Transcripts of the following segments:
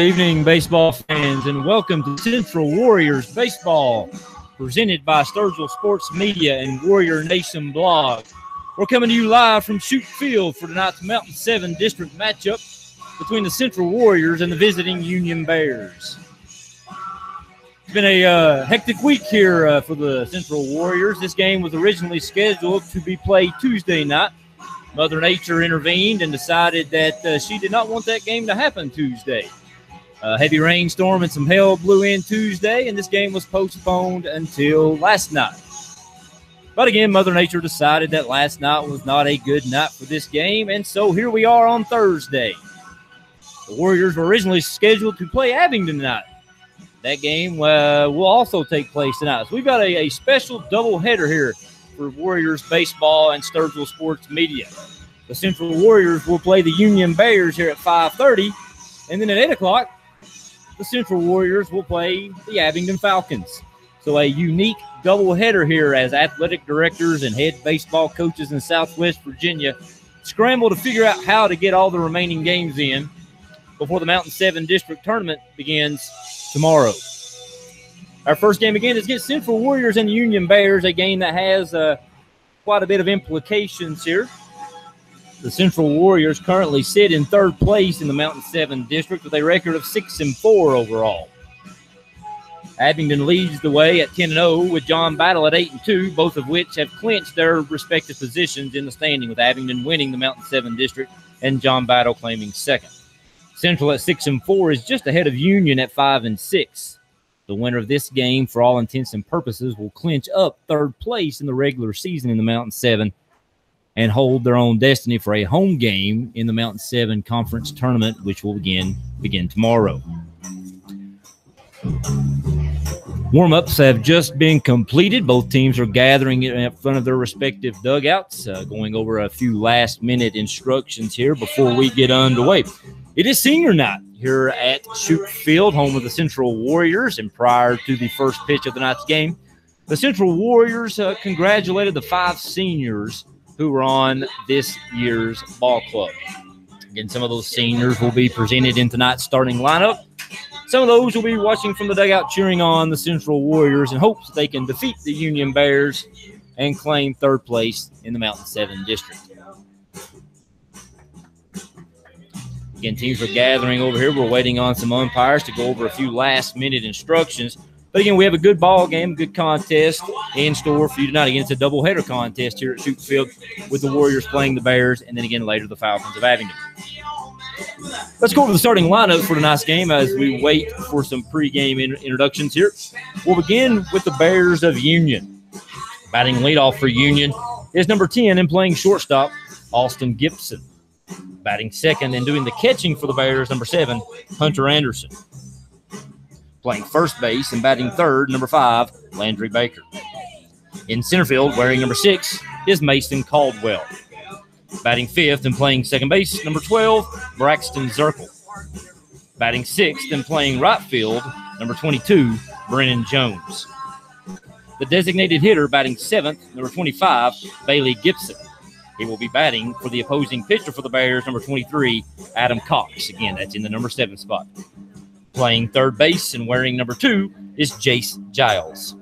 Evening, baseball fans, and welcome to Central Warriors Baseball, presented by Sturgill Sports Media and Warrior Nation blog. We're coming to you live from Shute Field for tonight's Mountain 7 District matchup between the Central Warriors and the visiting Union Bears. It's been a hectic week here for the Central Warriors. This game was originally scheduled to be played Tuesday night. Mother Nature intervened and decided that she did not want that game to happen Tuesday. A heavy rainstorm and some hail blew in Tuesday, and this game was postponed until last night. But again, Mother Nature decided that last night was not a good night for this game, and so here we are on Thursday. The Warriors were originally scheduled to play Abingdon tonight. That game will also take place tonight. So we've got a special doubleheader here for Warriors baseball and Sturgill Sports Media. The Central Warriors will play the Union Bears here at 5:30, and then at 8 o'clock, the Central Warriors will play the Abingdon Falcons. So a unique doubleheader here as athletic directors and head baseball coaches in Southwest Virginia scramble to figure out how to get all the remaining games in before the Mountain 7 District Tournament begins tomorrow. Our first game again is against Central Warriors and the Union Bears, a game that has quite a bit of implications here. The Central Warriors currently sit in third place in the Mountain 7 District with a record of 6-4 overall. Abingdon leads the way at 10-0 with John Battle at 8-2, both of which have clinched their respective positions in the standing, with Abingdon winning the Mountain 7 District and John Battle claiming second. Central at 6-4 is just ahead of Union at 5-6. The winner of this game, for all intents and purposes, will clinch up third place in the regular season in the Mountain 7 and hold their own destiny for a home game in the Mountain 7 Conference Tournament, which will begin tomorrow. Warm-ups have just been completed. Both teams are gathering in front of their respective dugouts, going over a few last-minute instructions here before we get underway. It is senior night here at Shute Field, home of the Central Warriors, and prior to the first pitch of the night's game, the Central Warriors congratulated the 5 seniors who were on this year's ball club. Again, some of those seniors will be presented in tonight's starting lineup. Some of those will be watching from the dugout cheering on the Central Warriors in hopes that they can defeat the Union Bears and claim third place in the Mountain 7 District. Again, teams are gathering over here. We're waiting on some umpires to go over a few last-minute instructions. But again, we have a good ball game, good contest in store for you tonight. Again, it's a doubleheader contest here at Shute Field with the Warriors playing the Bears, and then again later the Falcons of Abingdon. Let's go over the starting lineup for tonight's game as we wait for some pregame introductions here. We'll begin with the Bears of Union. Batting leadoff for Union is number 10 and playing shortstop, Austin Gibson. Batting second and doing the catching for the Bears, number 7, Hunter Anderson. Playing first base and batting third, number 5, Landry Baker. In center field, wearing number 6, is Mason Caldwell. Batting fifth and playing second base, number 12, Braxton Zirkle. Batting sixth and playing right field, number 22, Brennan Jones. The designated hitter batting seventh, number 25, Bailey Gibson. He will be batting for the opposing pitcher for the Bears, number 23, Adam Cox. Again, that's in the number 7 spot. Playing third base and wearing number 2 is Jace Giles.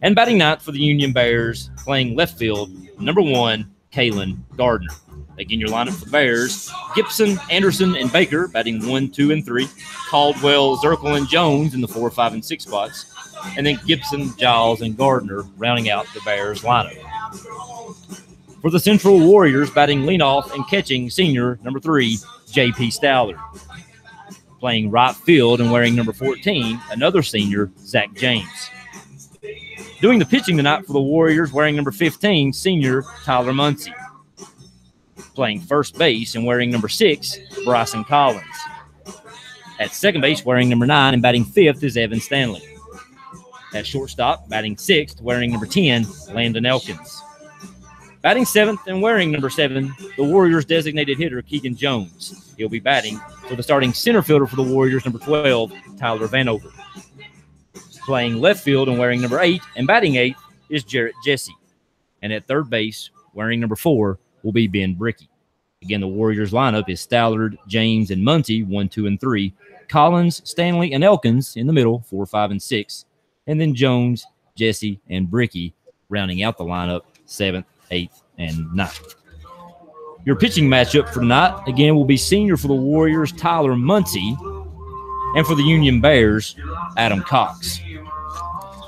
And batting ninth for the Union Bears, playing left field, number 1, Kalen Gardner. Again, your lineup for the Bears, Gibson, Anderson, and Baker batting 1, 2, and 3. Caldwell, Zirkle, and Jones in the 4, 5, and 6 spots. And then Gibson, Giles, and Gardner rounding out the Bears lineup. For the Central Warriors, batting leadoff and catching senior, number 3, J.P. Stowler. Playing right field and wearing number 14, another senior, Zach James. Doing the pitching tonight for the Warriors, wearing number 15, senior, Tyler Muncie. Playing first base and wearing number 6, Bryson Collins. At second base, wearing number 9 and batting fifth is Evan Stanley. At shortstop, batting sixth, wearing number 10, Landon Elkins. Batting seventh and wearing number 7, the Warriors' designated hitter, Keegan Jones. He'll be batting for the starting center fielder for the Warriors, number 12, Tyler Vanover. Playing left field and wearing number 8 and batting 8th is Jarrett Jesse. And at third base, wearing number 4, will be Ben Brickey. Again, the Warriors lineup is Stallard, James, and Muncie, 1, 2, and 3. Collins, Stanley, and Elkins in the middle, 4, 5, and 6. And then Jones, Jesse, and Bricky rounding out the lineup, 7th, 8th, and 9th. Your pitching matchup for tonight, again, will be senior for the Warriors, Tyler Muncie, and for the Union Bears, Adam Cox.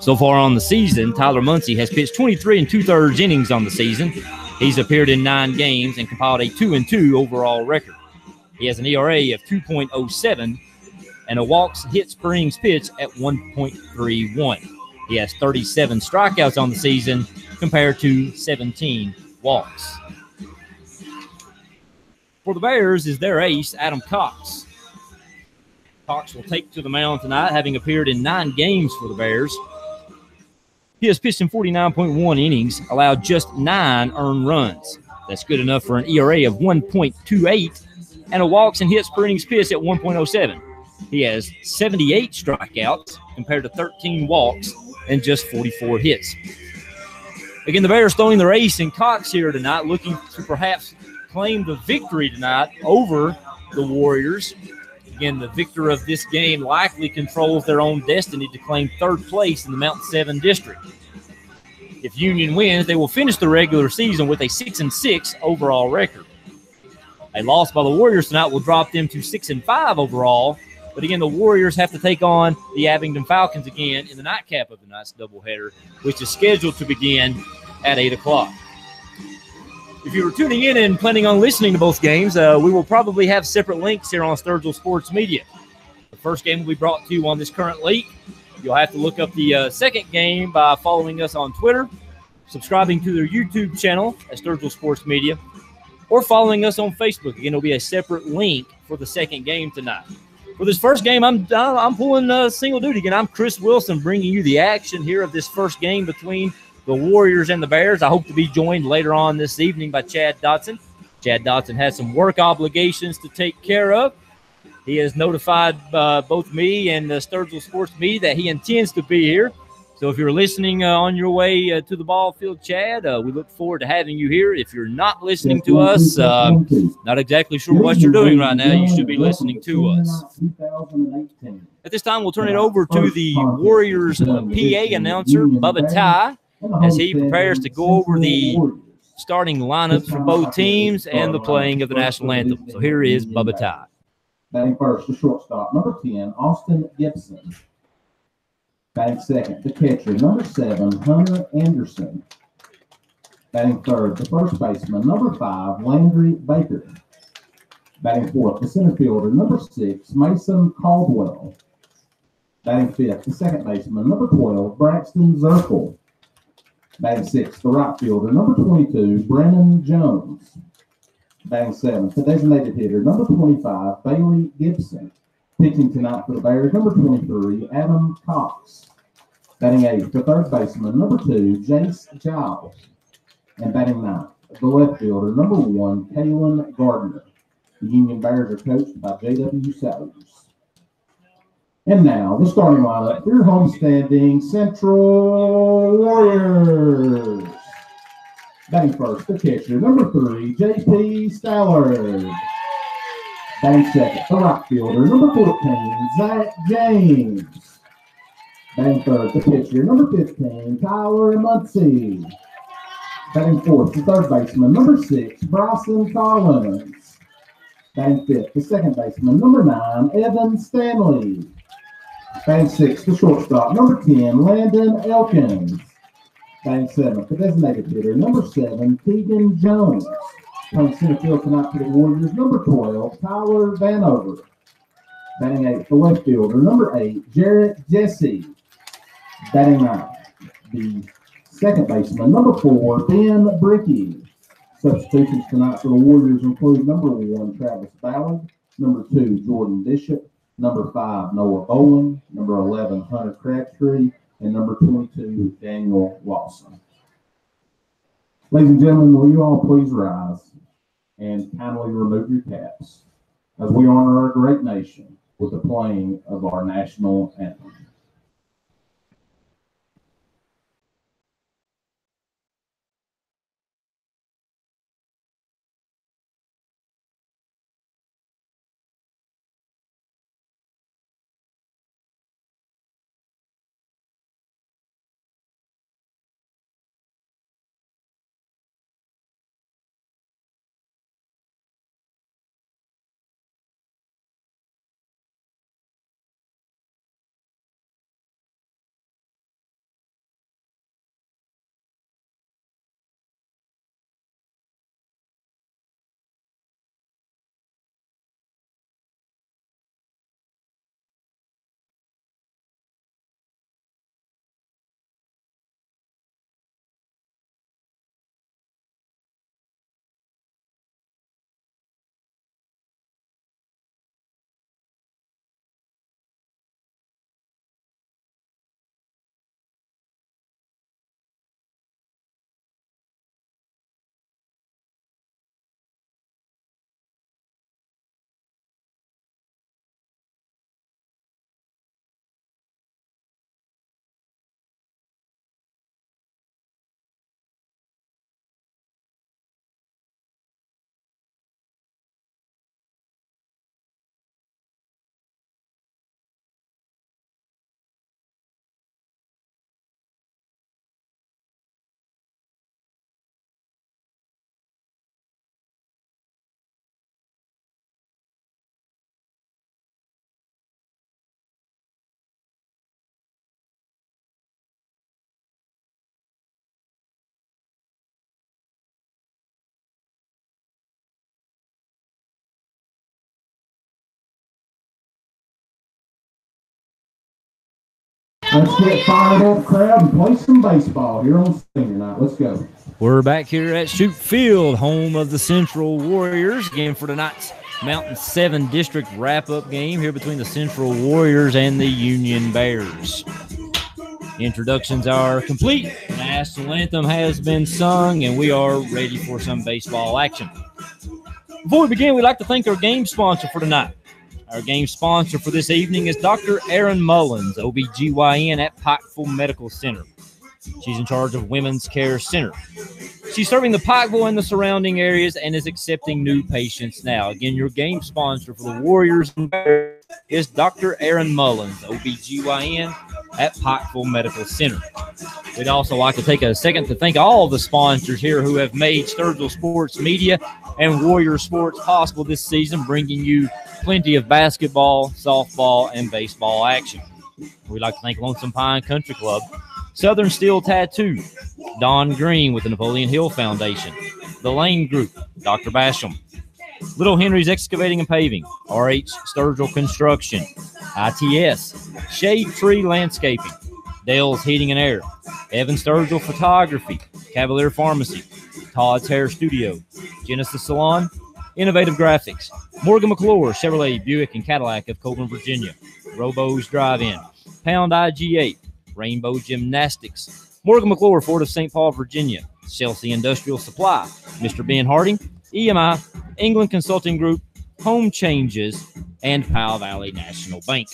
So far on the season, Tyler Muncie has pitched 23 2/3 innings on the season. He's appeared in 9 games and compiled a 2-2 overall record. He has an ERA of 2.07 and a walks hits per innings pitched at 1.31. He has 37 strikeouts on the season compared to 17 walks. For the Bears is their ace, Adam Cox. Cox will take to the mound tonight, having appeared in 9 games for the Bears. He has pitched in 49.1 innings, allowed just 9 earned runs. That's good enough for an ERA of 1.28 and a walks and hits per innings pitched at 1.07. He has 78 strikeouts compared to 13 walks and just 44 hits. Again, the Bears throwing their ace in Cox here tonight, looking to perhaps claim the victory tonight over the Warriors. Again, the victor of this game likely controls their own destiny to claim 3rd place in the Mountain 7 district. If Union wins, they will finish the regular season with a 6-6 overall record. A loss by the Warriors tonight will drop them to 6-5 overall. But again, the Warriors have to take on the Abingdon Falcons again in the nightcap of the night's doubleheader, which is scheduled to begin at 8 o'clock. If you were tuning in and planning on listening to both games, we will probably have separate links here on Sturgill Sports Media. The first game will be brought to you on this current link. You'll have to look up the second game by following us on Twitter, subscribing to their YouTube channel at Sturgill Sports Media, or following us on Facebook. Again, it'll be a separate link for the second game tonight. For this first game, I'm pulling single duty. Again, I'm Chris Wilson bringing you the action here of this first game between the Warriors and the Bears. I hope to be joined later on this evening by Chad Dotson. Chad Dotson has some work obligations to take care of. He has notified both me and Sturgill Sports Media that he intends to be here. So if you're listening on your way to the ball field, Chad, we look forward to having you here. If you're not listening to us, not exactly sure what you're doing right now, you should be listening to us. At this time, we'll turn it over to the Warriors PA announcer, Bubba Ty, as he prepares to go over the starting lineups for both teams and the playing of the national anthem. So here is Bubba Ty. Batting first, the shortstop, number 10, Austin Gibson. Batting second, the catcher, number 7, Hunter Anderson. Batting third, the first baseman, number 5, Landry Baker. Batting fourth, the center fielder, number 6, Mason Caldwell. Batting fifth, the second baseman, number 12, Braxton Zirkle. Batting sixth, the right fielder, number 22, Brennan Jones. Batting seventh, the designated hitter, number 25, Bailey Gibson. Pitching tonight for the Bears, number 23, Adam Cox. Batting eighth, the third baseman, number 2, Jace Giles. And batting ninth, the left fielder, number 1, Kaylin Gardner. The Union Bears are coached by J.W. Sellers. And now, the starting lineup for your homestanding Central Warriors. Batting first, the catcher, number 3, J.P. Stallard. Batting second, the right fielder, number 14, Zach James. Batting third, the pitcher, number 15, Tyler Muncie. Batting fourth, the third baseman, number 6, Bryson Collins. Batting fifth, the second baseman, number 9, Evan Stanley. Batting sixth, the shortstop, number 10, Landon Elkins. Batting seventh, the designated hitter, number 7, Keegan Jones. Playing center field tonight for the Warriors, number 12, Tyler Vanover. Batting eighth, the left fielder, number 8, Jarrett Jesse. Batting ninth, the second baseman, number 4, Ben Bricky. Substitutions tonight for the Warriors include number 1, Travis Ballard, number 2, Jordan Bishop, number 5, Noah Bowling, number 11, Hunter Crabtree, and number 22, Daniel Lawson. Ladies and gentlemen, will you all please rise and kindly remove your caps as we honor our great nation with the playing of our national anthem. Let's get fired up, crowd, and play some baseball here on senior night. Let's go. We're back here at Shoup Field, home of the Central Warriors. Again, for tonight's Mountain 7 District wrap-up game here between the Central Warriors and the Union Bears. Introductions are complete. The national anthem has been sung, and we are ready for some baseball action. Before we begin, we'd like to thank our game sponsor for tonight. Our game sponsor for this evening is Dr. Erin Mullins, OBGYN at Pikeville Medical Center. She's in charge of Women's Care Center. She's serving the Pikeville and the surrounding areas and is accepting new patients now. Again, your game sponsor for the Warriors and Bears is Dr. Erin Mullins, OBGYN at Pikeville Medical Center. We'd also like to take a second to thank all the sponsors here who have made Sturgill Sports Media and Warrior Sports possible this season, bringing you plenty of basketball, softball, and baseball action. We'd like to thank Lonesome Pine Country Club, Southern Steel Tattoo, Don Green with the Napoleon Hill Foundation, The Lane Group, Dr. Basham, Little Henry's Excavating and Paving, RH Sturgill Construction, ITS, Shade Tree Landscaping, Dale's Heating and Air, Evan Sturgill Photography, Cavalier Pharmacy, Todd's Hair Studio, Genesis Salon, Innovative Graphics, Morgan McClure, Chevrolet, Buick, and Cadillac of Colburn, Virginia, Robo's Drive-In, Pound IG8, Rainbow Gymnastics, Morgan McClure, Ford of St. Paul, Virginia, Chelsea Industrial Supply, Mr. Ben Harding, EMI, England Consulting Group, Home Changes, and Powell Valley National Bank.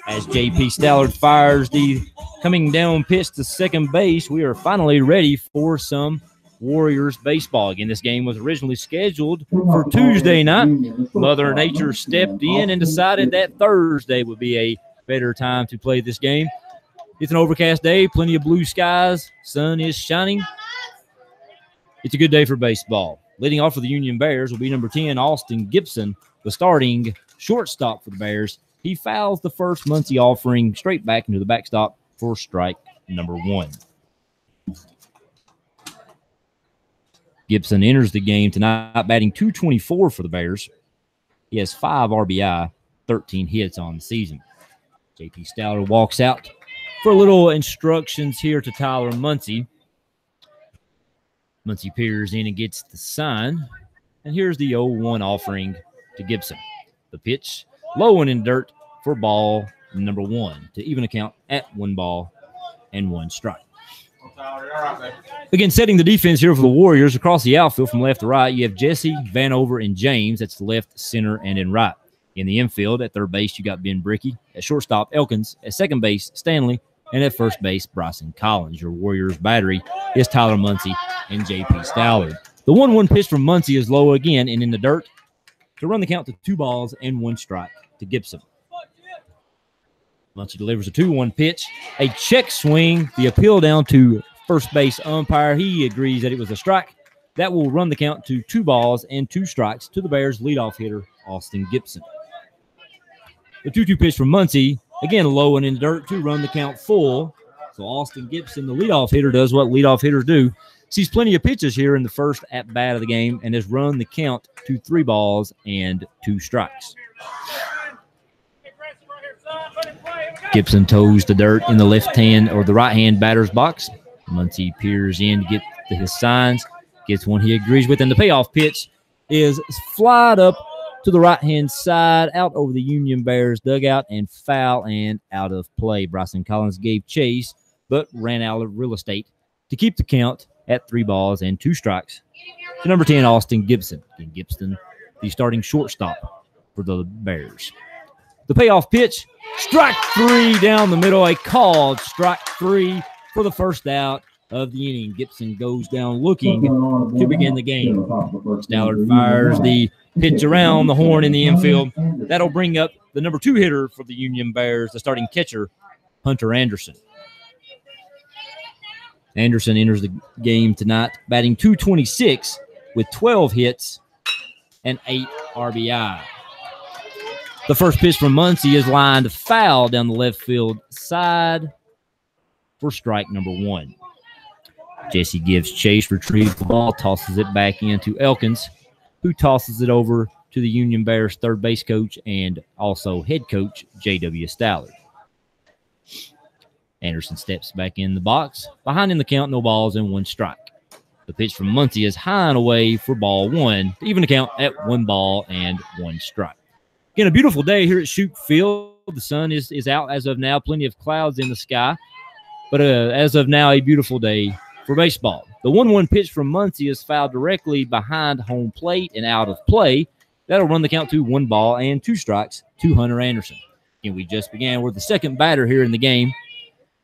As J.P. Stallard fires the coming down pitch to second base, we are finally ready for some Warriors baseball. Again, this game was originally scheduled for Tuesday night. Mother Nature stepped in and decided that Thursday would be a better time to play this game. It's an overcast day, plenty of blue skies, sun is shining. It's a good day for baseball. Leading off for the Union Bears will be number 10, Austin Gibson, the starting shortstop for the Bears. He fouls the first Muncie offering straight back into the backstop for strike number 1. Gibson enters the game tonight batting .224 for the Bears. He has 5 RBI, 13 hits on the season. J.P. Stallard walks out for a little instructions here to Tyler Muncie. Muncie peers in and gets the sign. And here's the 0-1 offering to Gibson. The pitch low and in dirt for ball number 1 to even a count at 1 ball and 1 strike. Again, setting the defense here for the Warriors across the outfield from left to right, you have Jesse, Vanover, and James. That's left, center, and in right. In the infield, at third base, you got Ben Brickey. At shortstop, Elkins. At second base, Stanley. And at first base, Bryson Collins. Your Warriors battery is Tyler Muncie and J.P. Stallard. The 1-1 pitch from Muncie is low again and in the dirt to run the count to 2 balls and 1 strike to Gibson. Muncie delivers a 2-1 pitch, a check swing, the appeal down to first base umpire. He agrees that it was a strike. That will run the count to 2 balls and 2 strikes to the Bears' leadoff hitter, Austin Gibson. The 2-2 pitch from Muncie, again low and in dirt to run the count full. So Austin Gibson, the leadoff hitter, does what leadoff hitters do. Sees plenty of pitches here in the first at-bat of the game and has run the count to 3 balls and 2 strikes. Gibson toes the dirt in the left-hand or the right-hand batter's box. Muncie peers in to get his signs, gets one he agrees with, and the payoff pitch is flied up to the right-hand side, out over the Union Bears dugout, and foul and out of play. Bryson Collins gave chase, but ran out of real estate to keep the count at 3 balls and 2 strikes to number 10, Austin Gibson. And Gibson, the starting shortstop for the Bears. The payoff pitch, strike 3 down the middle, a called strike 3 for the first out of the inning. Gibson goes down looking to begin the game. Stallard fires the pitch around the horn in the infield. That'll bring up the number 2 hitter for the Union Bears, the starting catcher, Hunter Anderson. Anderson enters the game tonight batting .226 with 12 hits and 8 RBI. The first pitch from Muncie is lined foul down the left field side for strike number 1. Jesse gives chase, retrieves the ball, tosses it back into Elkins, who tosses it over to the Union Bears third base coach and also head coach, J.W. Stallard. Anderson steps back in the box. Behind in the count, no balls and 1 strike. The pitch from Muncie is high and away for ball 1 to even the count at 1 ball and 1 strike. Again, a beautiful day here at Shoup Field. The sun is out as of now. Plenty of clouds in the sky. But as of now, a beautiful day for baseball. The 1-1 pitch from Muncie is fouled directly behind home plate and out of play. That'll run the count to 1 ball and 2 strikes to Hunter Anderson. And we just began with the second batter here in the game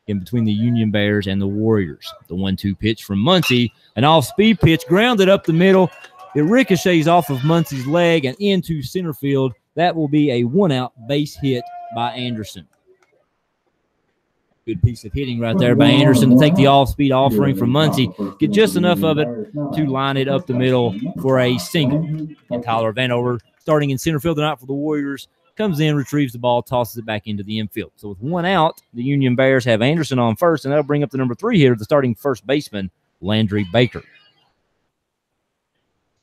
in between the Union Bears and the Warriors. The 1-2 pitch from Muncie, an off-speed pitch, grounded up the middle. It ricochets off of Muncie's leg and into center field. That will be a 1-out base hit by Anderson. Good piece of hitting right there by Anderson to take the off-speed offering from Muncie, get just enough of it to line it up the middle for a single. And Tyler Vanover, starting in center field tonight for the Warriors, comes in, retrieves the ball, tosses it back into the infield. So with 1 out, the Union Bears have Anderson on first, and that'll bring up the number 3 hitter, the starting first baseman, Landry Baker.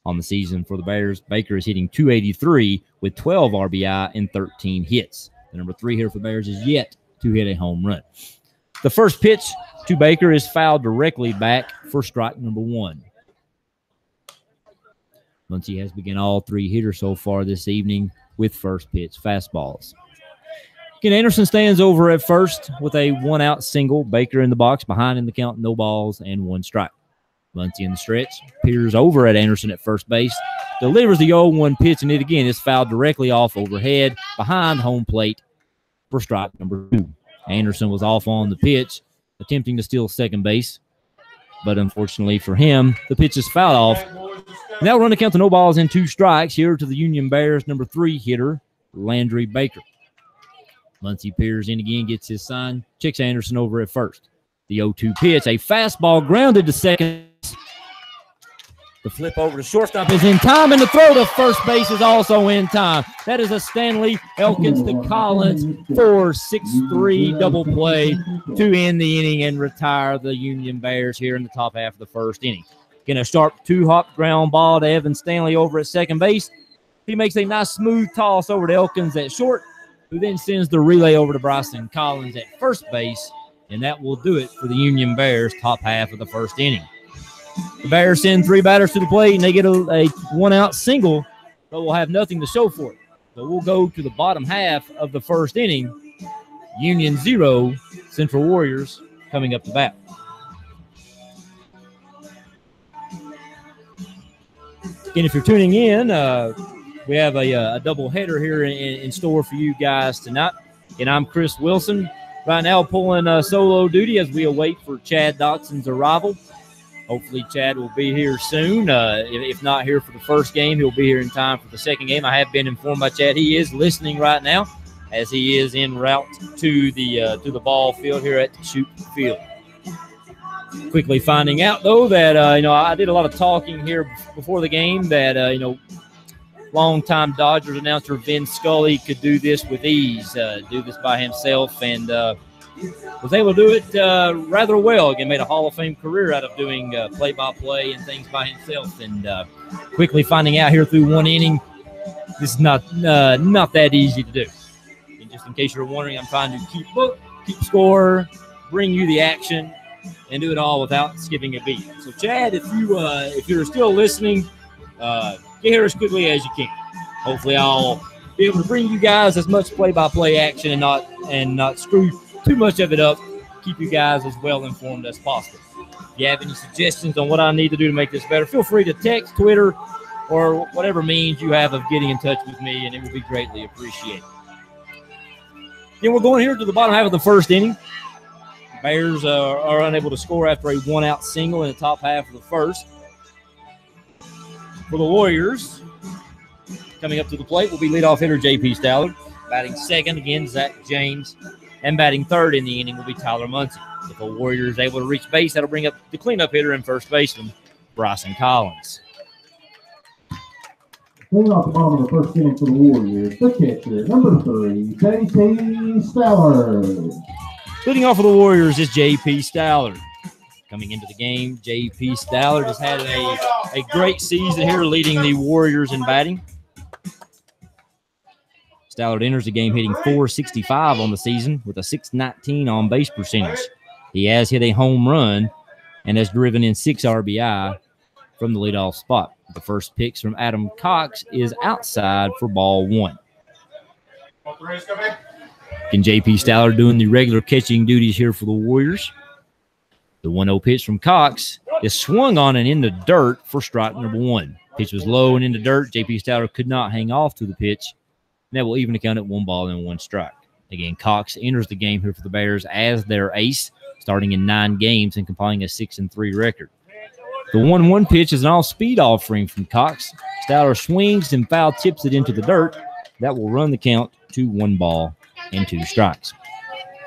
On the season for the Bears, Baker is hitting .283 with 12 RBI and 13 hits. The number 3 hitter for the Bears is yet to hit a home run. The first pitch to Baker is fouled directly back for strike number 1. Muncie has begun all 3 hitters so far this evening with first pitch fastballs. Again, Anderson stands over at first with a 1-out single. Baker in the box, behind in the count, no balls and 1 strike. Muncie in the stretch, peers over at Anderson at first base, delivers the 0-1 pitch, and it again is fouled directly off overhead behind home plate for strike number 2. Anderson was off on the pitch, attempting to steal second base, but unfortunately for him, the pitch is fouled off. And that will run the count to no balls and 2 strikes here to the Union Bears number 3 hitter, Landry Baker. Muncie peers in again, gets his sign, checks Anderson over at first. The 0-2 pitch, a fastball grounded to second. The flip over to shortstop is in time, and the throw to first base is also in time. That is a Stanley Elkins to Collins 4-6-3 double play to end the inning and retire the Union Bears here in the top half of the first inning. Getting a sharp 2-hop ground ball to Evan Stanley over at second base. He makes a nice smooth toss over to Elkins at short, who then sends the relay over to Bryson Collins at first base, and that will do it for the Union Bears top half of the first inning. The Bears send 3 batters to the plate, and they get a 1-out single, but we'll have nothing to show for it. So we'll go to the bottom half of the first inning. Union 0, Central Warriors coming up to bat. Again, if you're tuning in, we have a double header here in store for you guys tonight. And I'm Chris Wilson, right now pulling solo duty as we await for Chad Dotson's arrival. Hopefully Chad will be here soon. If not here for the first game, he'll be here in time for the second game. I have been informed by Chad he is listening right now as he is en route to the ball field here at Shoup Field. Quickly finding out, though, that, I did a lot of talking here before the game that, longtime Dodgers announcer Vin Scully could do this with ease, do this by himself, and was able to do it rather well. Again, made a Hall of Fame career out of doing play-by-play and things by himself. And quickly finding out here through 1 inning, this is not that easy to do. And just in case you're wondering, I'm trying to keep score, bring you the action, and do it all without skipping a beat. So, Chad, if you're still listening, get here as quickly as you can. Hopefully, I'll be able to bring you guys as much play-by-play action and not screw too much of it up. Keep you guys as well informed as possible. If you have any suggestions on what I need to do to make this better, feel free to text, Twitter, or whatever means you have of getting in touch with me, and it will be greatly appreciated. Then we're going here to the bottom half of the first inning. Bears are unable to score after a 1-out single in the top half of the first. For the Warriors, coming up to the plate will be leadoff hitter J.P. Stallard. Batting second, again, Zach James. And batting third in the inning will be Tyler Muncie. If the Warriors able to reach base, that'll bring up the cleanup hitter and first baseman, Bryson Collins. Cleaning off the bottom of the first inning for the Warriors, the catcher, number 3, J.P. Stallard. Leading off for the Warriors is J.P. Stallard. Coming into the game, J.P. Stallard has had a great season here leading the Warriors in batting. Stallard enters the game hitting .465 on the season with a .619 on-base percentage. He has hit a home run and has driven in 6 RBI from the leadoff spot. The first pitch from Adam Cox is outside for ball 1. And J.P. Stallard doing the regular catching duties here for the Warriors. The 1-0 pitch from Cox is swung on and in the dirt for strike number 1. Pitch was low and in the dirt. J.P. Stallard could not hang off to the pitch. And that will even account at 1 ball and 1 strike. Again, Cox enters the game here for the Bears as their ace, starting in 9 games and compiling a 6-3 record. The 1-1 pitch is an all-speed offering from Cox. Stallard swings and foul tips it into the dirt. That will run the count to 1 ball and 2 strikes.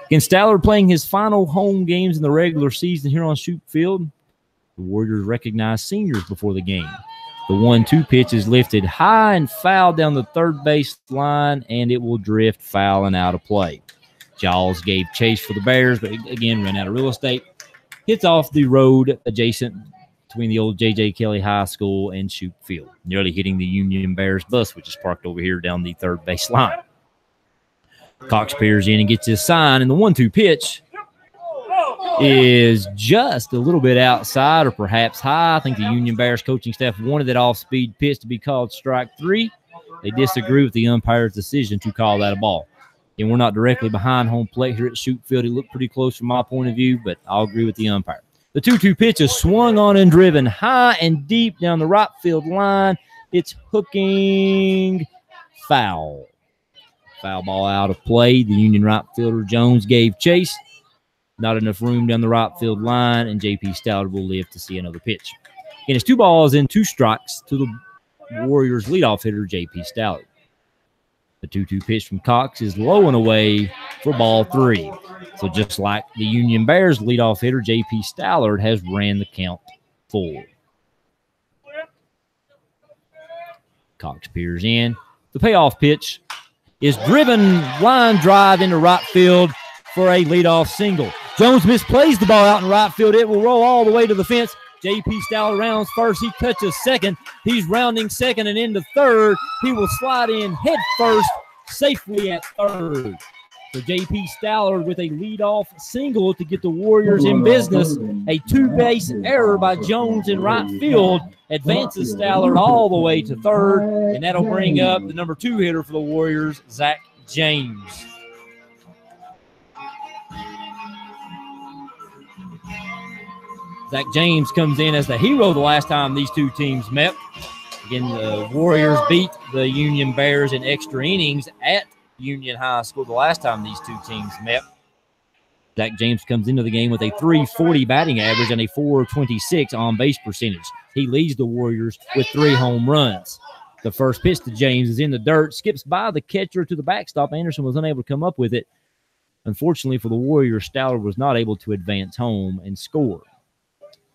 Again, Stallard playing his final home games in the regular season here on Shoup Field. The Warriors recognize seniors before the game. The 1-2 pitch is lifted high and foul down the third base line, and it will drift foul and out of play. Giles gave chase for the Bears, but again, ran out of real estate. Hits off the road adjacent between the old J.J. Kelly High School and Shoup Field, nearly hitting the Union Bears bus, which is parked over here down the third base line. Cox peers in and gets his sign, and the 1-2 pitch is just a little bit outside or perhaps high. I think the Union Bears coaching staff wanted that off-speed pitch to be called strike 3. They disagree with the umpire's decision to call that a ball. And we're not directly behind home plate here at Shoup Field. It looked pretty close from my point of view, but I'll agree with the umpire. The 2-2 pitch is swung on and driven high and deep down the right field line. It's hooking foul. Foul ball out of play. The Union right fielder Jones gave chase. Not enough room down the right field line, and J.P. Stallard will live to see another pitch. And it's 2 balls and 2 strikes to the Warriors' leadoff hitter, J.P. Stallard. The 2-2 pitch from Cox is low and away for ball 3. So just like the Union Bears leadoff hitter, J.P. Stallard has ran the count forward. Cox peers in. The payoff pitch is driven line drive into right field for a leadoff single. Jones misplays the ball out in right field. It will roll all the way to the fence. J.P. Stallard rounds first. He touches second. He's rounding second and into third. He will slide in head first safely at third. So J.P. Stallard with a leadoff single to get the Warriors in business. A 2-base error by Jones in right field advances Stallard all the way to third, and that'll bring up the number 2 hitter for the Warriors, Zach James. Zach James comes in as the hero the last time these 2 teams met. Again, the Warriors beat the Union Bears in extra innings at Union High School the last time these 2 teams met. Zach James comes into the game with a .340 batting average and a .426 on-base percentage. He leads the Warriors with 3 home runs. The first pitch to James is in the dirt, skips by the catcher to the backstop. Anderson was unable to come up with it. Unfortunately for the Warriors, Stallard was not able to advance home and score.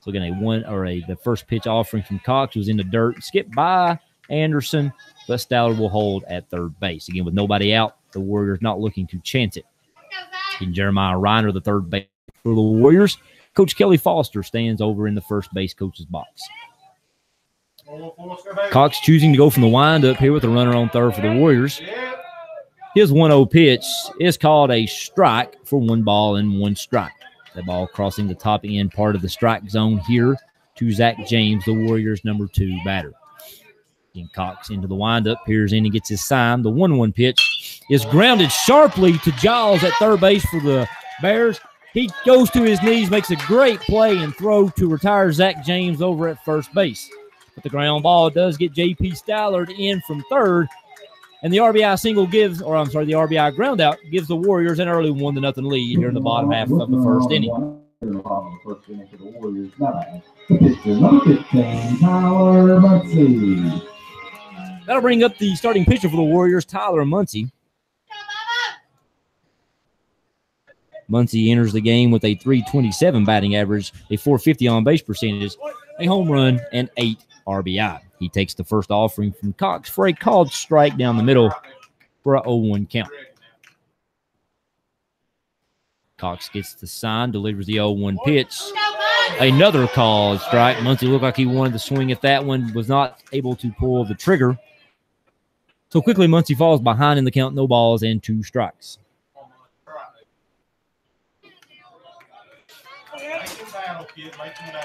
So again, the first pitch offering from Cox was in the dirt, skipped by Anderson, but Stallard will hold at third base. Again, with nobody out, the Warriors not looking to chance it. And Jeremiah Reiner, the third base for the Warriors. Coach Kelly Foster stands over in the first base coach's box. Cox choosing to go from the windup here with a runner on third for the Warriors. His 1-0 pitch is called a strike for 1 ball and 1 strike. The ball crossing the top end part of the strike zone here to Zach James, the Warriors' number 2 batter. And Cox into the windup, peers in and gets his sign. The 1-1 pitch is grounded sharply to Giles at third base for the Bears. He goes to his knees, makes a great play and throw to retire Zach James over at first base. But the ground ball does get J.P. Stallard in from third. And the RBI the RBI ground out gives the Warriors an early 1-0 lead here in the bottom half of the first inning. That'll bring up the starting pitcher for the Warriors, Tyler Muncie. Muncie enters the game with a .327 batting average, a .450 on-base percentage, a home run, and 8 RBI. He takes the first offering from Cox for a called strike down the middle for a 0-1 count. Cox gets the sign, delivers the 0-1 pitch. Another called strike. Muncie looked like he wanted to swing at that one, was not able to pull the trigger. So quickly, Muncie falls behind in the count, no balls and 2 strikes.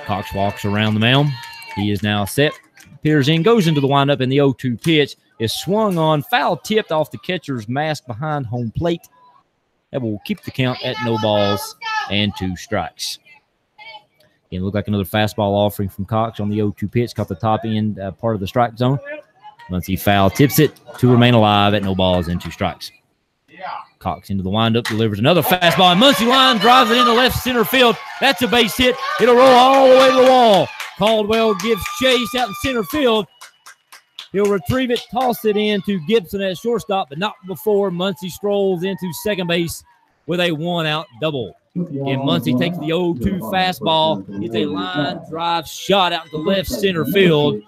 Cox walks around the mound. He is now set. Peers in, goes into the windup, and the 0-2 pitch is swung on, foul tipped off the catcher's mask behind home plate. That will keep the count at no balls and 2 strikes. It looked like another fastball offering from Cox on the 0-2 pitch, caught the top end part of the strike zone. Muncie foul tips it to remain alive at no balls and 2 strikes. Cox into the windup, delivers another fastball, and Muncie line drives it into left center field. That's a base hit. It'll roll all the way to the wall. Caldwell gives chase out in center field. He'll retrieve it, toss it in to Gibson at shortstop, but not before Muncie strolls into second base with a 1-out double. And Muncie takes the 0-2 fastball. It's a line drive shot out to left center field.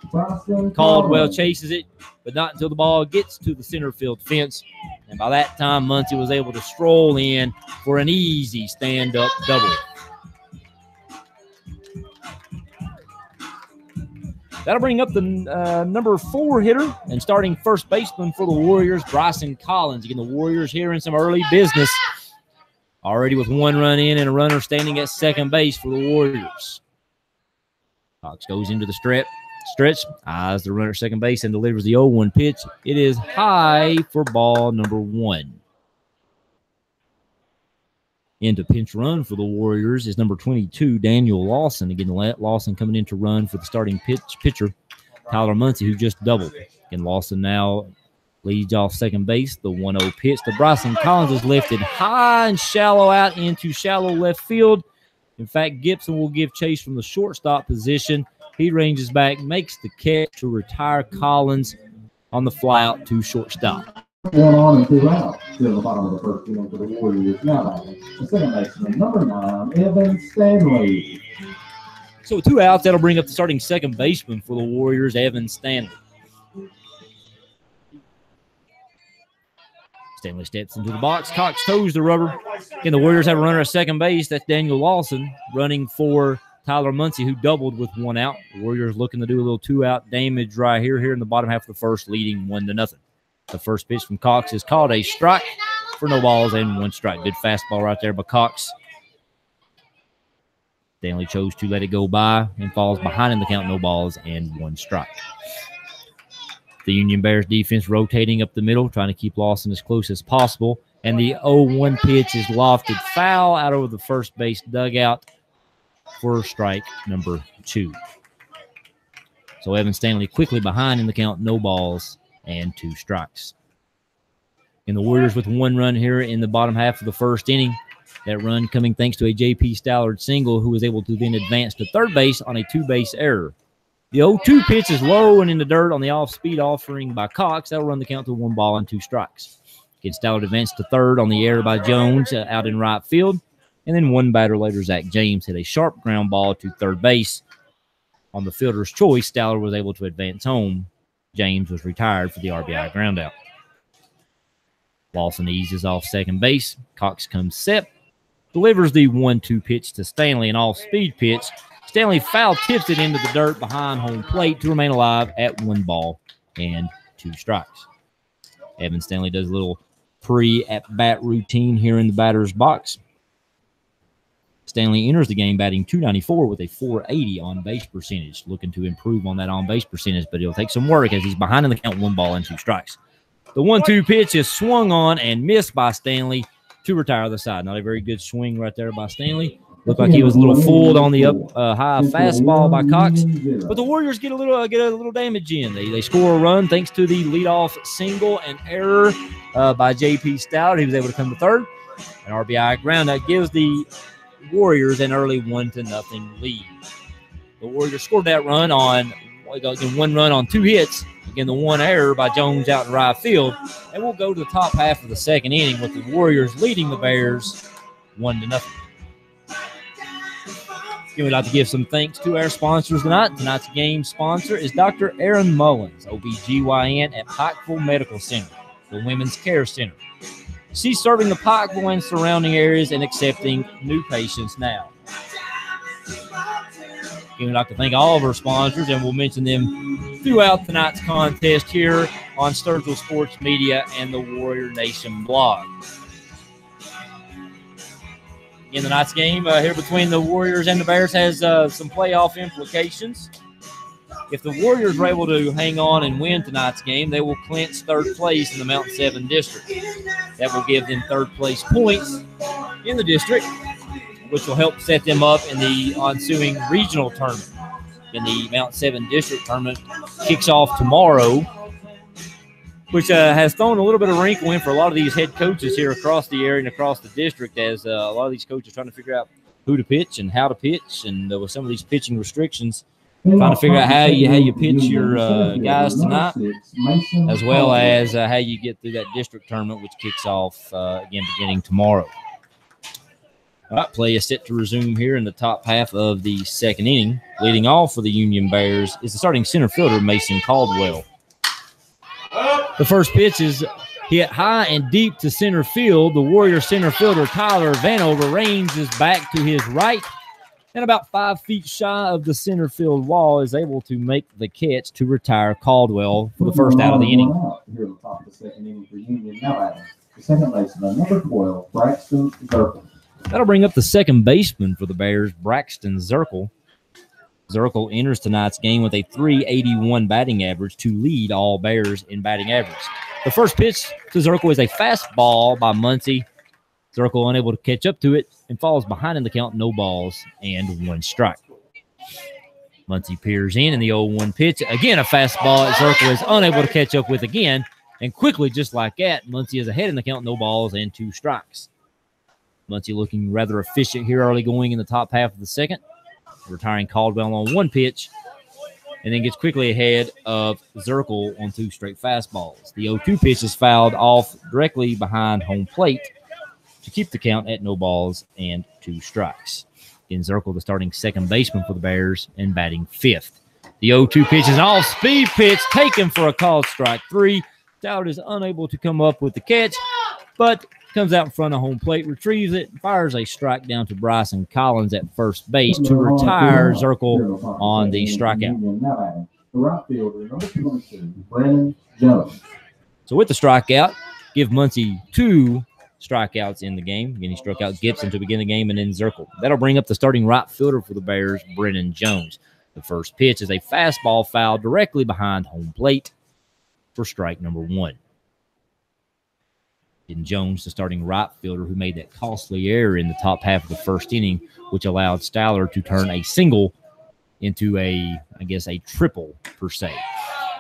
Caldwell chases it, but not until the ball gets to the center field fence. And by that time, Muncie was able to stroll in for an easy stand-up double. That'll bring up the number 4 hitter and starting first baseman for the Warriors, Bryson Collins. Again, the Warriors here in some early business. Already with 1 run in and a runner standing at second base for the Warriors. Cox goes into the stretch, eyes the runner at second base, and delivers the 0-1 pitch. It is high for ball number 1. Into pinch run for the Warriors is number 22, Daniel Lawson. Again, Lawson coming in to run for the starting pitcher, Tyler Muncie, who just doubled. Again, Lawson now leads off second base. The 1-0 pitch to Bryson Collins is lifted high and shallow out into shallow left field. In fact, Gibson will give chase from the shortstop position. He ranges back, makes the catch to retire Collins on the fly out to shortstop. 1 on and 2 out. Still in the bottom of the first inning for the Warriors. Now batting the second baseman, number 9, Evan Stanley. So 2 outs, that'll bring up the starting second baseman for the Warriors, Evan Stanley. Stanley steps into the box. Cox toes the rubber. Again, the Warriors have a runner at second base. That's Daniel Lawson running for Tyler Muncie, who doubled with 1 out. The Warriors looking to do a little 2-out damage right here in the bottom half of the first, leading 1-0. The first pitch from Cox is called a strike for no balls and 1 strike. Good fastball right there by Cox. Stanley chose to let it go by and falls behind in the count, no balls and 1 strike. The Union Bears defense rotating up the middle, trying to keep Lawson as close as possible. And the 0-1 pitch is lofted foul out over the first base dugout for strike number 2. So Evan Stanley quickly behind in the count, no balls and 2 strikes. And the Warriors with 1 run here in the bottom half of the first inning. That run coming thanks to a J.P. Stallard single, who was able to then advance to third base on a 2-base error. The 0-2 pitch is low and in the dirt on the off-speed offering by Cox. That'll run the count to 1 ball and 2 strikes. Again, Stallard advanced to third on the error by Jones out in right field. And then 1 batter later, Zach James hit a sharp ground ball to third base. On the fielder's choice, Stallard was able to advance home. James was retired for the RBI groundout. Lawson eases off second base. Cox comes set. Delivers the 1-2 pitch to Stanley, an off-speed pitch. Stanley foul tips it into the dirt behind home plate to remain alive at 1 ball and 2 strikes. Evan Stanley does a little pre-at-bat routine here in the batter's box. Stanley enters the game batting .294 with a .480 on-base percentage, looking to improve on that on-base percentage, but it'll take some work as he's behind in the count, 1 ball and 2 strikes. The 1-2 pitch is swung on and missed by Stanley to retire the side. Not a very good swing right there by Stanley. Looked like he was a little fooled on the high fastball by Cox, but the Warriors get a little damage in. They score a run thanks to the leadoff single and error by J.P. Stallard. He was able to come to third. An RBI ground that gives the Warriors an early 1-0 lead. The Warriors scored that run on 1 run on 2 hits. Again, the 1 error by Jones out in right field, and we'll go to the top half of the second inning with the Warriors leading the Bears 1-0. We'd like to give some thanks to our sponsors tonight. Tonight's game sponsor is Dr. Aaron Mullins, OBGYN at Pikeville Medical Center, the Women's Care Center. She's serving the Pikeville and surrounding areas and accepting new patients now. We'd like to thank all of our sponsors, and we'll mention them throughout tonight's contest here on Sturgill Sports Media and the Warrior Nation blog. In tonight's game here between the Warriors and the Bears has some playoff implications. If the Warriors are able to hang on and win tonight's game, they will clinch third place in the Mountain 7 district. That will give them third place points in the district, which will help set them up in the ensuing regional tournament. And the Mountain 7 district tournament kicks off tomorrow, which has thrown a little bit of wrinkle in for a lot of these head coaches here across the area and across the district, as a lot of these coaches are trying to figure out who to pitch and how to pitch, and with some of these pitching restrictions, trying to figure out how you pitch your guys tonight, as well as how you get through that district tournament, which kicks off again beginning tomorrow. All right, play is set to resume here in the top half of the second inning. Leading off for the Union Bears is the starting center fielder, Mason Caldwell. The first pitch is hit high and deep to center field. The Warrior center fielder, Tyler Vanover, ranges back to his right, and about 5 feet shy of the center field wall is able to make the catch to retire Caldwell for the first out of the inning. Here at the top of the second inning for Union. Now at the second baseman, number 12, Braxton Zirkle. That'll bring up the second baseman for the Bears, Braxton Zirkle. Zirkle enters tonight's game with a .381 batting average to lead all Bears in batting average. The first pitch to Zirkle is a fastball by Muncie. Zirkle unable to catch up to it and falls behind in the count, no balls and 1 strike. Muncie peers in the 0-1 pitch. Again, a fastball that Zirkle is unable to catch up with again. And quickly, just like that, Muncie is ahead in the count, no balls and 2 strikes. Muncie looking rather efficient here early going in the top half of the second, retiring Caldwell on 1 pitch, and then gets quickly ahead of Zirkle on 2 straight fastballs. The 0-2 pitch is fouled off directly behind home plate to keep the count at no balls and 2 strikes. Again, Zirkle, the starting second baseman for the Bears, and batting 5th. The 0-2 pitch is an off-speed pitch taken for a called strike 3. Dowd is unable to come up with the catch, but comes out in front of home plate, retrieves it, fires a strike down to Bryson Collins at first base to retire Zirkle on the strikeout. The right fielder, number 22, Brennan Jones. So with the strikeout, give Muncie 2 strikeouts in the game. Again, he struck out Gibson to begin the game and then Zirkle. That'll bring up the starting right fielder for the Bears, Brennan Jones. The first pitch is a fastball foul directly behind home plate for strike number 1. And Jones, the starting right fielder, who made that costly error in the top half of the first inning, which allowed Stowler to turn a single into a triple per se.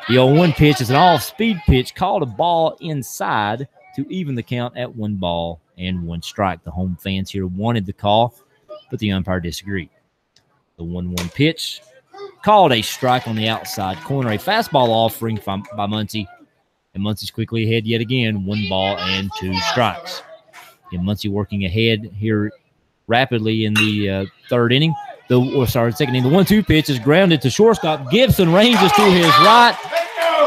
The 0-1 pitch is an off-speed pitch, called a ball inside to even the count at 1 ball and 1 strike. The home fans here wanted the call, but the umpire disagreed. The 1-1 pitch called a strike on the outside corner, a fastball offering by Muncie. And Muncie's quickly ahead yet again, 1 ball and 2 strikes. And Muncie working ahead here rapidly in the second inning. The 1-2 pitch is grounded to shortstop. Gibson ranges to his right,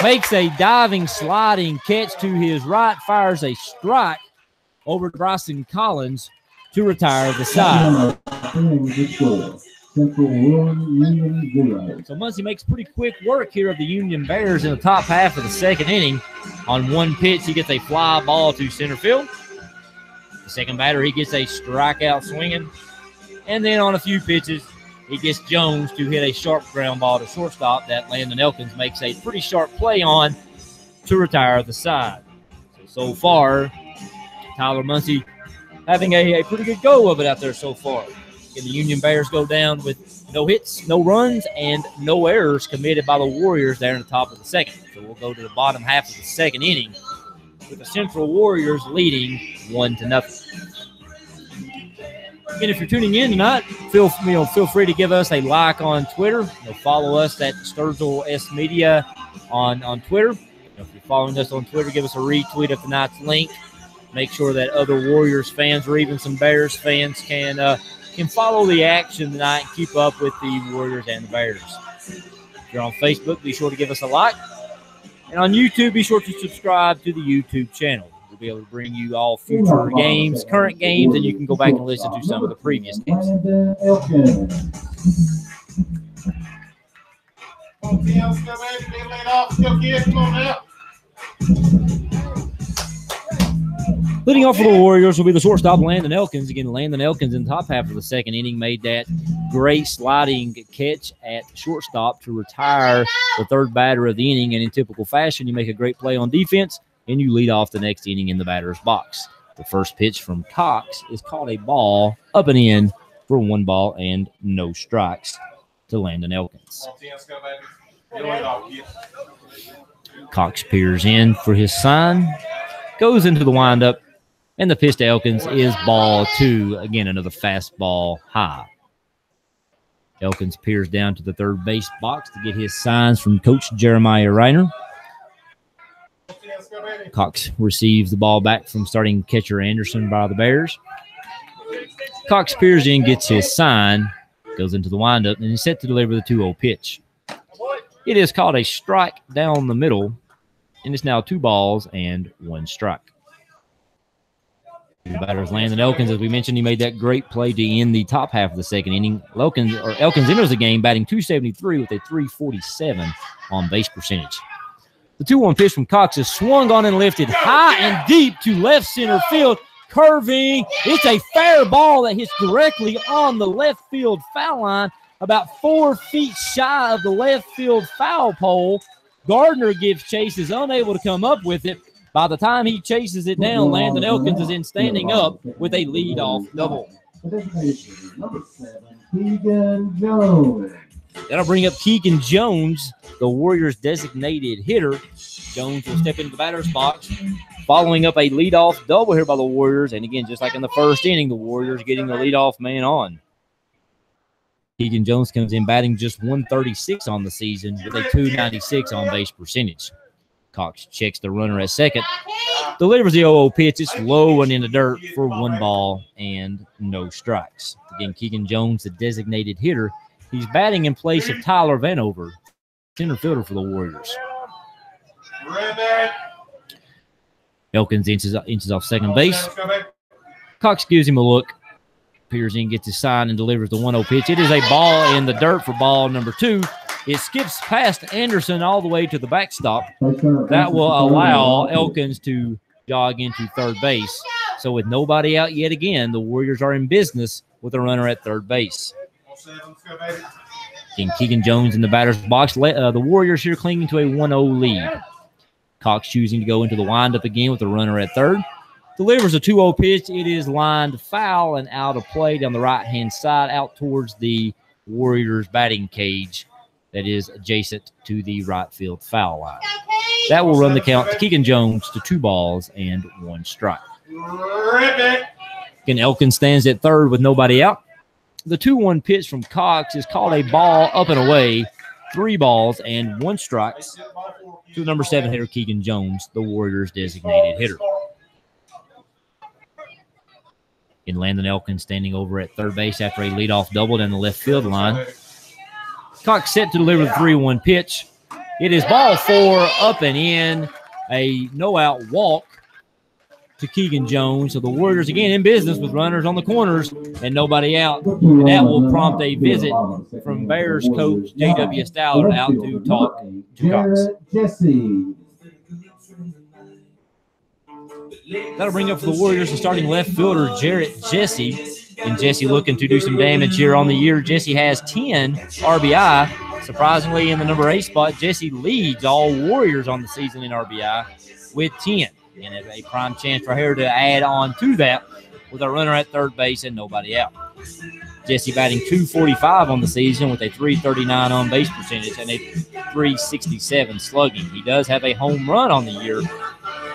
makes a diving, sliding catch to his right, fires a strike over to Bryson Collins to retire the side. So Muncie makes pretty quick work here of the Union Bears in the top half of the second inning. On 1 pitch, he gets a fly ball to center field. The second batter, he gets a strikeout swinging. And then on a few pitches, he gets Jones to hit a sharp ground ball to shortstop that Landon Elkins makes a pretty sharp play on to retire the side. So far, Tyler Muncie having a pretty good go of it out there so far. And the Union Bears go down with no hits, no runs, and no errors committed by the Warriors there in the top of the second. So we'll go to the bottom half of the second inning with the Central Warriors leading 1-0. And if you're tuning in tonight, feel free to give us a like on Twitter. Follow us at Sturgill S Media on Twitter. If you're following us on Twitter, give us a retweet of tonight's link. Make sure that other Warriors fans or even some Bears fans can follow the action tonight and keep up with the Warriors and the Bears. If you're on Facebook, be sure to give us a like. And on YouTube, be sure to subscribe to the YouTube channel. We'll be able to bring you all future games, current games, and you can go back and listen to some of the previous games. Leading off for the Warriors will be the shortstop, Landon Elkins. Again, Landon Elkins in the top half of the second inning made that great sliding catch at shortstop to retire the third batter of the inning. And in typical fashion, you make a great play on defense, and you lead off the next inning in the batter's box. The first pitch from Cox is called a ball up and in for 1 ball and no strikes to Landon Elkins. Cox peers in for his sign, goes into the windup, and the pitch to Elkins is ball 2. Again, another fastball high. Elkins peers down to the third base box to get his signs from Coach Jeremiah Reiner. Cox receives the ball back from starting catcher Anderson by the Bears. Cox peers in, gets his sign, goes into the windup, and is set to deliver the 2-0 pitch. It is called a strike down the middle, and it's now 2 balls and 1 strike. The batter is Landon Elkins. As we mentioned, he made that great play to end the top half of the second inning. Elkins enters the game batting .273 with a .347 on base percentage. The 2-1 pitch from Cox is swung on and lifted high and deep to left center field, curving. It's a fair ball that hits directly on the left field foul line, about 4 feet shy of the left field foul pole. Gardner gives chase, is unable to come up with it. By the time he chases it down, Landon Elkins is in standing up with a leadoff double. Number 7, Keegan Jones. That'll bring up Keegan Jones, the Warriors' designated hitter. Jones will step into the batter's box, following up a leadoff double here by the Warriors. And again, just like in the first inning, the Warriors getting the leadoff man on. Keegan Jones comes in batting just .136 on the season with a .296 on base percentage. Cox checks the runner at second, delivers the 0-0 pitch. It's low and in the dirt for 1 ball and no strikes. Again, Keegan Jones, the designated hitter. He's batting in place of Tyler Vanover, center fielder for the Warriors. Elkins inches off second base. Cox gives him a look. Peers in, gets his sign, and delivers the 1-0 pitch. It is a ball in the dirt for ball number 2. It skips past Anderson all the way to the backstop. That will allow Elkins to jog into third base. So with nobody out yet again, the Warriors are in business with a runner at third base. And Keegan Jones in the batter's box. The Warriors here clinging to a 1-0 lead. Cox choosing to go into the windup again with a runner at third. Delivers a 2-0 pitch. It is lined foul and out of play down the right-hand side, out towards the Warriors' batting cage that is adjacent to the right field foul line. That will run the count to Keegan Jones to 2 balls and 1 strike. Again, Elkins stands at third with nobody out. The 2-1 pitch from Cox is called a ball up and away, 3 balls and 1 strike to the number 7 hitter, Keegan Jones, the Warriors' designated hitter. In Landon Elkins standing over at third base after a leadoff double down the left field line. Cox set to deliver the 3-1 pitch. It is ball 4 up and in, a no-out walk to Keegan Jones. So the Warriors again in business with runners on the corners and nobody out. And that will prompt a visit from Bears coach J.W. Stallard out to talk to Cox. Jesse. That'll bring up for the Warriors the starting left fielder, Jarrett Jesse. And Jesse looking to do some damage here on the year. Jesse has 10 RBI. Surprisingly, in the number 8 spot, Jesse leads all Warriors on the season in RBI with 10. And a prime chance for her to add on to that with a runner at third base and nobody out. Jesse batting .245 on the season with a .339 on base percentage and a .367 slugging. He does have a home run on the year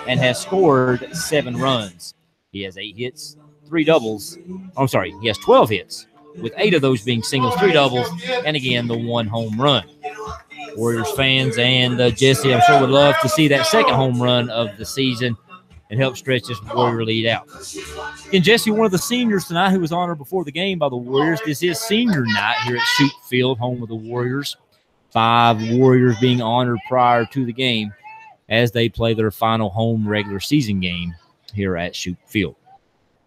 and has scored 7 runs. He has 8 hits, 3 doubles. I'm sorry, he has 12 hits, with 8 of those being singles, 3 doubles, and again, the 1 home run. Warriors fans and Jesse, I'm sure, would love to see that second home run of the season and help stretch this Warrior lead out. And Jesse, one of the seniors tonight who was honored before the game by the Warriors. This is senior night here at Shoup Field, home of the Warriors. 5 Warriors being honored prior to the game as they play their final home regular season game here at Shoup Field.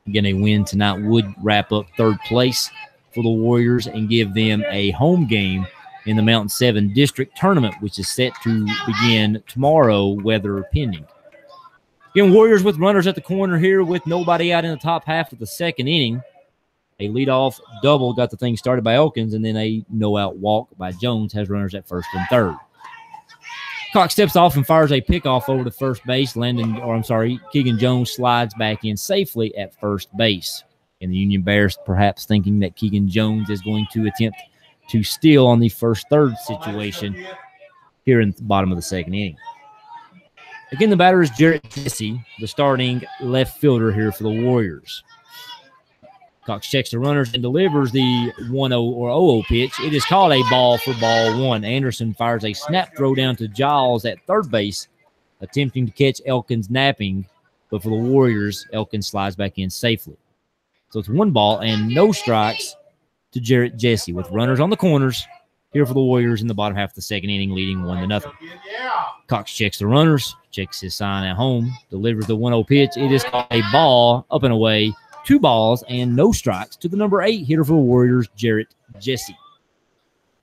Again, a win tonight would wrap up third place for the Warriors and give them a home game in the Mountain 7 District Tournament, which is set to begin tomorrow, weather pending. Again, Warriors with runners at the corner here with nobody out in the top half of the second inning. A leadoff double got the thing started by Elkins, and then a no-out walk by Jones has runners at first and third. Cox steps off and fires a pickoff over to first base. Keegan Jones slides back in safely at first base. And the Union Bears perhaps thinking that Keegan Jones is going to attempt to steal on the first-third situation here in the bottom of the second inning. Again, the batter is Jarrett Jesse, the starting left fielder here for the Warriors. Cox checks the runners and delivers the 1-0 or 0-0 pitch. It is called a ball for ball one. Anderson fires a snap throw down to Giles at third base, attempting to catch Elkins napping. But for the Warriors, Elkins slides back in safely. So it's 1 ball and no strikes to Jarrett Jesse with runners on the corners here for the Warriors in the bottom half of the second inning, leading 1-0. Cox checks the runners, checks his sign at home, delivers the 1-0 pitch. It is called a ball up and away. 2 balls and no strikes to the number 8 hitter for the Warriors, Jarrett Jesse.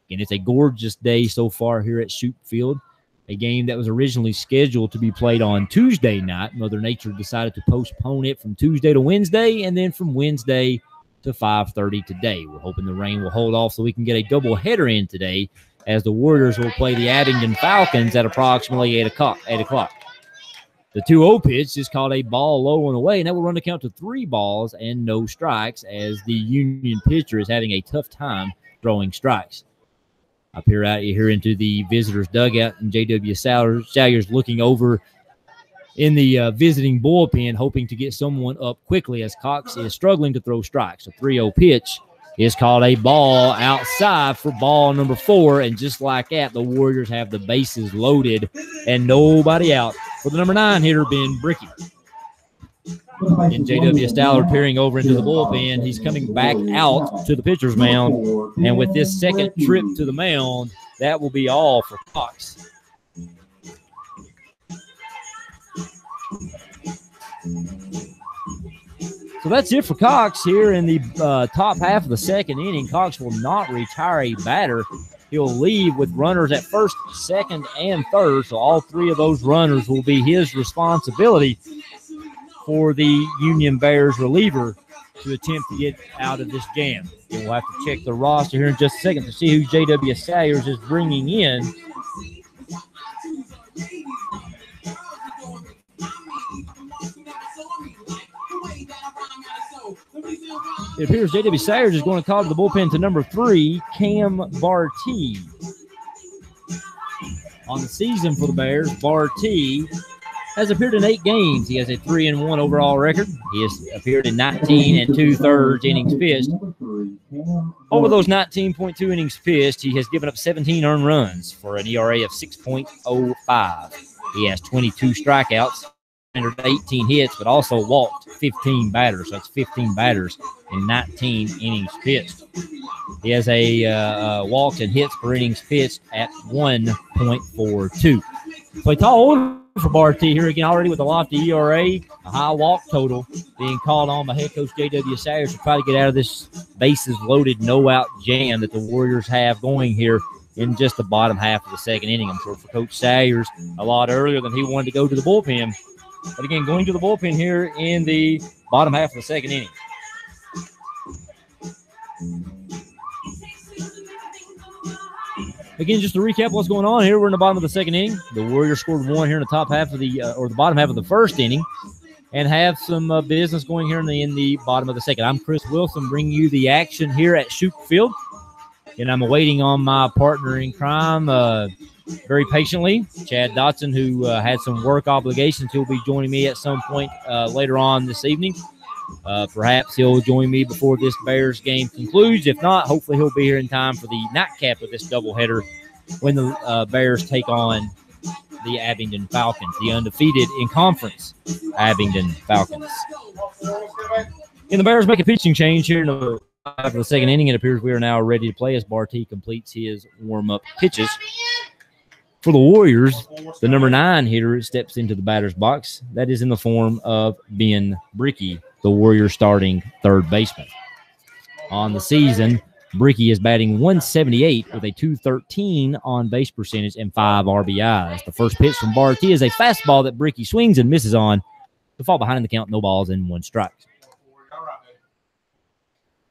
And it's a gorgeous day so far here at Shoup Field, a game that was originally scheduled to be played on Tuesday night. Mother Nature decided to postpone it from Tuesday to Wednesday and then from Wednesday to 5:30 today. We're hoping the rain will hold off so we can get a doubleheader in today as the Warriors will play the Abingdon Falcons at approximately 8 o'clock. The 2-0 pitch is called a ball low and away, and that will run the count to 3 balls and no strikes as the Union pitcher is having a tough time throwing strikes. Up here out here into the visitors' dugout, and J.W. Salyers looking over in the visiting bullpen, hoping to get someone up quickly as Cox is struggling to throw strikes. A 3-0 pitch is called a ball outside for ball number 4, and just like that, the Warriors have the bases loaded and nobody out for the number 9 hitter, Ben Bricky. And J.W. Stallard peering over into the bullpen. He's coming back out to the pitcher's mound, and with this second trip to the mound, that will be all for Cox. So that's it for Cox here in the top half of the second inning. Cox will not retire a batter. He'll leave with runners at first, second, and third. So all 3 of those runners will be his responsibility for the Union Bears reliever to attempt to get out of this jam. And we'll have to check the roster here in just a second to see who J.W. Salyers is bringing in. It appears J.W. Salyers is going to call to the bullpen to number 3, Cam Bartee. On the season for the Bears, Bartee has appeared in 8 games. He has a 3-1 overall record. He has appeared in 19 2/3 innings pitched. Over those 19.2 innings pitched, he has given up 17 earned runs for an ERA of 6.05. He has 22 strikeouts, 18 hits, but also walked 15 batters. So that's 15 batters in 19 innings pitched. He has a walks and hits per innings pitched at 1.42. So a tall order for Bartee here again, already with a lofty ERA, a high walk total being called on by head coach J.W. Salyers to try to get out of this bases loaded, no-out jam that the Warriors have going here in just the bottom half of the second inning. I'm sure for Coach Salyers a lot earlier than he wanted to go to the bullpen. But again, going to the bullpen here in the bottom half of the second inning. Again, just to recap what's going on here, we're in the bottom of the second inning. The Warriors scored 1 here in the top half of the or the bottom half of the first inning, and have some business going here in the bottom of the second. I'm Chris Wilson, bringing you the action here at Shoup Field, and I'm awaiting on my partner in crime very patiently, Chad Dotson, who had some work obligations. He'll be joining me at some point later on this evening. Perhaps he'll join me before this Bears game concludes. If not, hopefully he'll be here in time for the nightcap of this doubleheader when the Bears take on the Abingdon Falcons, the undefeated in conference Abingdon Falcons. And the Bears make a pitching change here in the second inning. It appears we are now ready to play as Bartee completes his warm-up pitches. For the Warriors, the number 9 hitter steps into the batter's box. That is in the form of Ben Bricky, the Warriors starting third baseman. On the season, Bricky is batting 178 with a 213 on-base percentage and 5 RBIs. The first pitch from Barty is a fastball that Bricky swings and misses on to fall behind in the count, no balls and 1 strike.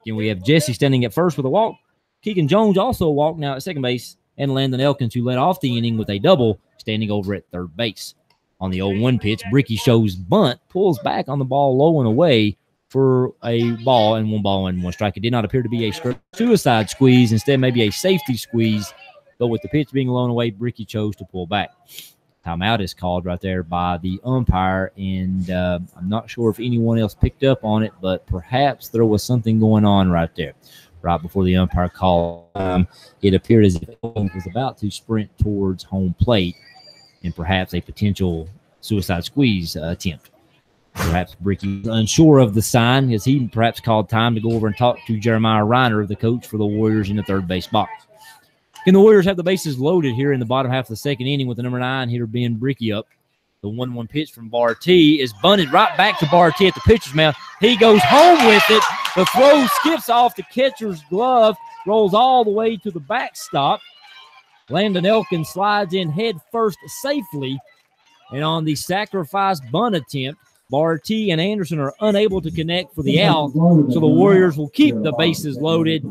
Again, we have Jesse standing at first with a walk. Keegan Jones also walked now at second base, and Landon Elkins, who led off the inning with a double, standing over at third base. On the 0-1 pitch, Bricky shows bunt, pulls back on the ball low and away for a ball and 1 ball and 1 strike. It did not appear to be a suicide squeeze, instead maybe a safety squeeze, but with the pitch being low and away, Bricky chose to pull back. Timeout is called right there by the umpire, and I'm not sure if anyone else picked up on it, but perhaps there was something going on right there. Right before the umpire called, it appeared as if Elkins was about to sprint towards home plate and perhaps a potential suicide squeeze attempt. Perhaps Bricky was unsure of the sign, as he perhaps called time to go over and talk to Jeremiah Reiner, the coach for the Warriors, in the third base box. Can the Warriors have the bases loaded here in the bottom half of the second inning with the number 9 hitter Ben Bricky up? The 1-1 pitch from Barty is bunted right back to Barty at the pitcher's mound. He goes home with it. The throw skips off the catcher's glove, rolls all the way to the backstop. Landon Elkins slides in head first safely. And on the sacrifice bunt attempt, Barty and Anderson are unable to connect for the out, so the Warriors will keep the bases loaded.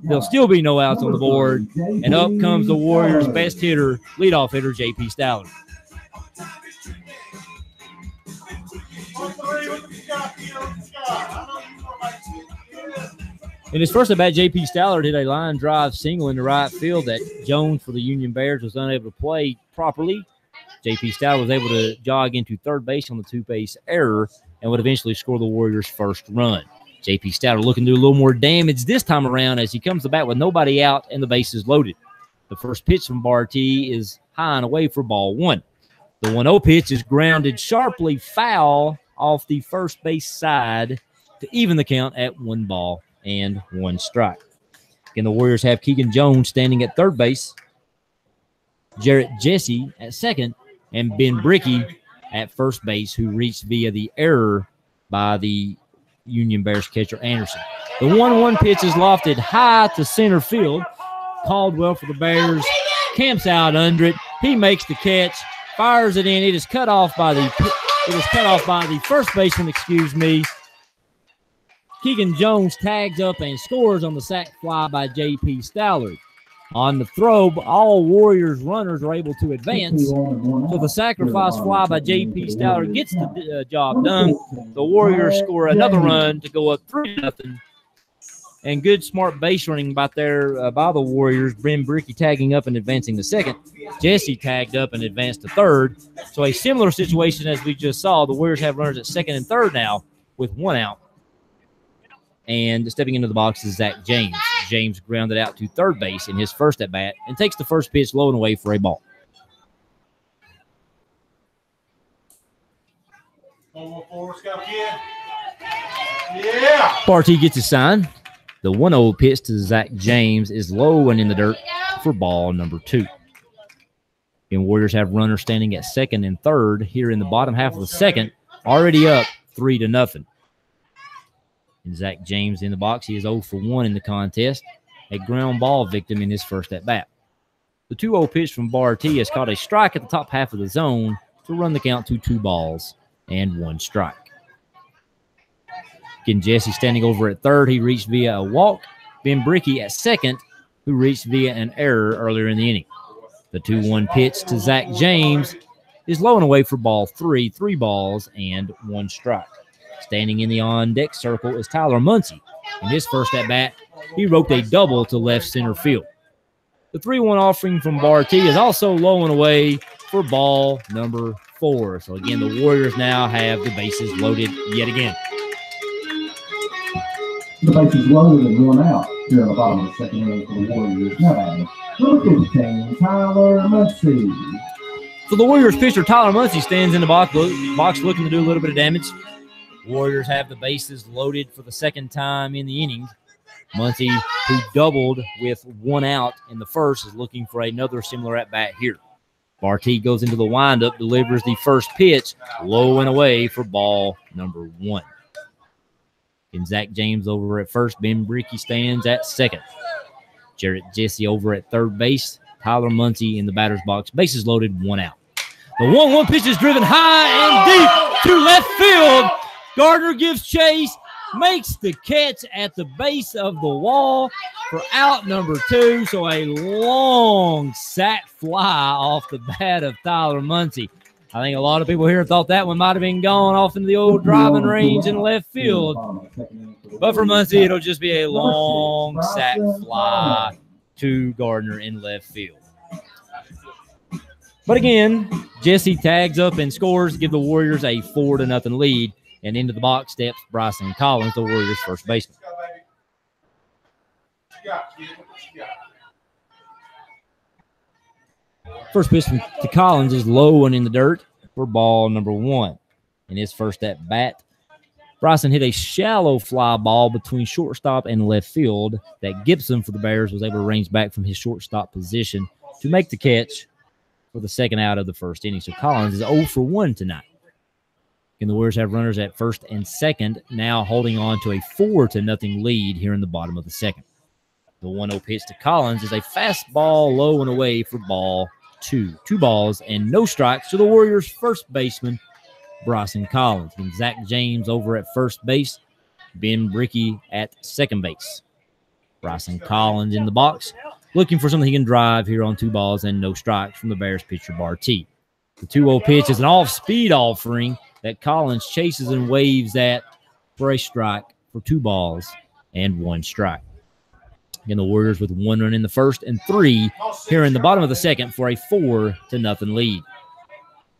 There'll still be no outs on the board, and up comes the Warriors' best hitter, leadoff hitter, J.P. Stallard. In his first at-bat, J.P. Stallard hit a line drive single into right field that Jones for the Union Bears was unable to play properly. J.P. Stallard was able to jog into third base on the 2-base error and would eventually score the Warriors' first run. J.P. Stallard looking to do a little more damage this time around as he comes to bat with nobody out and the bases loaded. The first pitch from Barty is high and away for ball 1. The 1-0 pitch is grounded sharply foul off the first base side to even the count at 1 ball and 1 strike. Again, the Warriors have Keegan Jones standing at third base, Jarrett Jesse at second, and Ben Bricky at first base, who reached via the error by the Union Bears catcher Anderson. The 1-1 pitch is lofted high to center field. Caldwell for the Bears camps out under it. He makes the catch, fires it in. It is cut off by the first baseman, Keegan Jones tags up and scores on the sac fly by J.P. Stallard. On the throw, all Warriors runners are able to advance. So the sacrifice fly by J.P. Stallard gets the job done. The Warriors score another run to go up 3-0. And good, smart base running by the Warriors. Ben Bricky tagging up and advancing to second. Jesse tagged up and advanced to third. So a similar situation as we just saw. The Warriors have runners at second and third now with 1 out. And stepping into the box is Zach James. James grounded out to third base in his first at-bat and takes the first pitch low and away for a ball. Barty gets his sign. The 1-0 pitch to Zach James is low and in the dirt for ball number 2. And Warriors have runners standing at second and third here in the bottom half of the second, already up 3-0. And Zach James in the box. He is 0 for 1 in the contest. A ground ball victim in his first at-bat. The 2-0 pitch from Barty has caught a strike at the top half of the zone to run the count to 2 balls and 1 strike. Again, Jesse standing over at third. He reached via a walk. Ben Bricky at second, who reached via an error earlier in the inning. The 2-1 pitch to Zach James is low and away for ball 3, 3 balls and 1 strike. Standing in the on-deck circle is Tyler Muncy. In his first at-bat, he roped a double to left center field. The 3-1 offering from Barty is also low and away for ball number 4. So, again, the Warriors now have the bases loaded yet again. The bases loaded and 1 out here in the bottom of the second inning for the Warriors. Now, number 15, Tyler Muncy. So the Warriors pitcher Tyler Muncy stands in the box looking to do a little bit of damage. Warriors have the bases loaded for the second time in the inning. Muncy, who doubled with 1 out in the first, is looking for another similar at-bat here. Barty goes into the windup, delivers the first pitch, low and away for ball number 1. And Zach James over at first. Ben Brickey stands at second. Jarrett Jesse over at third base. Tyler Muncie in the batter's box. Bases loaded, 1 out. The 1-1 pitch is driven high and deep to left field. Gardner gives chase, makes the catch at the base of the wall for out number 2. So a long sac fly off the bat of Tyler Muncie. I think a lot of people here thought that one might have been gone off into the old driving range in left field. But for Muncie, it'll just be a long sac fly to Gardner in left field. But again, Jesse tags up and scores, give the Warriors a 4-0 lead. And into the box steps Bryson Collins, the Warriors' first baseman. First pitch to Collins is low and in the dirt for ball number 1. In his first at bat, Bryson hit a shallow fly ball between shortstop and left field that Gibson for the Bears was able to range back from his shortstop position to make the catch for the second out of the first inning. So Collins is 0 for 1 tonight. And the Warriors have runners at first and second, now holding on to a 4-0 lead here in the bottom of the second. The 1-0 pitch to Collins is a fastball low and away for ball 2. 2 balls and no strikes to the Warriors' first baseman, Bryson Collins. And Zach James over at first base, Ben Brickey at second base. Bryson Collins in the box, looking for something he can drive here on 2 balls and no strikes from the Bears pitcher Barty. The 2-0 pitch is an off-speed offering that Collins chases and waves at for a strike for 2 balls and 1 strike. Again, the Warriors with 1 run in the first and 3 here in the bottom of the second for a 4-0 lead.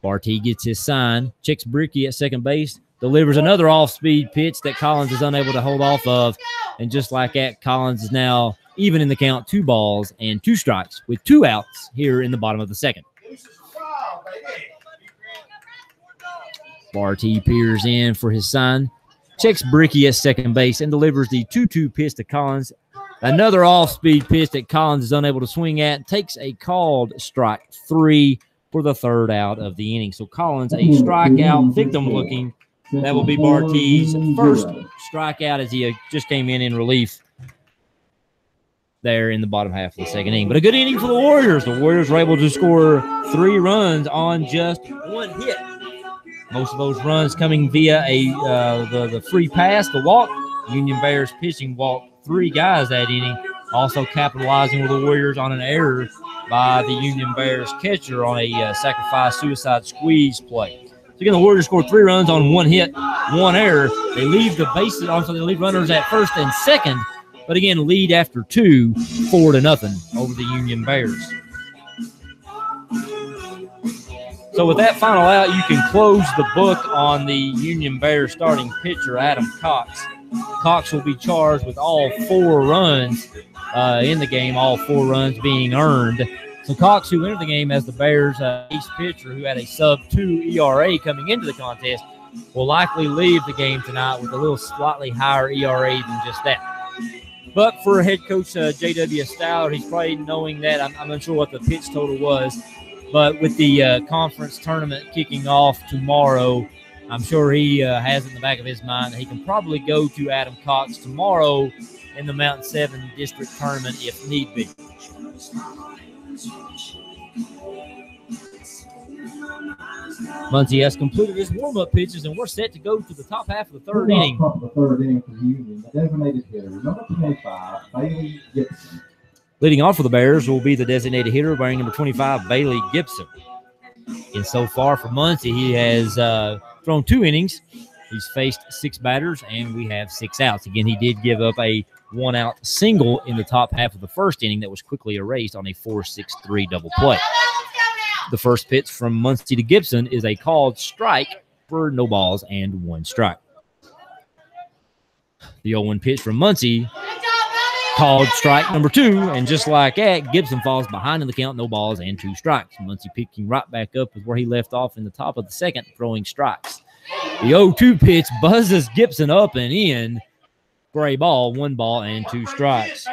Barty gets his sign, checks Brickey at second base, delivers another off-speed pitch that Collins is unable to hold off of. And just like that, Collins is now even in the count, 2 balls and 2 strikes with 2 outs here in the bottom of the second. Barty peers in for his sign, checks Brickey at second base, and delivers the 2-2 pitch to Collins. Another off-speed pitch that Collins is unable to swing at, takes a called strike 3 for the 3rd out of the inning. So Collins, a strikeout victim looking. That will be Barty's first strikeout as he just came in relief there in the bottom half of the second inning. But a good inning for the Warriors. The Warriors were able to score 3 runs on just 1 hit. Most of those runs coming via the free pass, the walk. Union Bears pitching walked 3 guys that inning, also capitalizing with the Warriors on an error by the Union Bears catcher on a sacrifice suicide squeeze play. So again, the Warriors scored 3 runs on 1 hit, 1 error. They leave the bases, also they leave runners at first and second, but again, lead after 2, 4-0 over the Union Bears. So with that final out, you can close the book on the Union Bears starting pitcher, Adam Cox. Cox will be charged with all 4 runs in the game, all 4 runs being earned. So Cox, who entered the game as the Bears' ace pitcher, who had a sub-2 ERA coming into the contest, will likely leave the game tonight with a little slightly higher ERA than just that. But for head coach J.W. Stallard, he's probably knowing that. I'm unsure what the pitch total was. But with the conference tournament kicking off tomorrow, I'm sure he has in the back of his mind that he can probably go to Adam Cox tomorrow in the Mountain 7 District Tournament if need be. Muncie has completed his warm-up pitches, and we're set to go to the top half of the 3rd inning. The 3rd inning for the Union, the designated hitter, number 25, Bailey Gibson. Leading off for the Bears will be the designated hitter, wearing number 25, Bailey Gibson. And so far for Muncie, he has thrown 2 innings. He's faced 6 batters, and we have 6 outs. Again, he did give up a 1-out single in the top half of the 1st inning that was quickly erased on a 4-6-3 double play. The first pitch from Muncie to Gibson is a called strike for no balls and 1 strike. The 0-1 pitch from Muncie, called strike number 2, and just like that, Gibson falls behind in the count, no balls and 2 strikes. Muncie picking right back up with where he left off in the top of the second, throwing strikes. The 0-2 pitch buzzes Gibson up and in for a ball, 1 ball and 2 strikes.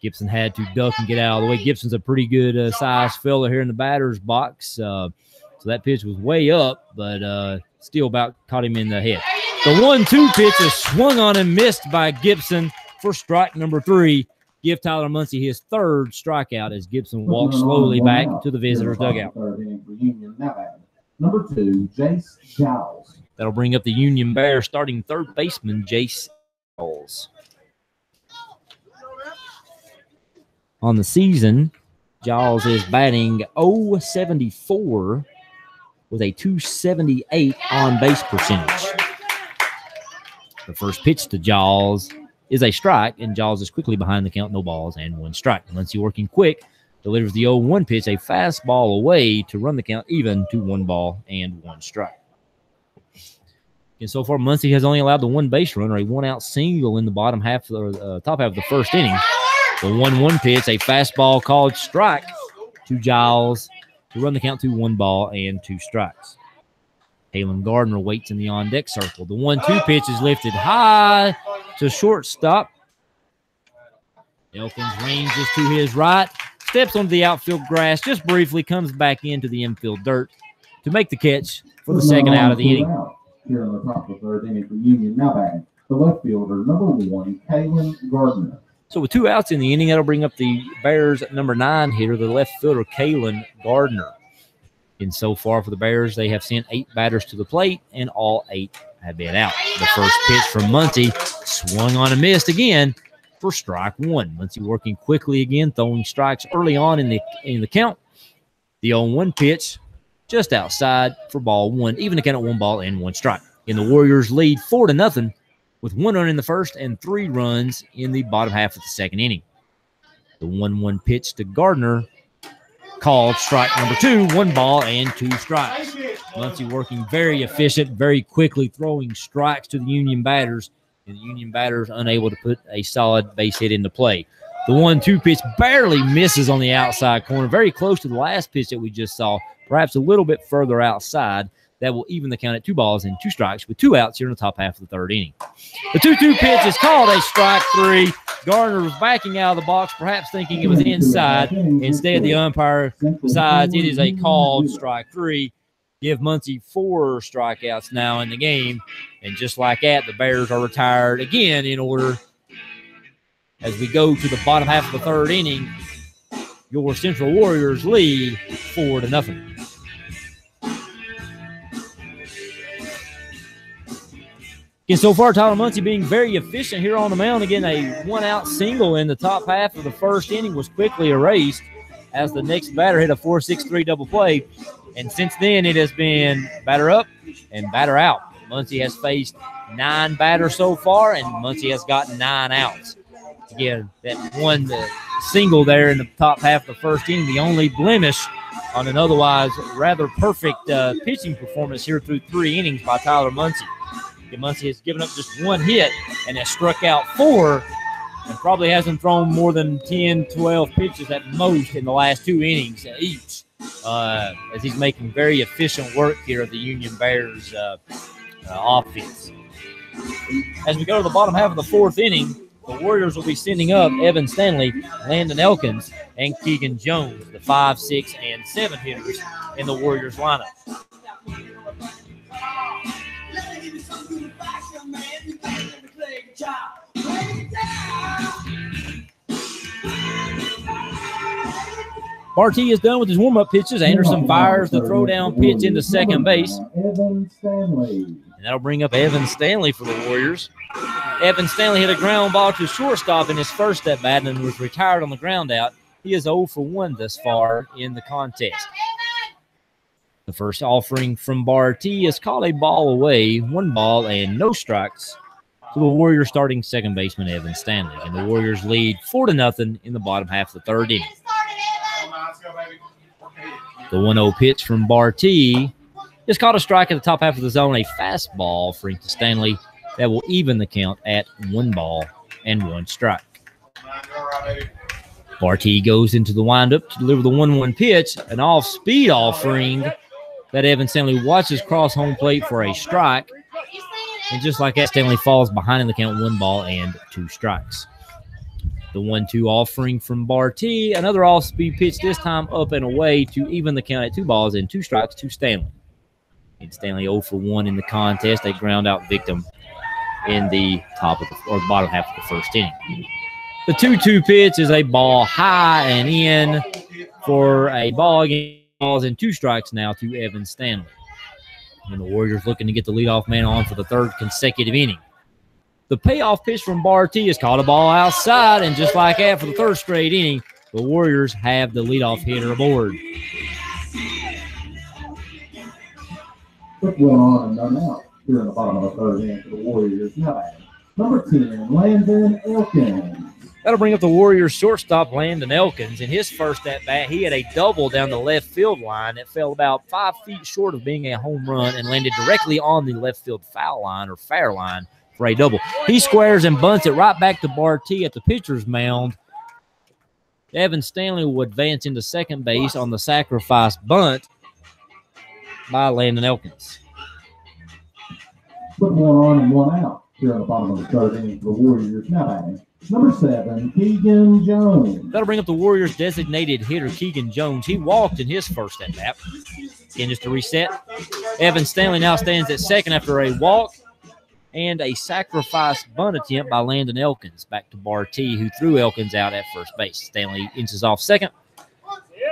Gibson had to duck and get out of the way. Gibson's a pretty good size fella here in the batter's box. So that pitch was way up, but still about caught him in the head. The 1-2 pitch is swung on and missed by Gibson for strike number 3. Give Tyler Muncie his 3rd strikeout as Gibson walks slowly back to the visitor's dugout. Number 2, Jace Giles. That'll bring up the Union Bears starting 3rd baseman, Jace Giles. On the season, Giles is batting .074 with a .278 on-base percentage. The first pitch to Giles is a strike, and Giles is quickly behind the count, no balls, and 1 strike. Muncie working quick, delivers the 0-1 pitch, a fastball away to run the count even to 1 ball and 1 strike. And so far, Muncie has only allowed the 1 base runner, a 1-out single in the bottom half or top half of the first inning. The 1-1 pitch, a fastball called strike to Giles to run the count to 1 ball and 2 strikes. Kalen Gardner waits in the on-deck circle. The 1-2 pitch is lifted high to shortstop. Elkins ranges to his right, steps onto the outfield grass, just briefly comes back into the infield dirt to make the catch for the 2nd out of the inning. Here in the top of the 3rd inning for Union, now batting the left fielder, number 1, Kalen Gardner. So with 2 outs in the inning, that'll bring up the Bears' number 9 hitter, the left fielder, Kalen Gardner. And so far for the Bears, they have sent 8 batters to the plate, and all 8 have been out. The first pitch from Muncie swung on and missed again for strike 1. Muncie working quickly again, throwing strikes early on in the count. The 0-1 pitch just outside for ball 1, even the count at 1 ball and 1 strike. And the Warriors lead 4-0 with 1 run in the first and 3 runs in the bottom half of the 2nd inning. The 1-1 pitch to Gardner called strike number 2, 1 ball and 2 strikes. Muncie working very efficient, very quickly throwing strikes to the Union batters, and the Union batters unable to put a solid base hit into play. The 1-2 pitch barely misses on the outside corner, very close to the last pitch that we just saw, perhaps a little bit further outside. That will even the count at 2 balls and 2 strikes with 2 outs here in the top half of the 3rd inning. The 2-2 pitch is called a strike 3. Gardner was backing out of the box, perhaps thinking it was inside. Instead, the umpire decides it is a called strike 3. Give Muncie 4 strikeouts now in the game. And just like that, the Bears are retired again in order. As we go to the bottom half of the 3rd inning, your Central Warriors lead 4-0. And so far, Tyler Muncie being very efficient here on the mound. Again, a 1-out single in the top half of the 1st inning was quickly erased as the next batter hit a 4-6-3 double play. And since then, it has been batter up and batter out. Muncie has faced 9 batters so far, and Muncie has gotten 9 outs. Again, that 1 single there in the top half of the 1st inning, the only blemish on an otherwise rather perfect pitching performance here through 3 innings by Tyler Muncie. Muncie has given up just 1 hit and has struck out 4 and probably hasn't thrown more than 10, 12 pitches at most in the last 2 innings each, as he's making very efficient work here of the Union Bears offense. As we go to the bottom half of the 4th inning, the Warriors will be sending up Evan Stanley, Landon Elkins, and Keegan Jones, the 5, 6, and 7 hitters in the Warriors lineup. Barty is done with his warm-up pitches. Anderson fires the throw-down pitch into second base. Evan Stanley. And that'll bring up Evan Stanley for the Warriors. Evan Stanley hit a ground ball to shortstop in his first at-bat and was retired on the ground out. He is 0 for 1 thus far in the contest. The first offering from Barty is called a ball away, 1 ball and no strikes to the Warriors starting second baseman Evan Stanley. And the Warriors lead 4-0 in the bottom half of the 3rd inning. The 1-0 pitch from Barty is caught a strike at the top half of the zone, a fastball for Stanley that will even the count at 1 ball and 1 strike. Barty goes into the windup to deliver the 1-1 pitch, an off-speed offering that Evan Stanley watches cross home plate for a strike. And just like that, Stanley falls behind in the count, 1 ball and 2 strikes. The 1-2 offering from Barty, another off-speed pitch, this time up and away to even the count at 2 balls and 2 strikes to Stanley. And Stanley 0 for 1 in the contest, a ground out victim in the bottom half of the first inning. The 2-2 pitch is a ball high and in for a ball again. Balls and 2 strikes now to Evan Stanley. And the Warriors looking to get the leadoff man on for the 3rd consecutive inning. The payoff pitch from Barty is caught a ball outside, and just like that for the 3rd straight inning, the Warriors have the leadoff hitter aboard. Quick one on and none out here in the bottom of the 3rd inning for the Warriors. Now, number 10, Landon Elkins. That'll bring up the Warriors shortstop, Landon Elkins. In his first at-bat, he had a double down the left field line that fell about 5 feet short of being a home run and landed directly on the left field foul line or fair line for a double. He squares and bunts it right back to Barty at the pitcher's mound. Evan Stanley will advance into second base on the sacrifice bunt by Landon Elkins. Put one on and one out here in the bottom of the 3rd inning for the Warriors. Now batting, number 7, Keegan Jones. That'll bring up the Warriors' designated hitter, Keegan Jones. He walked in his first at-bat. Again, just to reset, Evan Stanley now stands at second after a walk and a sacrifice bunt attempt by Landon Elkins. Back to Barty, who threw Elkins out at first base. Stanley inches off second.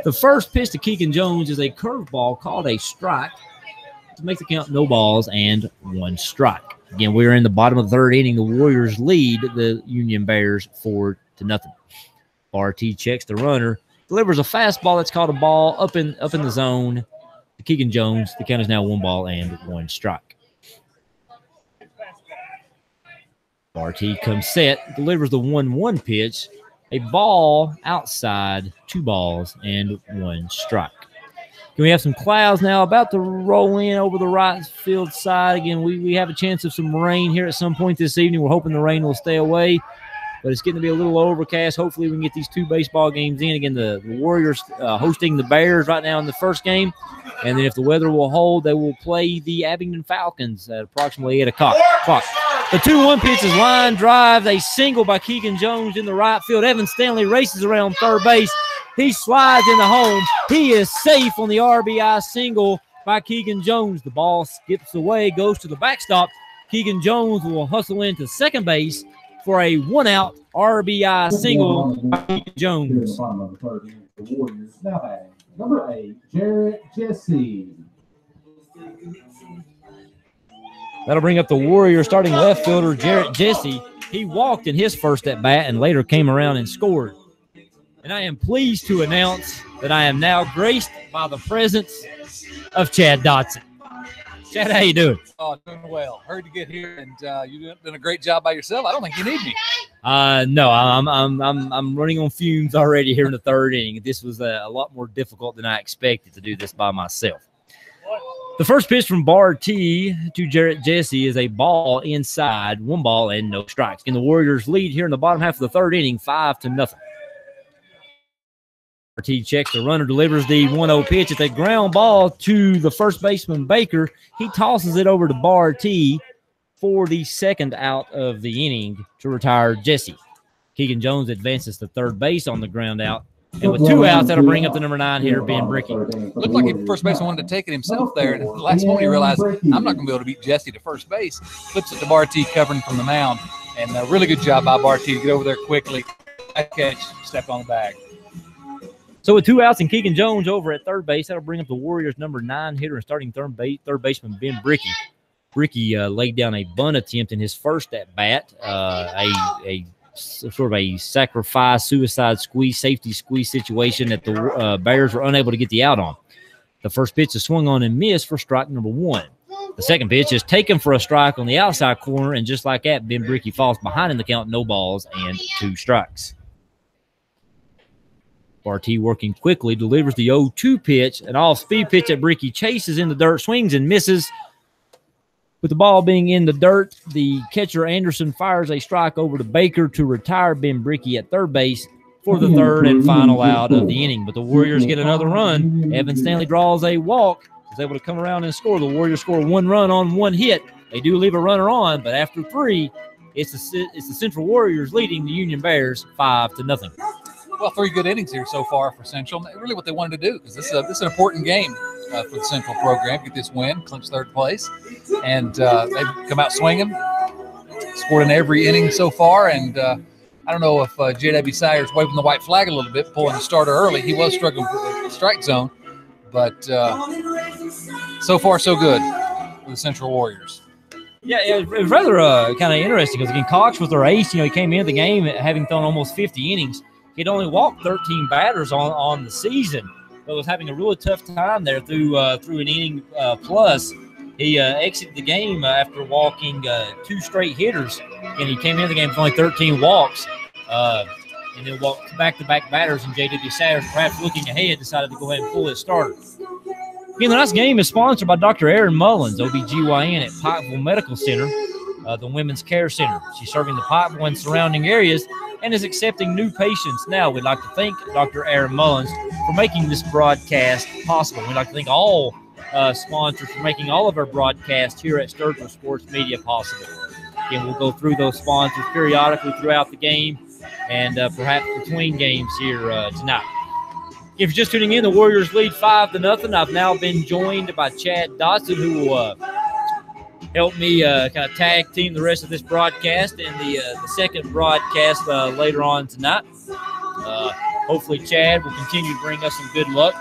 The first pitch to Keegan Jones is a curveball called a strike to make the count no balls and 1 strike. Again, we're in the bottom of the 3rd inning. The Warriors lead the Union Bears 4-0. Barty checks the runner, delivers a fastball that's called a ball up in the zone to Keegan Jones. The count is now 1 ball and 1 strike. Barty comes set, delivers the 1-1 pitch, a ball outside, 2 balls and 1 strike. Can we have some clouds now about to roll in over the right field side? Again, we have a chance of some rain here at some point this evening. We're hoping the rain will stay away, but it's getting to be a little overcast. Hopefully we can get these 2 baseball games in. Again, the Warriors hosting the Bears right now in the first game, and then if the weather will hold, they will play the Abingdon Falcons at approximately 8 o'clock. The 2-1 pitch is line drive, a single by Keegan Jones in the right field. Evan Stanley races around third base. He slides into home. He is safe on the RBI single by Keegan Jones. The ball skips away, goes to the backstop. Keegan Jones will hustle into second base for a 1-out RBI single by Keegan Jones. Number 8, Jarrett Jesse. That'll bring up the Warriors starting left fielder, Jarrett Jesse. He walked in his first at-bat and later came around and scored. And I am pleased to announce that I am now graced by the presence of Chad Dotson. Chad, how you doing? Oh, doing well. Heard you get here, and you've done a great job by yourself. I don't think you need me. No, I'm running on fumes already here in the 3rd inning. This was a lot more difficult than I expected to do this by myself. The first pitch from Barty to Jarrett Jesse is a ball inside, 1 ball and no strikes. And the Warriors lead here in the bottom half of the 3rd inning, 5-0. Barty checks the runner, delivers the 1-0 pitch. It's a ground ball to the first baseman, Baker. He tosses it over to Barty for the 2nd out of the inning to retire Jesse. Keegan Jones advances to third base on the ground out. And with 2 outs, that'll bring up the number 9 hitter, Ben Bricky. Looked like the first baseman wanted to take it himself there. And at the last moment, he realized, I'm not going to be able to beat Jesse to first base. Flips it to Barty, covering from the mound. And a really good job by Barty to get over there quickly. That catch, stepped on the bag. So with 2 outs and Keegan Jones over at third base, that'll bring up the Warriors' number 9 hitter and starting third baseman, Ben Bricky. Bricky laid down a bunt attempt in his first at-bat, a sort of a sacrifice, suicide squeeze, safety squeeze situation that the Bears were unable to get the out on. The first pitch is swung on and missed for strike number 1. The second pitch is taken for a strike on the outside corner, and just like that, Ben Bricky falls behind in the count, no balls and 2 strikes. Barty working quickly, delivers the 0-2 pitch, an off-speed pitch that Bricky chases in the dirt, swings and misses. With the ball being in the dirt, the catcher Anderson fires a strike over to Baker to retire Ben Bricky at third base for the 3rd and final out of the inning. But the Warriors get another run. Evan Stanley draws a walk, is able to come around and score. The Warriors score 1 run on 1 hit. They do leave a runner on, but after 3, it's the Central Warriors leading the Union Bears 5-0. Well, 3 good innings here so far for Central. Really what they wanted to do, because this is an important game. for the Central program, get this win, clinch third place. And they've come out swinging, scored in every inning so far. And I don't know if J.W. Sayers waving the white flag a little bit, pulling the starter early. He was struggling for the strike zone. But so far, so good for the Central Warriors. Yeah, it was rather kind of interesting because, again, Cox was their ace. He came into the game having thrown almost 50 innings. He'd only walked 13 batters on the season, but was having a really tough time there through an inning plus. He exited the game after walking 2 straight hitters, and he came into the game with only 13 walks. And then walked back-to-back batters, and J.W. Sayers, perhaps looking ahead, decided to go ahead and pull his starter. Again, the next game is sponsored by Dr. Erin Mullins, OBGYN at Pikeville Medical Center, the Women's Care Center. She's serving the Pikeville and surrounding areas and is accepting new patients now. We'd like to thank Dr. Erin Mullins for making this broadcast possible. We'd like to thank all sponsors for making all of our broadcasts here at Sturgill Sports Media possible. Again, we'll go through those sponsors periodically throughout the game and perhaps between games here tonight. If you're just tuning in, the Warriors lead 5-0. I've now been joined by Chad Dodson, who will help me kind of tag team the rest of this broadcast and the second broadcast later on tonight. Hopefully, Chad will continue to bring us some good luck.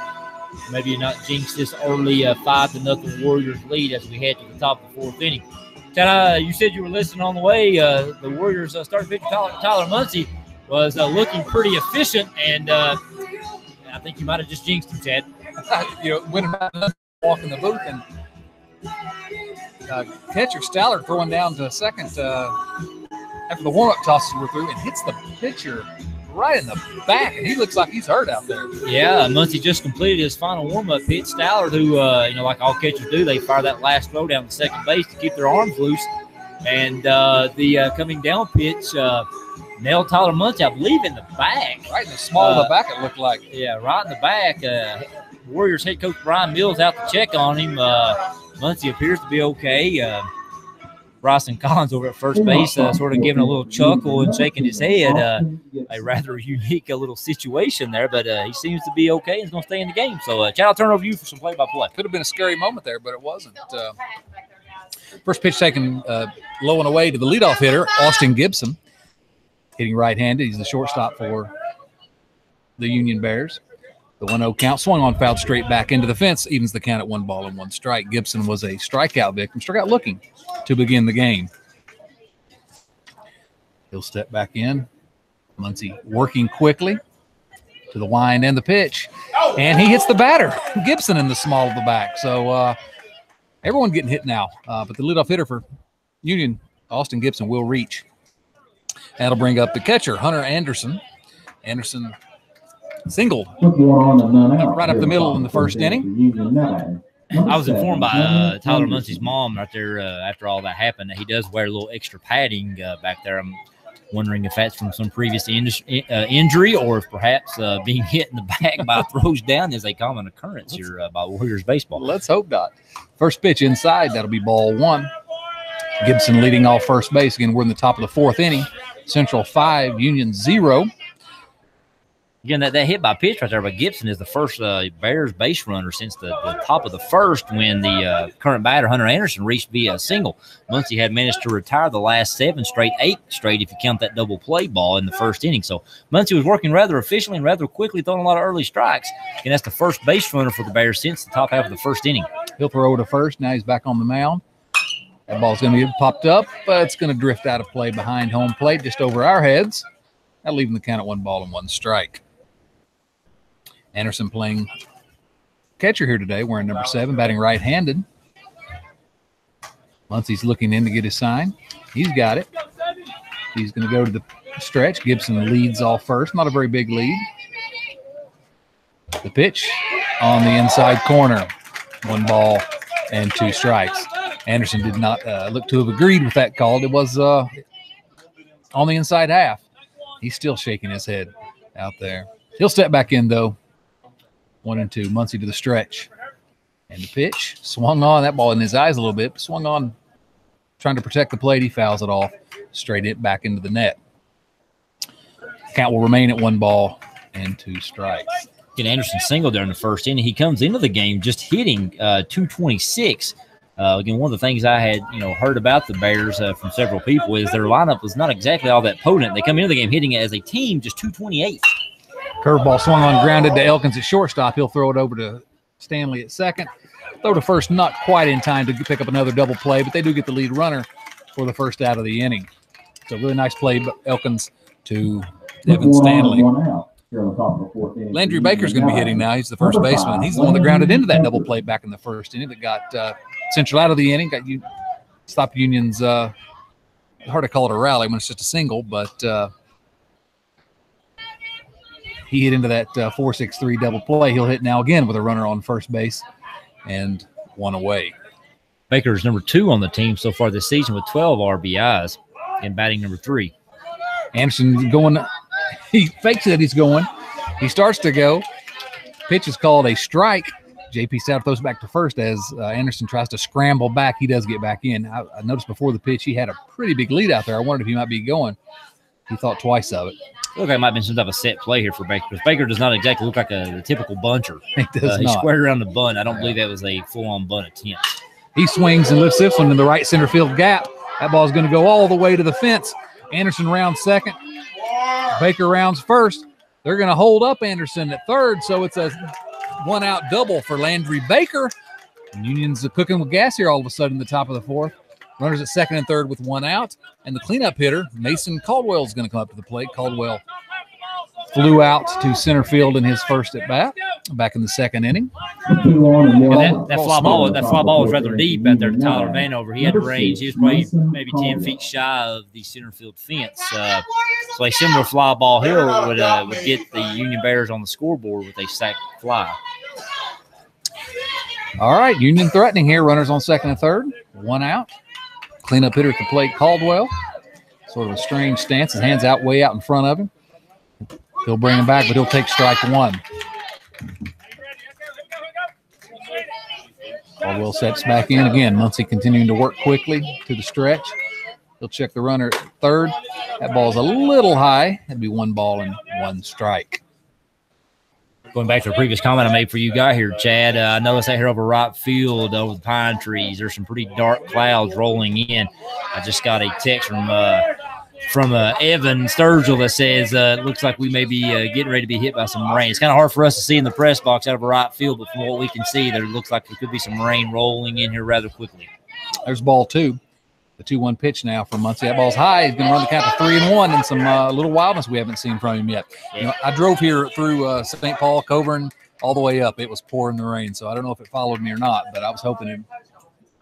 Maybe not jinx this early 5-0 Warriors lead as we head to the top of the 4th inning. Chad, you said you were listening on the way. The Warriors starting pitcher Tyler Muncy was looking pretty efficient, and I think you might have just jinxed him, Chad. Went about walking the booth, and catcher Stallard throwing down to second after the warm-up tosses were through, and hits the pitcher right in the back, and he looks like he's hurt out there. Yeah, Muncy just completed his final warm-up pitch. Stallard, who, like all catchers do, they fire that last throw down to second base to keep their arms loose. And the coming down pitch nailed Tyler Muncy, I believe, in the back. Right in the small of the back, it looked like. Yeah, right in the back. Warriors head coach Brian Mills out to check on him. Muncy appears to be okay. Bryson Collins over at first base sort of giving a little chuckle and shaking his head. A rather unique little situation there, but he seems to be okay and is going to stay in the game. So, Chad, I'll turn it over to you for some play-by-play. Could have been a scary moment there, but it wasn't. First pitch taken low and away to the leadoff hitter, Austin Gibson, hitting right-handed. He's the shortstop for the Union Bears. The 1-0 count, swung on, fouled straight back into the fence, evens the count at 1-1 strike. Gibson was a strikeout victim, struck out looking to begin the game. He'll step back in. Muncy working quickly to the wind and the pitch, and he hits the batter, Gibson, in the small of the back. So everyone getting hit now, but the leadoff hitter for Union, Austin Gibson, will reach. That'll bring up the catcher, Hunter Anderson. Anderson singled right up the middle in the first inning. I was informed by Tyler Muncy's mom right there after all that happened that he does wear a little extra padding back there. I'm wondering if that's from some previous injury or if perhaps being hit in the back by throws down is a common occurrence here by Warriors baseball. Let's hope not. First pitch inside, that'll be ball 1. Gibson leading off first base. Again, we're in the top of the 4th inning. Central 5, Union 0. Again, that hit by pitch right there by Gibson is the first Bears base runner since the top of the first when the current batter, Hunter Anderson, reached via single. Muncy had managed to retire the last 8 straight if you count that double play ball in the first inning. So Muncy was working rather efficiently and rather quickly, throwing a lot of early strikes. And that's the first base runner for the Bears since the top half of the first inning. He'll throw to first. Now he's back on the mound. That ball's going to get popped up, but it's going to drift out of play behind home plate just over our heads. That'll leave the count at 1-1 strike. Anderson playing catcher here today, wearing number 7, batting right-handed. Muncy's looking in to get his sign. He's got it. He's going to go to the stretch. Gibson leads off first. Not a very big lead. The pitch on the inside corner. 1-2 strikes. Anderson did not look to have agreed with that call. It was on the inside half. He's still shaking his head out there. He'll step back in, though. 1-2. Muncy to the stretch. And the pitch swung on. That ball in his eyes a little bit. Swung on, trying to protect the plate. He fouls it off. Straight it back into the net. Count will remain at 1-2 strikes. Anderson singled there in the first inning. He comes into the game just hitting 226. Again, one of the things I had heard about the Bears from several people is their lineup was not exactly all that potent. They come into the game hitting it as a team just 228. Curveball swung on, grounded to Elkins at shortstop. He'll throw it over to Stanley at second. Throw to first, not quite in time to pick up another double play, but they do get the lead runner for the first out of the inning. So really nice play, Elkins to Devin Stanley. Landry Baker's going to be hitting now. He's the first baseman. He's the one that grounded into that double play back in the first inning that got Central out of the inning. Stopped Union's, hard to call it a rally when it's just a single, but he hit into that 4-6-3 double play. He'll hit now again with a runner on first base and one away. Baker's number 2 on the team so far this season with 12 RBIs and batting number 3. Anderson going. He fakes it. He's going. He starts to go. Pitch is called a strike. J.P. Stout throws back to first as Anderson tries to scramble back. He does get back in. I noticed before the pitch he had a pretty big lead out there. I wondered if he might be going. He thought twice of it. Look like it might have been some type of set play here for Baker, because Baker does not exactly look like a typical bunter. He does He not. squared around the bunt. I don't believe that was a full-on bunt attempt. He swings and lifts this one in the right center field gap. That ball is going to go all the way to the fence. Anderson rounds second. Baker rounds first. They're going to hold up Anderson at third, so it's a one-out double for Landry Baker. And Union's cooking with gas here all of a sudden in the top of the fourth. Runners at second and third with one out. And the cleanup hitter, Mason Caldwell, is going to come up to the plate. Caldwell flew out to center field in his first at bat back in the second inning. And that fly ball was rather deep out there to Tyler Vanover. He had the range. He was probably maybe 10 feet shy of the center field fence. So a similar fly ball here would get the Union Bears on the scoreboard with a sac fly. All right, Union threatening here. Runners on second and third. One out. Cleanup hitter at the plate, Caldwell. Sort of a strange stance. His hands out way out in front of him. He'll bring him back, but he'll take strike one. Caldwell sets back in again. Muncie continuing to work quickly to the stretch. He'll check the runner at third. That ball's a little high. That'd be 1 ball and 1 strike. Going back to a previous comment I made for you guy here, Chad, I noticed out here over right field over the pine trees, there's some pretty dark clouds rolling in. I just got a text from Evan Sturgill that says it looks like we may be getting ready to be hit by some rain. It's kind of hard for us to see in the press box out of a right field, but from what we can see, there looks like there could be some rain rolling in here rather quickly. There's ball 2. The 2-1 pitch now from Muncie. That ball's high. He's going to run the count to 3-1 and some little wildness we haven't seen from him yet. Yeah. I drove here through St. Paul, Coburn, all the way up. It was pouring the rain, so I don't know if it followed me or not, but I was hoping it'd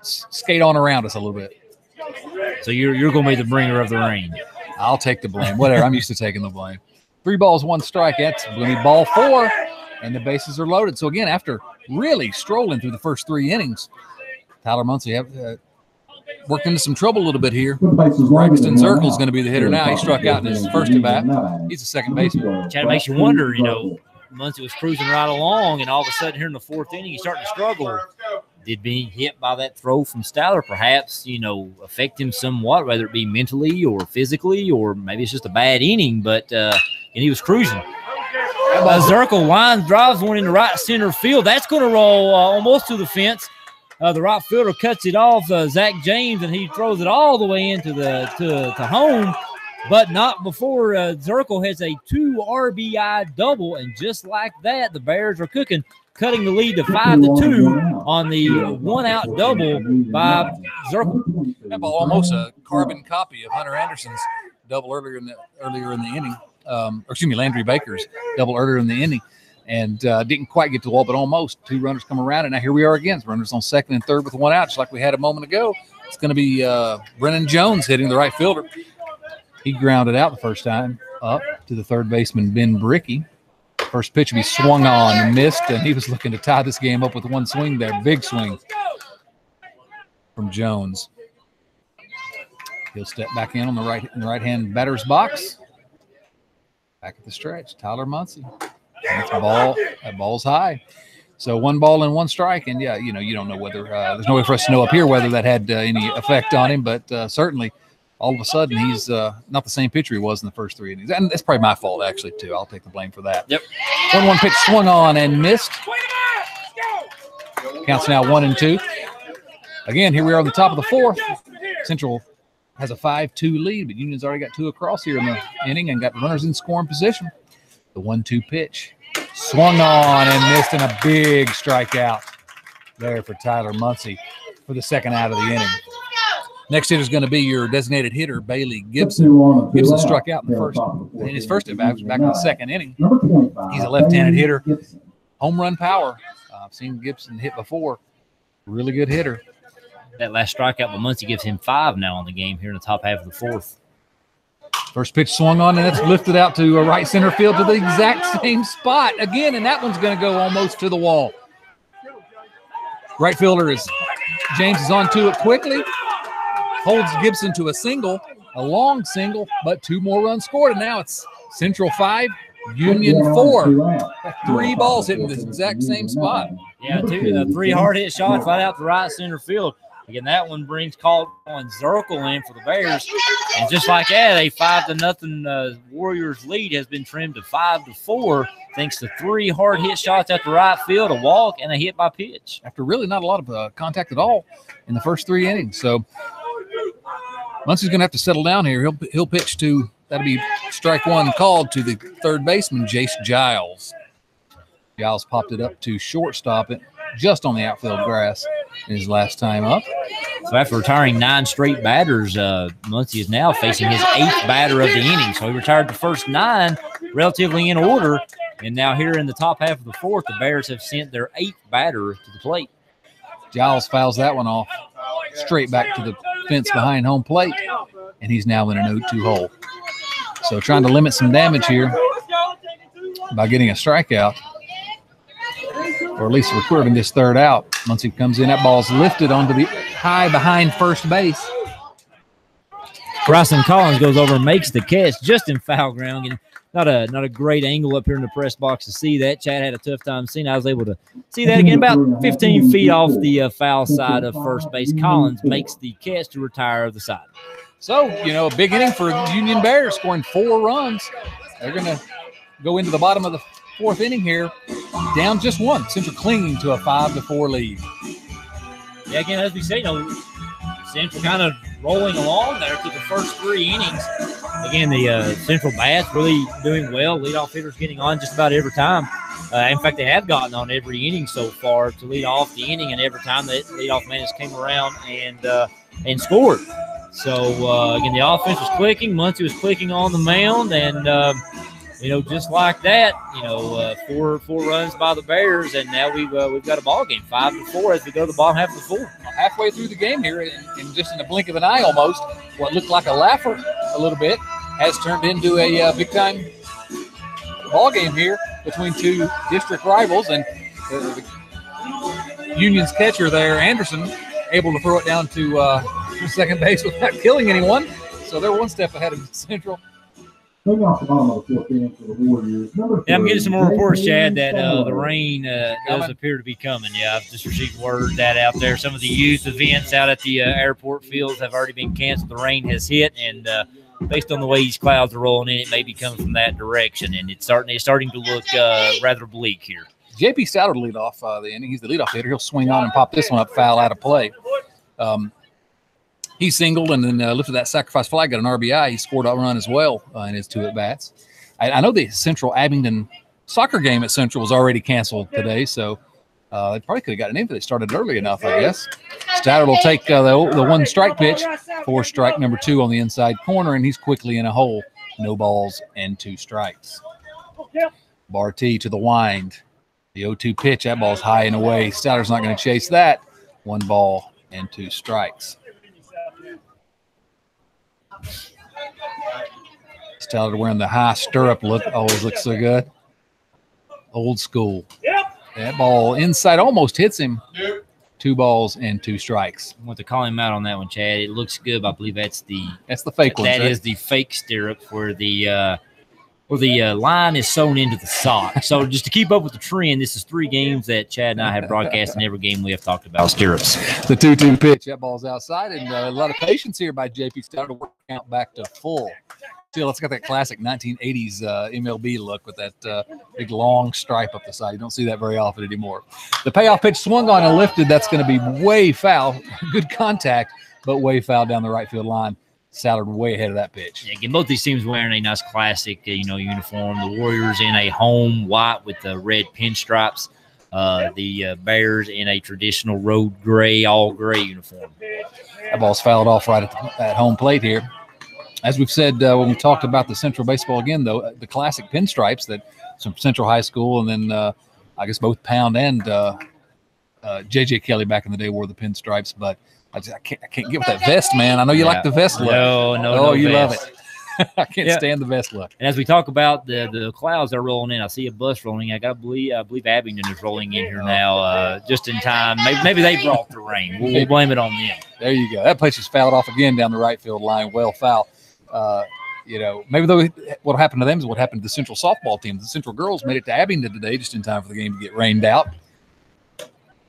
skate on around us a little bit. So you're going to be the bringer of the rain. I'll take the blame. Whatever. I'm used to taking the blame. 3 balls, 1 strike. That's going to be ball 4, and the bases are loaded. So, again, after really strolling through the first 3 innings, Tyler Muncie worked into some trouble a little bit here. Braxton Zirkle's going to be the hitter now. He struck out in his first at bat. He's a second baseman. Chad, it makes you wonder, Muncie was cruising right along, and all of a sudden here in the 4th inning, he's starting to struggle. Did being hit by that throw from Styler perhaps, affect him somewhat, whether it be mentally or physically, or maybe it's just a bad inning, but and he was cruising. Zirkle drives one into right center field. That's going to roll almost to the fence. The right fielder cuts it off, Zach James, and he throws it all the way into to home, but not before Zirkle has a 2 RBI double, and just like that, the Bears are cooking, cutting the lead to 5-2 on the 1-out double by Zirkle. That ball almost a carbon copy of Hunter Anderson's double earlier in the inning. Landry Baker's double earlier in the inning. And didn't quite get to the wall, but almost. 2 runners come around, and now here we are again. Runners on second and third with 1 out, just like we had a moment ago. It's going to be Brennan Jones hitting the right fielder. He grounded out the first time up to the third baseman, Ben Bricky. First pitch he swung on and missed, and he was looking to tie this game up with 1 swing there. Big swing from Jones. He'll step back in the right-hand batter's box. Back at the stretch, Tyler Muncie. That ball's high. So 1 ball and 1 strike. And, you don't know whether there's no way for us to know up here whether that had any effect on him. But certainly all of a sudden he's not the same pitcher he was in the first 3 innings. And that's probably my fault, actually, too. I'll take the blame for that. Yep. 1-1 pitch swung on and missed. Counts now 1-2. Again, here we are on the top of the 4th. Central has a 5-2 lead, but Union's already got 2 across here in the inning and got runners in scoring position. The 1-2 pitch swung on and missed, in a big strikeout there for Tyler Muncie for the 2nd out of the inning. Next hitter is going to be your designated hitter, Bailey Gibson. Gibson struck out in his first at bat, back in the 2nd inning. He's a left-handed hitter. Home run power. I've seen Gibson hit before. Really good hitter. That last strikeout by Muncie gives him 5 now on the game here in the top half of the 4th. First pitch swung on, and that's lifted out to right center field to the exact same spot again, and that one's going to go almost to the wall. Right fielder James is on to it quickly. Holds Gibson to a long single, but 2 more runs scored, and now it's Central 5, Union 4. 3 balls hitting the exact same spot. Yeah, 3 hard hit shots right out to right center field. Again, that one brings Colin Zirkle in for the Bears, and just like that, a 5-0 Warriors lead has been trimmed to 5-4 thanks to 3 hard hit shots at the right field, a walk, and a hit by pitch. After really not a lot of contact at all in the first 3 innings, so Muncie's going to have to settle down here. He'll pitch to, that'll be strike 1 called to the 3rd baseman, Jace Giles. Giles popped it up to shortstop it just on the outfield grass in his last time up. So after retiring 9 straight batters, Muncie is now facing his 8th batter of the inning. So he retired the first 9 relatively in order. And now here in the top half of the 4th, the Bears have sent their 8th batter to the plate. Giles fouls that one off straight back to the fence behind home plate, and he's now in an 0-2 hole. So trying to limit some damage here by getting a strikeout, or at least recording this 3rd out. Muncie comes in, that ball's lifted onto the high behind first base. Bryson Collins goes over and makes the catch just in foul ground. And not a great angle up here in the press box to see that. Chad had a tough time seeing. I was able to see that again, about 15 feet off the foul side of first base. Collins makes the catch to retire the side. So, a big inning for the Union Bears, scoring 4 runs. They're going to go into the bottom of the 4th inning here, down just 1. Central clinging to a 5-4 lead. Yeah, again, as we say, Central kind of rolling along there through the first 3 innings. Again, the Central bats really doing well. Leadoff hitters getting on just about every time. In fact, they have gotten on every inning so far to lead off the inning, and every time that leadoff man has came around and scored. So, again, the offense was clicking. Muncie was clicking on the mound, and just like that, 4 runs by the Bears, and now we've got a ball game, 5-4 as we go to the bottom half of the 4th. Halfway through the game here, and just in the blink of an eye almost, what looked like a laugher a little bit has turned into a big-time ball game here between 2 district rivals, and Union's catcher there, Anderson, able to throw it down to second base without killing anyone. So they're 1 step ahead of Central. Off the bottom of the 4th inning for the Warriors. Yeah, I'm getting some more reports, Chad, that the rain does appear to be coming. Yeah, I've just received word that out there. Some of the youth events out at the airport fields have already been canceled. The rain has hit, and based on the way these clouds are rolling in, it may be coming from that direction, and it's starting to look rather bleak here. J.P. Stout will lead off the inning. He's the leadoff hitter. He'll swing on and pop this one up foul out of play. He singled and then lifted that sacrifice fly, got an RBI. He scored a run as well in his 2 at-bats. I know the Central Abingdon soccer game at Central was already canceled today, so they probably could have gotten in if they started early enough, I guess. Stouter will take the 1 strike pitch for strike number 2 on the inside corner, and he's quickly in a hole. No balls and 2 strikes. Barty to the wind. The 0-2 pitch, that ball's high and away. Stouter's not going to chase that. 1 ball and 2 strikes. Stouter wearing the high stirrup look, always looks so good. Old school. That ball inside almost hits him. 2 balls and 2 strikes. I want to call him out on that one, Chad. It looks good, but I believe that's the fake one. That is the fake stirrup where the line is sewn into the sock. So just to keep up with the trend, this is 3 games that Chad and I have broadcast, and every game we have talked about stirrups. The 2-2 pitch, that ball's outside, and a lot of patience here by J.P. Stouter to work count back to full. Still, it's got that classic 1980s MLB look with that big long stripe up the side. You don't see that very often anymore. The payoff pitch swung on and lifted. That's going to be way foul. Good contact, but way foul down the right field line. Sallard way ahead of that pitch. Yeah, again, both these teams wearing a nice classic, uniform. The Warriors in a home white with the red pinstripes. The Bears in a traditional road gray, all gray uniform. That ball's fouled off right at home plate here. As we've said when we talked about the Central baseball again, though, the classic pinstripes that from Central High School, and then I guess both Pound and J.J. Kelly back in the day wore the pinstripes, but I can't get with that vest, man. I know you like the vest look. No, you vest. love it. I can't stand the vest look. And as we talk about the clouds that are rolling in, I see a bus rolling. I believe Abingdon is rolling in here now, just in time. Maybe they brought the rain. We'll blame it on them. There you go. That place is fouled off again down the right field line. Well foul. Maybe what happened to them is what happened to the Central softball team. The Central girls made it to Abingdon today just in time for the game to get rained out.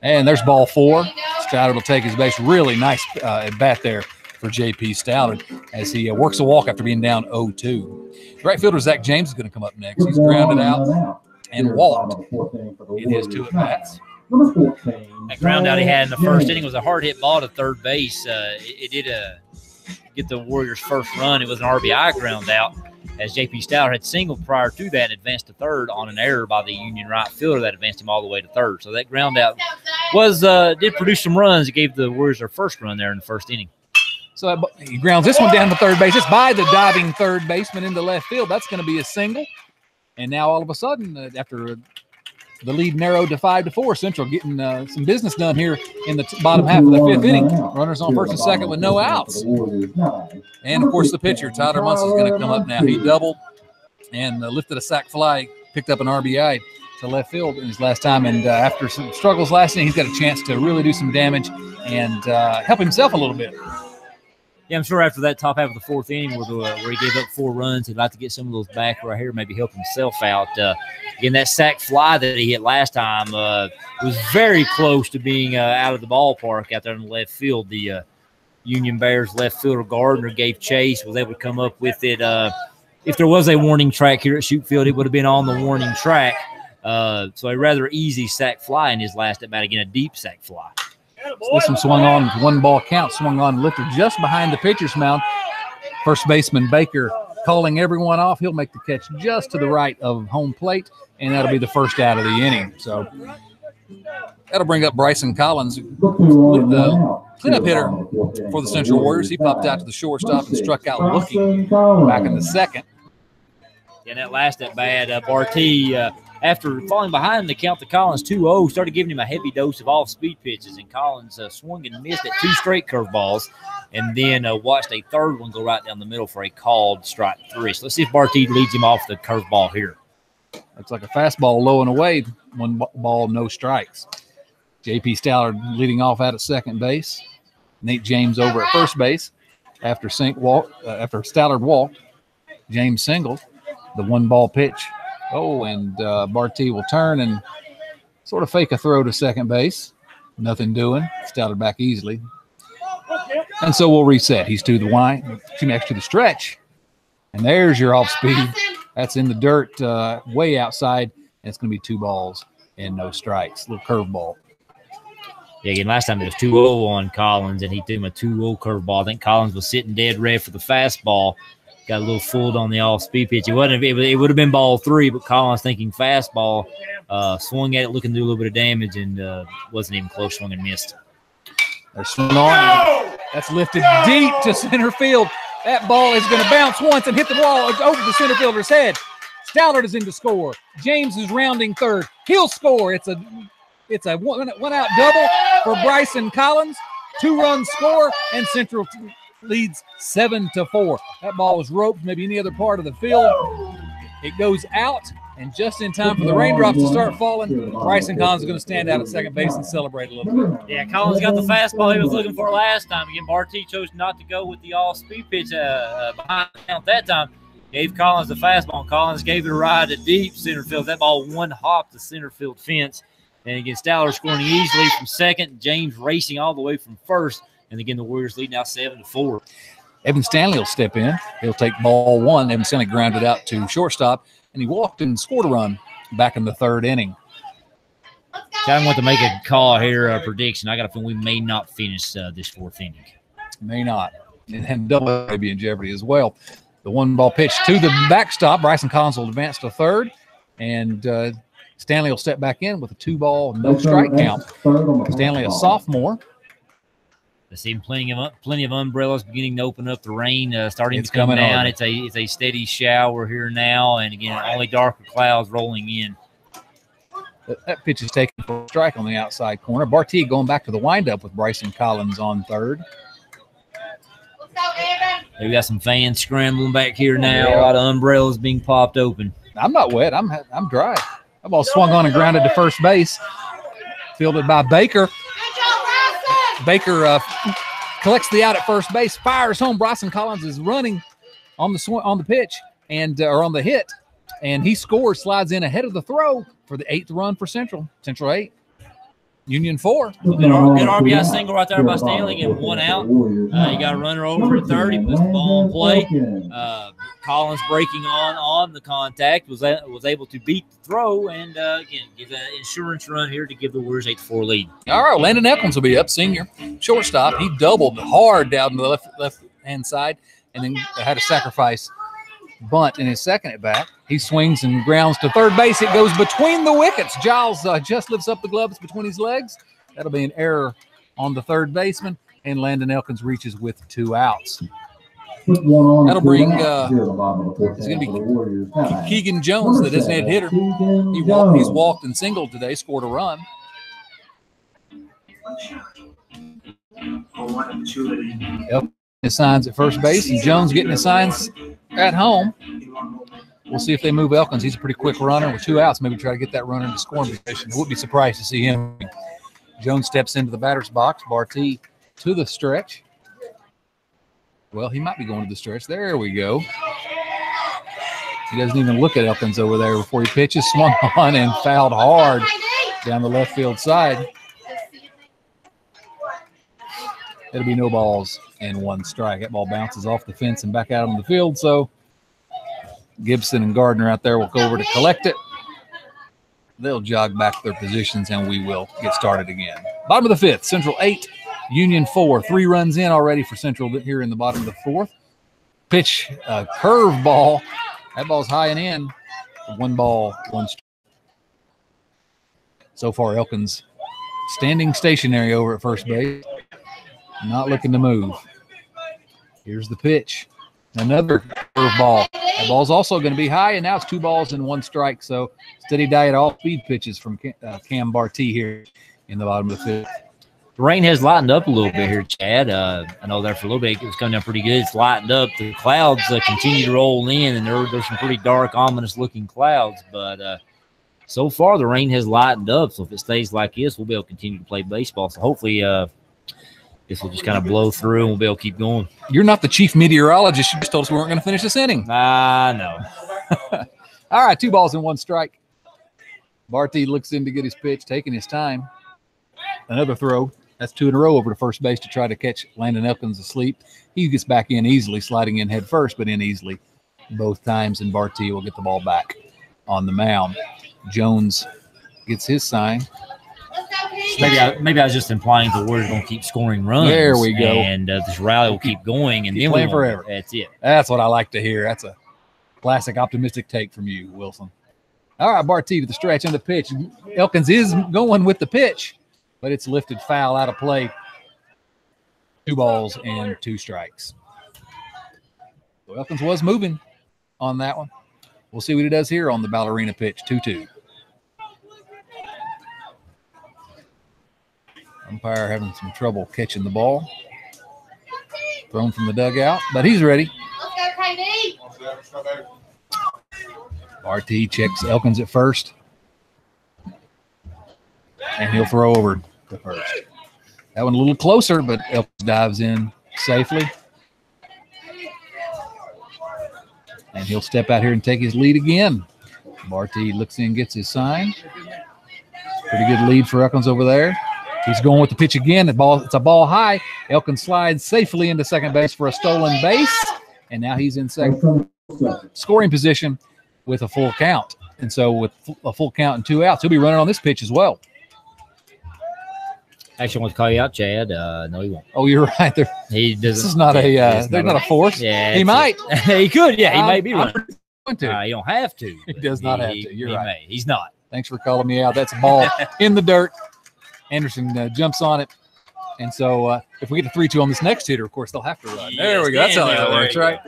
And there's ball 4. Stallard will take his base. Really nice at bat there for J.P. Stallard as he works a walk after being down 0-2. Right fielder Zach James is going to come up next. He's grounded out and walked in his 2 at-bats. That ground out he had in the first inning was a hard hit ball to third base. It did get the Warriors' first run. It was an RBI ground out as J.P. Stallard had singled prior to that and advanced to third on an error by the Union right fielder that advanced him all the way to third. So that ground out did produce some runs. It gave the Warriors their first run there in the first inning. So he grounds this one down to third base. It's by the diving third baseman into left field. That's going to be a single. And now all of a sudden, after the lead narrowed to 5-4, Central getting some business done here in the bottom half of the 5th inning. Runners on first and second with no outs. And, of course, the pitcher, Tyler Munson, is going to come up now. He doubled and lifted a sac fly, picked up an RBI to left field in his last time. And after some struggles last inning, he's got a chance to really do some damage and help himself a little bit. Yeah, I'm sure after that top half of the 4th inning where he gave up 4 runs, he'd like to get some of those back right here, maybe help himself out. Again, that sac fly that he hit last time was very close to being out of the ballpark out there in the left field. The Union Bears left fielder Gardner gave chase, was able to come up with it. If there was a warning track here at Shute Field, it would have been on the warning track. So a rather easy sac fly in his last at bat. Again, a deep sac fly. This one swung on with 1 ball count, swung on and lifted just behind the pitcher's mound. First baseman Baker calling everyone off. He'll make the catch just to the right of home plate, and that'll be the first out of the inning. So that'll bring up Bryson Collins, the cleanup hitter for the Central Warriors. He popped out to the shortstop and struck out looking back in the second. Yeah, that last at bat, Barty, after falling behind the count to Collins 2-0, started giving him a heavy dose of off-speed pitches, and Collins swung and missed at 2 straight curveballs, and then watched a third one go right down the middle for a called strike 3. So let's see if Barty leads him off the curveball here. Looks like a fastball low and away, 1 ball, no strikes. J.P. Stallard leading off out at second base. Nate James over at first base. After Stallard walked, James singled. The 1 ball pitch. Oh, and Barty will turn and sort of fake a throw to second base. Nothing doing. Stallard back easily. And so we'll reset. He's to the line, next to the stretch. And there's your off speed. That's in the dirt way outside. And it's going to be 2 balls and no strikes. Little curveball. Yeah, again, last time it was 2-0 on Collins, and he threw him a 2-0 curveball. I think Collins was sitting dead red for the fastball. Got a little fooled on the off-speed pitch. It would have been ball 3, but Collins thinking fastball, swung at it, looking to do a little bit of damage, and wasn't even close, swung and missed. They're swung on. That's lifted deep to center field. That ball is going to bounce once and hit the wall over the center fielder's head. Stallard is in to score. James is rounding third. He'll score. It's a one-out double for Bryson Collins. 2-run score, and Central leads 7-4. That ball was roped, maybe any other part of the field. It goes out, and just in time for the raindrops to start falling, Bryson Collins is going to stand out at second base and celebrate a little bit. Yeah, Collins got the fastball he was looking for last time. Again, Barty chose not to go with the all-speed pitch behind the count that time. Gave Collins the fastball, and Collins gave it a ride to deep center field. That ball 1 hop to center field fence. And again, Stallard scoring easily from second. James racing all the way from first. And again, the Warriors lead now 7-4. Evan Stanley will step in. He'll take ball 1. Evan Stanley grounded out to shortstop, and he walked and scored a run back in the 3rd inning. Kind of want to make a call here, a prediction. I got a feeling we may not finish this 4th inning. May not. And double may be in jeopardy as well. The 1-ball pitch to the backstop. Bryson Collins will advance to 3rd, and Stanley will step back in with a 2-ball, no strike count. Stanley, a sophomore. I see plenty of umbrellas beginning to open up. The rain starting to come coming down. on. It's a steady shower here now, and again, only darker clouds rolling in. That pitch is taken for a strike on the outside corner. Barty going back to the windup with Bryson Collins on 3rd. We got some fans scrambling back here now. A lot of umbrellas being popped open. I'm not wet. I'm dry. That ball swung on and grounded to first base. Fielded by Baker. Baker collects the out at first base, fires home. Bryson Collins is running on the pitch or on the hit, and he scores, slides in ahead of the throw for the 8th run for Central. Central 8, Union 4. Good RBI single right there by Stanley, getting 1 out. You got a runner over at 30, puts the ball in play. Collins breaking on the contact, was able to beat the throw, and again, give an insurance run here to give the Warriors 8-4 lead. All right, Landon Elkins will be up, senior shortstop. He doubled hard down the left-hand side, and then had a sacrifice bunt in his second at bat. He swings and grounds to third base. It goes between the wickets. Giles just lifts up the gloves between his legs. That'll be an error on the third baseman, and Landon Elkins reaches with 2 outs. That'll bring it's going to be Keegan Jones, the designated hitter. He's walked and singled today, scored a run. Elkins his signs at first base, and Jones getting his signs at home. We'll see if they move Elkins. He's a pretty quick runner with 2 outs. Maybe try to get that runner into scoring position. I wouldn't be surprised to see him. Jones steps into the batter's box. Barty to the stretch. Well, he might be going to the stretch. There we go. He doesn't even look at Elkins over there before he pitches. Swung on and fouled hard down the left field side. It'll be no balls and 1 strike. That ball bounces off the fence and back out on the field. So Gibson and Gardner out there will go over to collect it. They'll jog back to their positions, and we will get started again. Bottom of the 5th, Central 8, Union 4. 3 runs in already for Central here in the bottom of the 4th. Pitch, curve ball. That ball's high and in. 1 ball, 1 strike. So far, Elkins standing stationary over at first base. Not looking to move. Here's the pitch. Another curve ball. That ball's also going to be high, and now it's 2 balls and 1 strike. So steady diet, all speed pitches from Cam Barty here in the bottom of the 5th. The rain has lightened up a little bit here, Chad. I know there for a little bit it was coming down pretty good. It's lightened up. The clouds continue to roll in, and there's some pretty dark, ominous-looking clouds. But so far, the rain has lightened up. So if it stays like this, we'll be able to continue to play baseball. So hopefully this will just kind of blow through, and we'll be able to keep going. You're not the chief meteorologist. You just told us we weren't going to finish this inning. I know. All right, 2 balls and 1 strike. Barty looks in to get his pitch, taking his time. Another throw. That's 2 in a row over to first base to try to catch Landon Elkins asleep. He gets back in easily, sliding in head first, but in easily both times, and Barty will get the ball back on the mound. Jones gets his sign. Maybe I was just implying the Warriors going to keep scoring runs. There we go. And this rally will keep going. And then playing forever. That's it. That's what I like to hear. That's a classic optimistic take from you, Wilson. All right, Barty to the stretch and the pitch. Elkins is going with the pitch, but it's lifted foul out of play. 2 balls and 2 strikes. So Elkins was moving on that one. We'll see what he does here on the ballerina pitch, 2-2. Umpire having some trouble catching the ball. Thrown from the dugout, but he's ready. RT checks Elkins at first. And he'll throw over to first. That one a little closer, but Elkins dives in safely. And he'll step out here and take his lead again. Barty looks in, gets his sign. Pretty good lead for Elkins over there. He's going with the pitch again. It's a ball high. Elkins slides safely into second base for a stolen base. And now he's in second scoring position with a full count. And so with a full count and 2 outs, he'll be running on this pitch as well. Actually, I want to call you out, Chad. No, he won't. Oh, you're right. He doesn't. This is not there's not a force. Yeah, he might. He could. Yeah, he may be running. He don't have to. He does not have to. You're right. May. He's not. Thanks for calling me out. That's a ball in the dirt. Anderson jumps on it. And so if we get a 3-2 on this next hitter, of course, they'll have to run. There we go. That's how that works, right?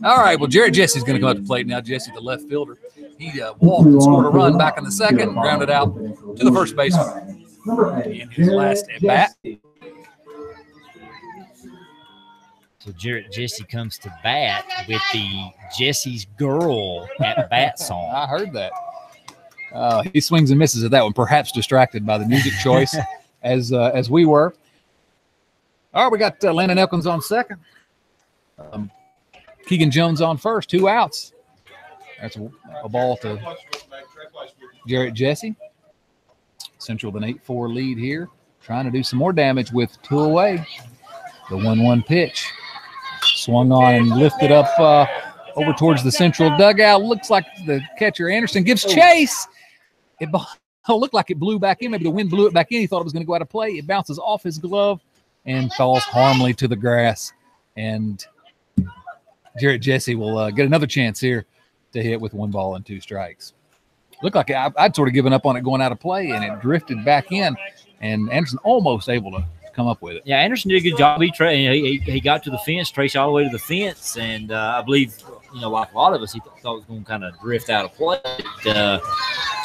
All right. Well, Jarrett Jesse's going to come out to plate now. Jesse, the left fielder. He walked and scored a run back in the second, grounded out to the first baseman in his last at bat. So Jarrett Jesse comes to bat with the Jesse's Girl at bat song. I heard that. He swings and misses at that one, perhaps distracted by the music choice as we were. All right, we got Landon Elkins on second. Keegan Jones on first, 2 outs. That's a ball to Jarrett Jesse. Central with an 8-4 lead here. Trying to do some more damage with 2 away. The 1-1 pitch. Swung on and lifted up over towards the Central dugout. Looks like the catcher Anderson gives chase. It looked like it blew back in. Maybe the wind blew it back in. He thought it was going to go out of play. It bounces off his glove and falls harmlessly to the grass. And Jarrett Jesse will get another chance here to hit with 1 ball and 2 strikes. Looked like I'd sort of given up on it going out of play, and it drifted back in. And Anderson almost able to come up with it. Yeah, Anderson did a good job. He got to the fence, traced all the way to the fence, and I believe, like a lot of us, he thought it was going to kind of drift out of play.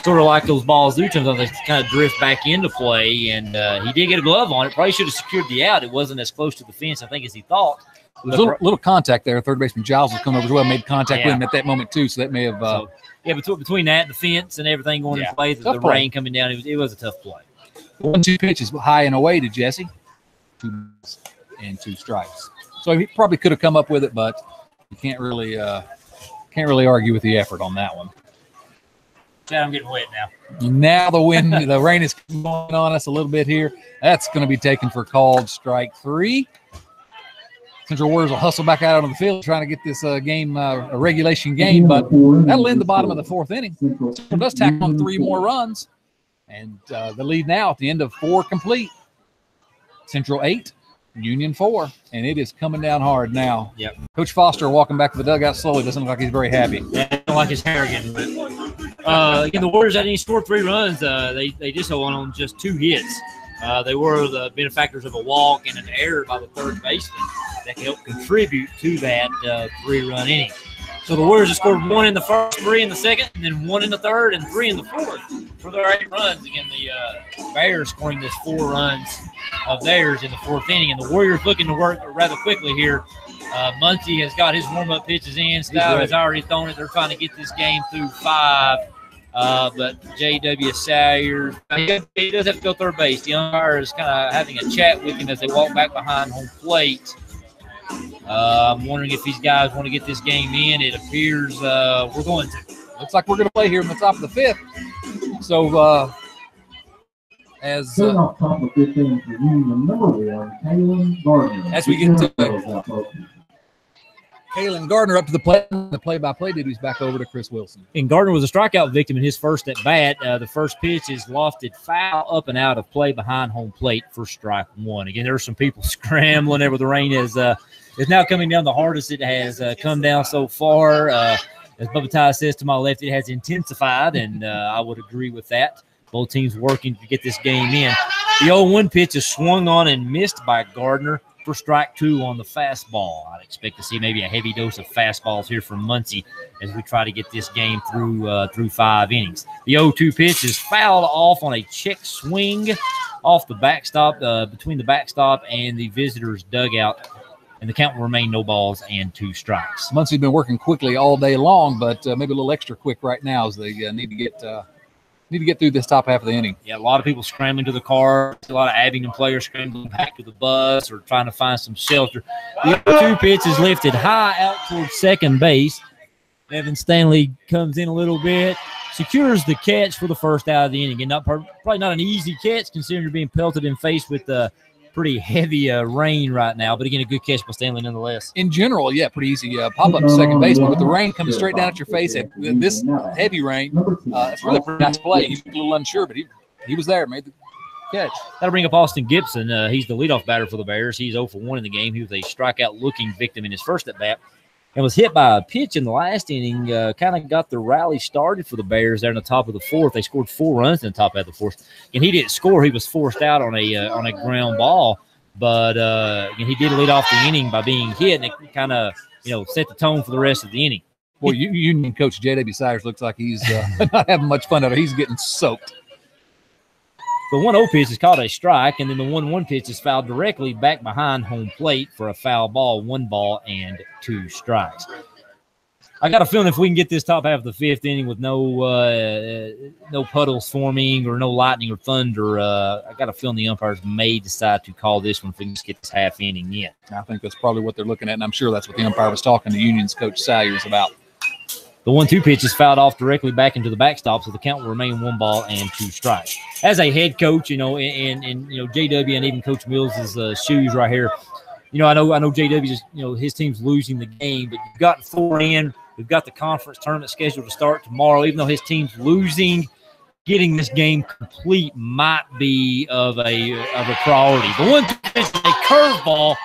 Sort of like those balls do sometimes, they kind of drift back into play, and he did get a glove on it. Probably should have secured the out. It wasn't as close to the fence, I think, as he thought. There's a little contact there. Third baseman Giles was coming over as well, made contact with him at that moment too, so that may have between that and the fence and everything going in play, the rain coming down, it was a tough play. 1-2 pitches high and away to Jesse. 2 balls and 2 strikes. So he probably could have come up with it, but you can't really argue with the effort on that one. Chad, I'm getting wet now. Now the rain is going on us a little bit here. That's going to be taken for called strike 3. Central Warriors will hustle back out onto the field trying to get this game a regulation game, but that'll end the bottom of the 4th inning. Central does tack on 3 more runs, and the lead now at the end of 4 complete. Central 8, Union 4, and it is coming down hard now. Yep. Coach Foster walking back to the dugout slowly. Doesn't look like he's very happy. Yeah, I don't like his hair again. But again, the Warriors hadn't scored 3 runs. They just won on just 2 hits. They were the benefactors of a walk and an error by the third baseman that can help contribute to that 3-run inning. So the Warriors have scored 1 in the first, 3 in the second, and then 1 in the third and 3 in the fourth for their 8 runs. Again, the Bears scoring this 4 runs of theirs in the 4th inning, and the Warriors looking to work rather quickly here. Muncie has got his warm-up pitches in. Stout has already thrown it. They're trying to get this game through 5. But J.W. Sayers, he does have to go third base. The umpire is kind of having a chat with him as they walk back behind home plate. I'm wondering if these guys want to get this game in. It appears we're going to. Looks like we're going to play here in the top of the 5th. So as top of 15 for Union number 1, Kaylin Gardner. As we get to Kaylin Gardner up to the plate. The play-by-play duties back over to Chris Wilson. And Gardner was a strikeout victim in his first at bat. The first pitch is lofted foul up and out of play behind home plate for strike 1. Again, there are some people scrambling there where the rain is now coming down the hardest it has come down so far. As Bubba Ty says to my left, it has intensified, and I would agree with that. Both teams working to get this game in. The 0-1 pitch is swung on and missed by Gardner for strike 2 on the fastball. I'd expect to see maybe a heavy dose of fastballs here from Muncie as we try to get this game through 5 innings. The 0-2 pitch is fouled off on a check swing off the backstop, between the backstop and the visitors' dugout, and the count will remain no balls and 2 strikes. Muncie's been working quickly all day long, but maybe a little extra quick right now as they need to get through this top half of the inning. Yeah, a lot of people scrambling to the car. A lot of Abingdon players scrambling back to the bus or trying to find some shelter. The 0-2 pitch is lifted high out towards second base. Evan Stanley comes in a little bit, secures the catch for the first out of the inning. And probably not an easy catch considering you're being pelted in face with pretty heavy rain right now. But again, a good catch by Stanley nonetheless. In general, yeah, pretty easy pop up to second base. But with the rain coming straight down at your face at this heavy rain, it's really a pretty nice play. He's a little unsure, but he was there, made the catch. That'll bring up Austin Gibson. He's the leadoff batter for the Bears. He's 0 for 1 in the game. He was a strikeout-looking victim in his first at-bat and was hit by a pitch in the last inning. Kind of got the rally started for the Bears there in the top of the fourth. They scored 4 runs in the top of the fourth. And he didn't score. He was forced out on a ground ball. But he did lead off the inning by being hit, and it kind of set the tone for the rest of the inning. Well, Union coach J.W. Sayers looks like he's not having much fun out of it. He's getting soaked. The 1-0 pitch is called a strike, and then the 1-1 pitch is fouled directly back behind home plate for a foul ball, 1 ball, and 2 strikes. I got a feeling if we can get this top half of the 5th inning with no puddles forming or no lightning or thunder, I got a feeling the umpires may decide to call this one if we can just get this half inning in. I think that's probably what they're looking at, and I'm sure that's what the umpire was talking to Union's coach Sayers about. The 1-2 pitch is fouled off directly back into the backstop, so the count will remain 1 ball and 2 strikes. As a head coach, in JW and even Coach Mills' shoes right here, I know JW just his team's losing the game, but you've got 4 in. We've got the conference tournament scheduled to start tomorrow. Even though his team's losing, getting this game complete might be of a priority. The 1-2 pitch is a curveball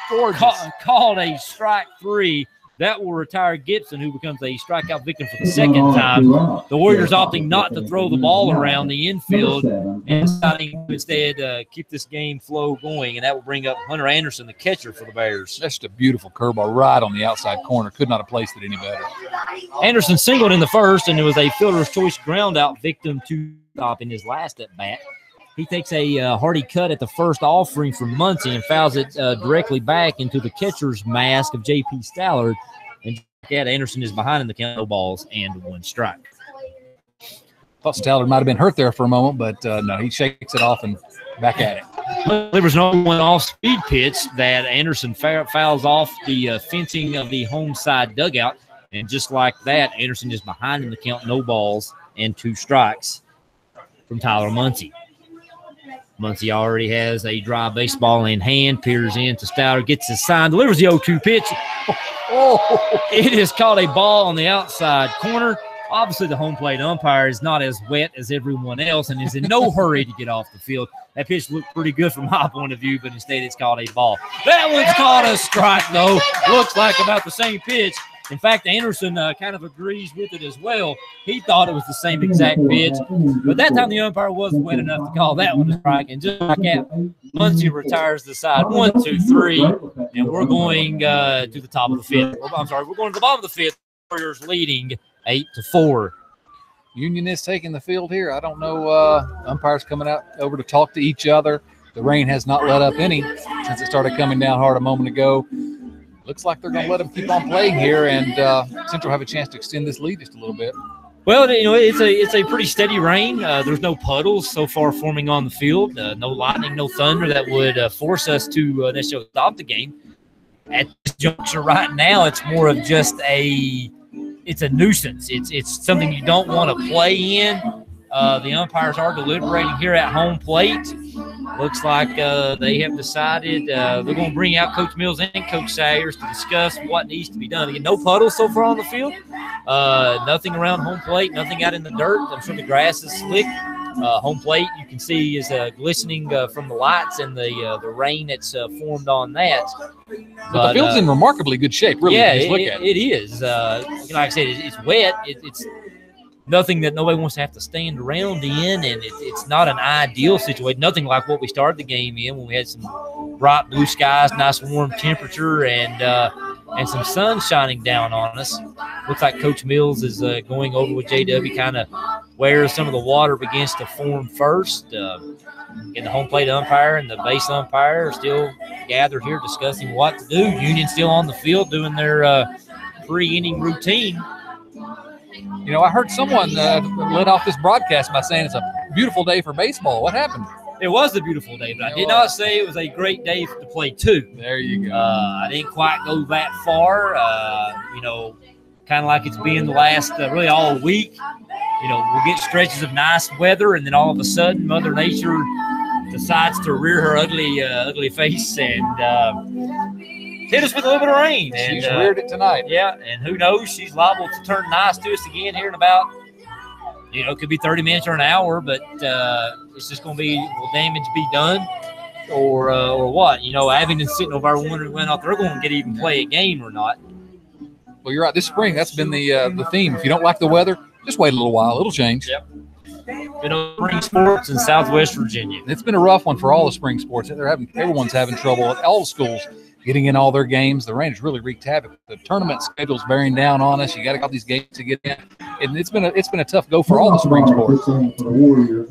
called a strike 3. That will retire Gibson, who becomes a strikeout victim for the second time. The Warriors opting not to throw the ball around the infield and deciding to instead keep this game flow going, and that will bring up Hunter Anderson, the catcher for the Bears. That's just a beautiful curveball right on the outside corner. Could not have placed it any better. Anderson singled in the first, and it was a fielder's choice ground-out victim to stop in his last at-bat. He takes a hearty cut at the first offering from Muncie and fouls it directly back into the catcher's mask of J.P. Stallard. And Anderson is behind in the count, 0 balls and 1 strike. Thought Stallard might have been hurt there for a moment, but no, he shakes it off and back at it. There was no one off-speed pitch that Anderson fouls off the fencing of the home side dugout. And just like that, Anderson is behind in the count, 0 balls and 2 strikes from Tyler Muncie. Muncie already has a dry baseball in hand, peers in to Stallard, gets his sign, delivers the 0-2 pitch. It is called a ball on the outside corner. Obviously, the home plate umpire is not as wet as everyone else and is in no hurry to get off the field. That pitch looked pretty good from my point of view, but instead it's called a ball. That one's called a strike, though. Looks like about the same pitch. In fact, Anderson kind of agrees with it as well. He thought it was the same exact pitch, but that time the umpire wasn't wet enough to call that one a strike. And just like that, Muncie retires the side 1, 2, 3, and we're going to the top of the 5th. I'm sorry, we're going to the bottom of the 5th. Warriors leading 8-4. Union is taking the field here. I don't know. Umpires coming out over to talk to each other. The rain has not let up any since it started coming down hard a moment ago. Looks like they're going to let them keep on playing here, and Central have a chance to extend this lead just a little bit. Well, it's a pretty steady rain. There's no puddles so far forming on the field. No lightning, no thunder that would force us to necessarily stop the game. At this juncture right now, it's more of just it's a nuisance. It's something you don't want to play in. The umpires are deliberating here at home plate. Looks like they have decided they're going to bring out Coach Mills and Coach Sayers to discuss what needs to be done. Again, no puddles so far on the field. Nothing around home plate, nothing out in the dirt. I'm sure the grass is slick. Home plate, you can see, is glistening from the lights and the rain that's formed on that. But the field's in remarkably good shape, really. Yeah, it is. Like I said, it's wet. It's nothing that nobody wants to have to stand around in, and it's not an ideal situation. Nothing like what we started the game in when we had some bright blue skies, nice warm temperature, and some sun shining down on us. Looks like Coach Mills is going over with JW, kind of where some of the water begins to form first. And the home plate umpire and the base umpire are still gathered here discussing what to do. Union still on the field doing their pre-inning routine. You know, I heard someone led off this broadcast by saying it's a beautiful day for baseball. What happened? It was a beautiful day, but I did not say it was a great day to play two. There you go. I didn't quite go that far, kind of like it's been the last really all week. we'll get stretches of nice weather, and then all of a sudden, Mother Nature decides to rear her ugly face and hit us with a little bit of rain. And she's reared it tonight. Yeah, and who knows? She's liable to turn nice to us again here in about, it could be 30 minutes or an hour, but it's just going to be, will damage be done or what? Abingdon's sitting over there wondering whether or not they're going to get even play a game or not. Well, you're right. This spring, that's been the theme. If you don't like the weather, just wait a little while. It'll change. Yep. Been on spring sports in Southwest Virginia. It's been a rough one for all the spring sports. Everyone's having trouble at all the schools getting in all their games. The rain has really wreaked havoc. The tournament schedule's bearing down on us. You got to get these games to get in, and it's been a tough go for all the spring sports.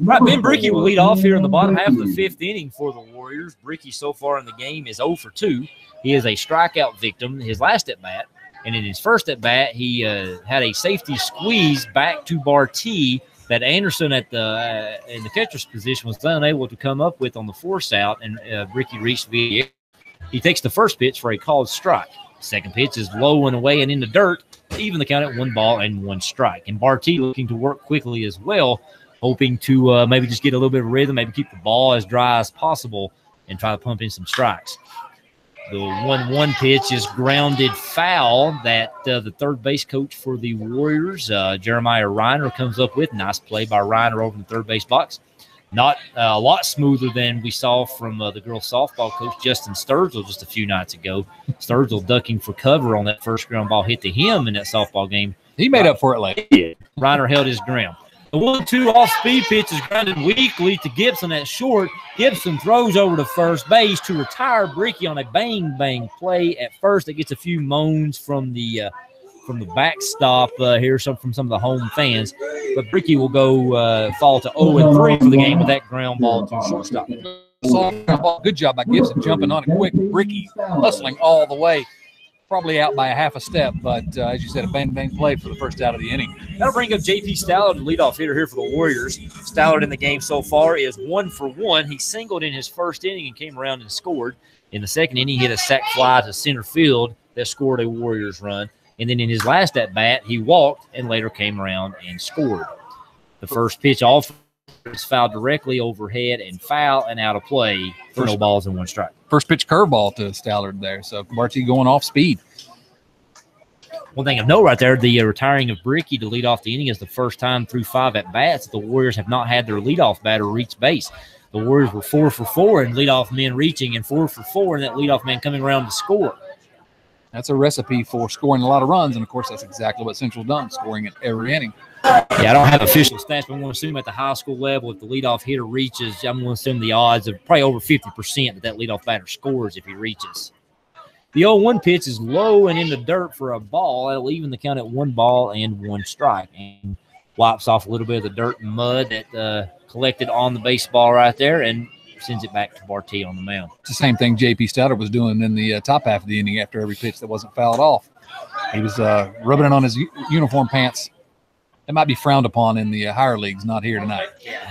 Right, Ben Brickey will lead off here in the bottom half of the fifth inning for the Warriors. Brickey so far in the game is 0 for 2. He is a strikeout victim. His last at bat, and in his first at bat, he had a safety squeeze back to Bartee that Anderson in the catcher's position was unable to come up with on the force out, and Brickey reached via. He takes the first pitch for a called strike. Second pitch is low and away and in the dirt, even the count at 1 ball and 1 strike. And Bartee looking to work quickly as well, hoping to maybe just get a little bit of rhythm, maybe keep the ball as dry as possible and try to pump in some strikes. The 1-1 pitch is grounded foul that the third base coach for the Warriors, Jeremiah Reiner, comes up with. Nice play by Reiner over in the third base box. Not a lot smoother than we saw from the girls softball coach, Justin Sturgill, just a few nights ago. Sturgill ducking for cover on that first ground ball hit to him in that softball game. He made up for it later. Yeah. Reiner held his ground. The 1-2 off-speed pitch is grounded weakly to Gibson at short. Gibson throws over to first base to retire Brickey on a bang-bang play at first. That gets a few moans from the backstop here, from some of the home fans. But Brickey will go fall to 0-3 for the game with that ground ball to shortstop. Good job by Gibson jumping on it quick. Brickey hustling all the way. Probably out by a half a step, but as you said, a bang-bang play for the first out of the inning. That'll bring up J.P. Stallard, the leadoff hitter here for the Warriors. Stallard in the game so far is 1 for 1. He singled in his first inning and came around and scored. In the second inning, he hit a sac fly to center field that scored a Warriors run. And then in his last at-bat, he walked and later came around and scored. The first pitch off is fouled directly overhead and foul and out of play for no balls and 1 strike. First pitch curveball to Stallard there. So Bartee going off speed. One thing of note right there, the retiring of Brickey to lead off the inning is the first time through 5 at-bats the Warriors have not had their leadoff batter reach base. The Warriors were 4 for 4 in leadoff men reaching and 4 for 4 in that leadoff man coming around to score. That's a recipe for scoring a lot of runs, and, of course, that's exactly what Central done, scoring at every inning. Yeah, I don't have official stats, but I'm going to assume at the high school level, if the leadoff hitter reaches, I'm going to assume the odds of probably over 50% that leadoff batter scores if he reaches. The 0-1 pitch is low and in the dirt for a ball. That'll even the count at 1 ball and 1 strike, and wipes off a little bit of the dirt and mud that collected on the baseball right there and sends it back to Bartee on the mound. It's the same thing J.P. Stallard was doing in the top half of the inning after every pitch that wasn't fouled off. He was rubbing it on his uniform pants. That might be frowned upon in the higher leagues, not here tonight.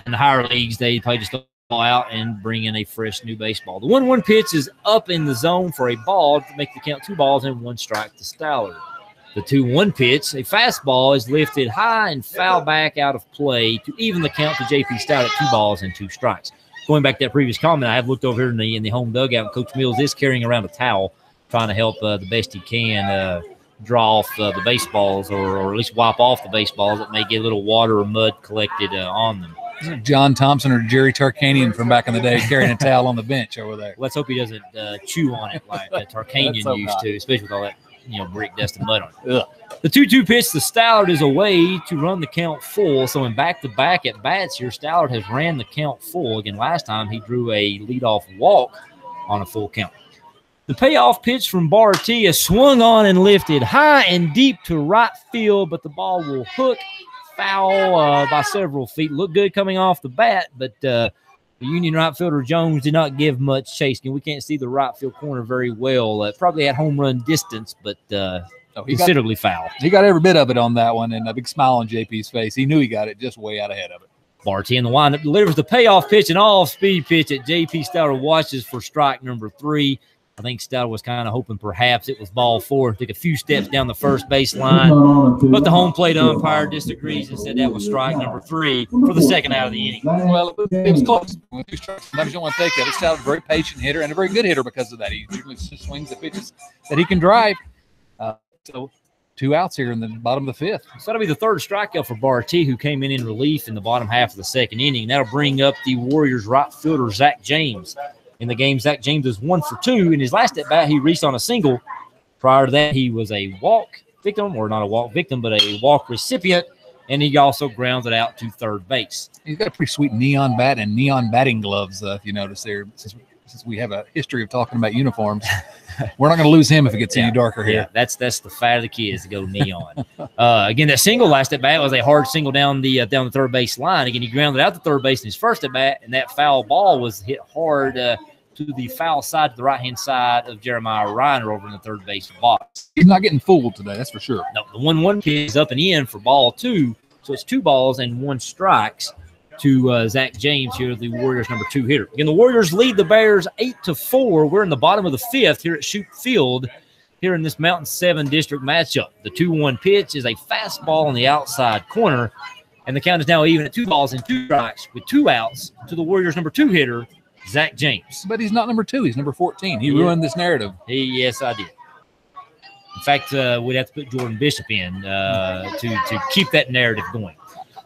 In the higher leagues, they play just all out and bring in a fresh new baseball. The 1-1 pitch is up in the zone for a ball to make the count 2 balls and 1 strike to Stallard. The 2-1 pitch, a fastball, is lifted high and foul back out of play to even the count to J.P. Stallard at 2 balls and 2 strikes. Going back to that previous comment, I have looked over here in the home dugout, and Coach Mills is carrying around a towel, trying to help the best he can draw off the baseballs or at least wipe off the baseballs that may get a little water or mud collected on them. Isn't it John Thompson or Jerry Tarkanian from back in the day carrying a towel on the bench over there? Let's hope he doesn't chew on it like Tarkanian used to, especially with all that brick dust and mud on it. Ugh. The 2-2 pitch to Stallard is away to run the count full. So in back-to-back at-bats here, Stallard has ran the count full. Again, last time he drew a leadoff walk on a full count. The payoff pitch from Bartee is swung on and lifted high and deep to right field, but the ball will hook foul by several feet. Looked good coming off the bat, but the Union right fielder Jones did not give much chase. We can't see the right field corner very well. Probably at home run distance, but considerably foul. He got every bit of it on that one, and a big smile on JP's face. He knew he got it just way out ahead of it. Bartee in the windup delivers the payoff pitch, an off-speed pitch that J.P. Stallard watches for strike number 3. I think Stout was kind of hoping perhaps it was ball 4. Took a few steps down the first base line, but the home plate umpire disagrees and said that was strike number 3 for the second out of the inning. Well, it was close. With 2 strikes, sometimes you don't want to take that. Stout is a very patient hitter and a very good hitter because of that. He usually swings the pitches that he can drive. So 2 outs here in the bottom of the 5th. So that'll be the 3rd strikeout for Barty, who came in relief in the bottom half of the 2nd inning. That'll bring up the Warriors right fielder, Zach James. In the game, Zach James is 1 for 2. In his last at-bat, he reached on a single. Prior to that, he was a walk victim, or not a walk victim, but a walk recipient, and he also grounded out to 3rd base. He's got a pretty sweet neon bat and neon batting gloves, if you notice there. Since we have a history of talking about uniforms, we're not going to lose him if it gets any darker here. Yeah, that's the fat of the kids to go neon. Again, that single last at bat was a hard single down the 3rd base line. Again, he grounded out to 3rd base in his first at bat, and that foul ball was hit hard to the foul side, to the right-hand side of Jeremiah Reiner over in the 3rd base box. He's not getting fooled today, that's for sure. No, the 1-1 pitch is up and in for ball 2, so it's 2 balls and 1 strikes to Zach James here, the Warriors' number 2 hitter. Again, the Warriors lead the Bears 8-4. We're in the bottom of the 5th here at Shoup Field here in this Mountain 7 district matchup. The 2-1 pitch is a fastball on the outside corner, and the count is now even at 2 balls and 2 strikes with 2 outs to the Warriors' number 2 hitter, Zach James. But he's not number 2. He's number 14. He ruined this narrative. Yes, I did. In fact, we'd have to put Jordan Bishop in to keep that narrative going.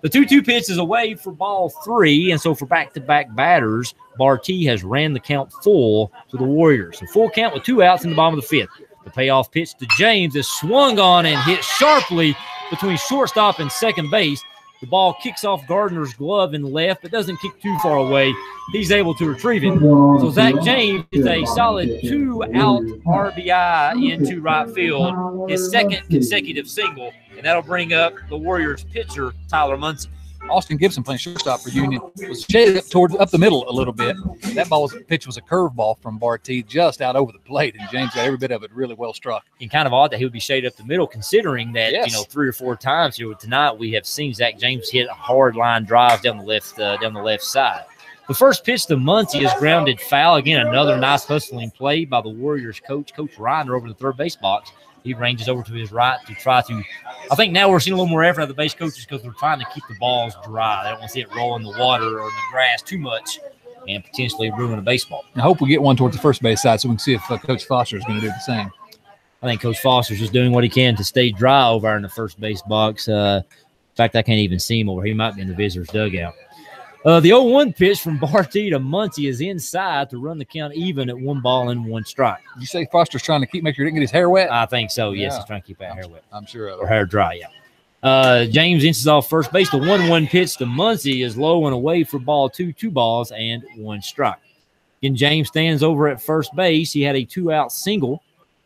The 2-2 pitch is away for ball 3, and so for back-to-back batters, Barty has ran the count full to the Warriors. So full count with 2 outs in the bottom of the 5th. The payoff pitch to James is swung on and hit sharply between shortstop and second base. The ball kicks off Gardner's glove in left, but doesn't kick too far away. He's able to retrieve it. So Zach James is a solid 2-out RBI into right field, his 2nd consecutive single, and that'll bring up the Warriors pitcher, Tyler Muncy. Austin Gibson playing shortstop for Union was shaded up the middle a little bit. That pitch was a curveball from Barty just out over the plate, and James got every bit of it really well struck. And kind of odd that he would be shaded up the middle, considering that 3 or 4 times here tonight we have seen Zach James hit a hard line drive down the left side. The first pitch to Muncy is grounded foul. Again, another nice hustling play by the Warriors coach, Coach Reiner, over the 3rd base box. He ranges over to his right to try to – I think now we're seeing a little more effort out of the base coaches because they're trying to keep the balls dry. They don't want to see it roll in the water or in the grass too much and potentially ruin a baseball. I hope we get one towards the first base side so we can see if Coach Foster is going to do the same. I think Coach Foster's just doing what he can to stay dry over in the first base box. In fact, I can't even see him over here. He might be in the visitor's dugout. The 0-1 pitch from Barty to Muncy is inside to run the count even at 1 ball and 1 strike. You say Foster's trying to make sure he didn't get his hair wet? I think so, yes. He's trying to keep that hair wet. I'm sure of it. Or hair dry, yeah. James inches off first base. The 1-1 pitch to Muncy is low and away for ball 2, 2 balls and 1 strike. Again, James stands over at first base. He had a 2-out single.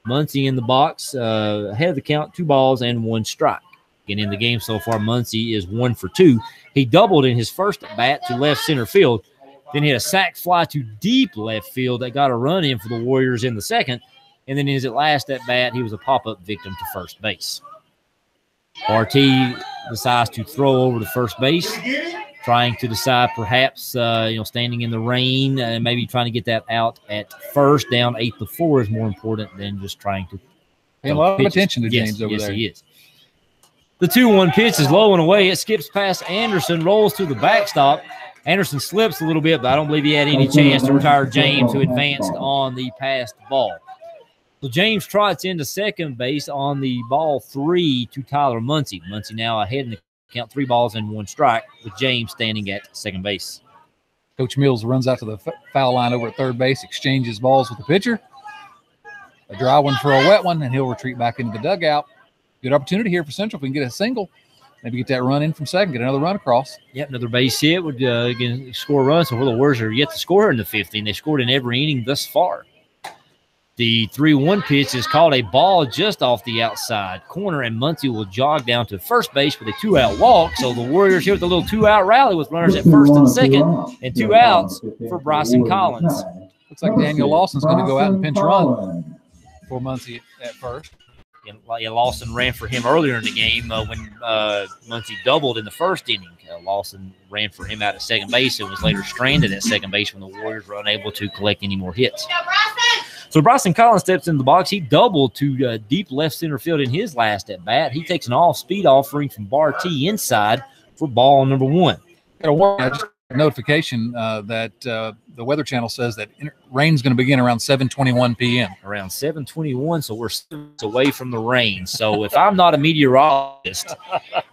Muncy in the box, ahead of the count, 2 balls and 1 strike. Again, in the game so far, Muncy is 1 for 2. He doubled in his first at bat to left center field, then hit a sac fly to deep left field that got a run in for the Warriors in the 2nd. And then in his last at bat, he was a pop-up victim to first base. Barty decides to throw over to first base, trying to decide perhaps, standing in the rain and maybe trying to get that out at first. Down 8-4 is more important than just trying to. Paying a lot of attention to James over there. Yes, he is. The 2-1 pitch is low and away. It skips past Anderson, rolls to the backstop. Anderson slips a little bit, but I don't believe he had any chance to retire James, who advanced on the passed ball. So James trots into second base on the ball 3 to Tyler Muncy. Muncy now ahead in the count, 3 balls and 1 strike, with James standing at second base. Coach Mills runs out to the foul line over at third base, exchanges balls with the pitcher. A dry one for a wet one, and he'll retreat back into the dugout. Good opportunity here for Central if we can get a single. Maybe get that run in from second, get another run across. Yep, another base hit would again score a run. So the Warriors are yet to score in the 5th inning. They scored in every inning thus far. The 3-1 pitch is called a ball just off the outside corner, and Muncy will jog down to first base with a 2-out walk. So the Warriors here with a little 2-out rally with runners at first and second, and 2 outs for Bryson Collins. Looks like Daniel Lawson's going to go out and pinch run for Muncy at first. And Lawson ran for him earlier in the game when Muncy doubled in the first inning. Lawson ran for him out at second base and was later stranded at second base when the Warriors were unable to collect any more hits. So Bryson Collins steps in the box. He doubled to deep left center field in his last at bat. He takes an off-speed offering from Barty inside for ball number 1. Just a notification that the Weather Channel says that rain's going to begin around 7:21 p.m. Around 7:21, so we're 6 minutes away from the rain. So if I'm not a meteorologist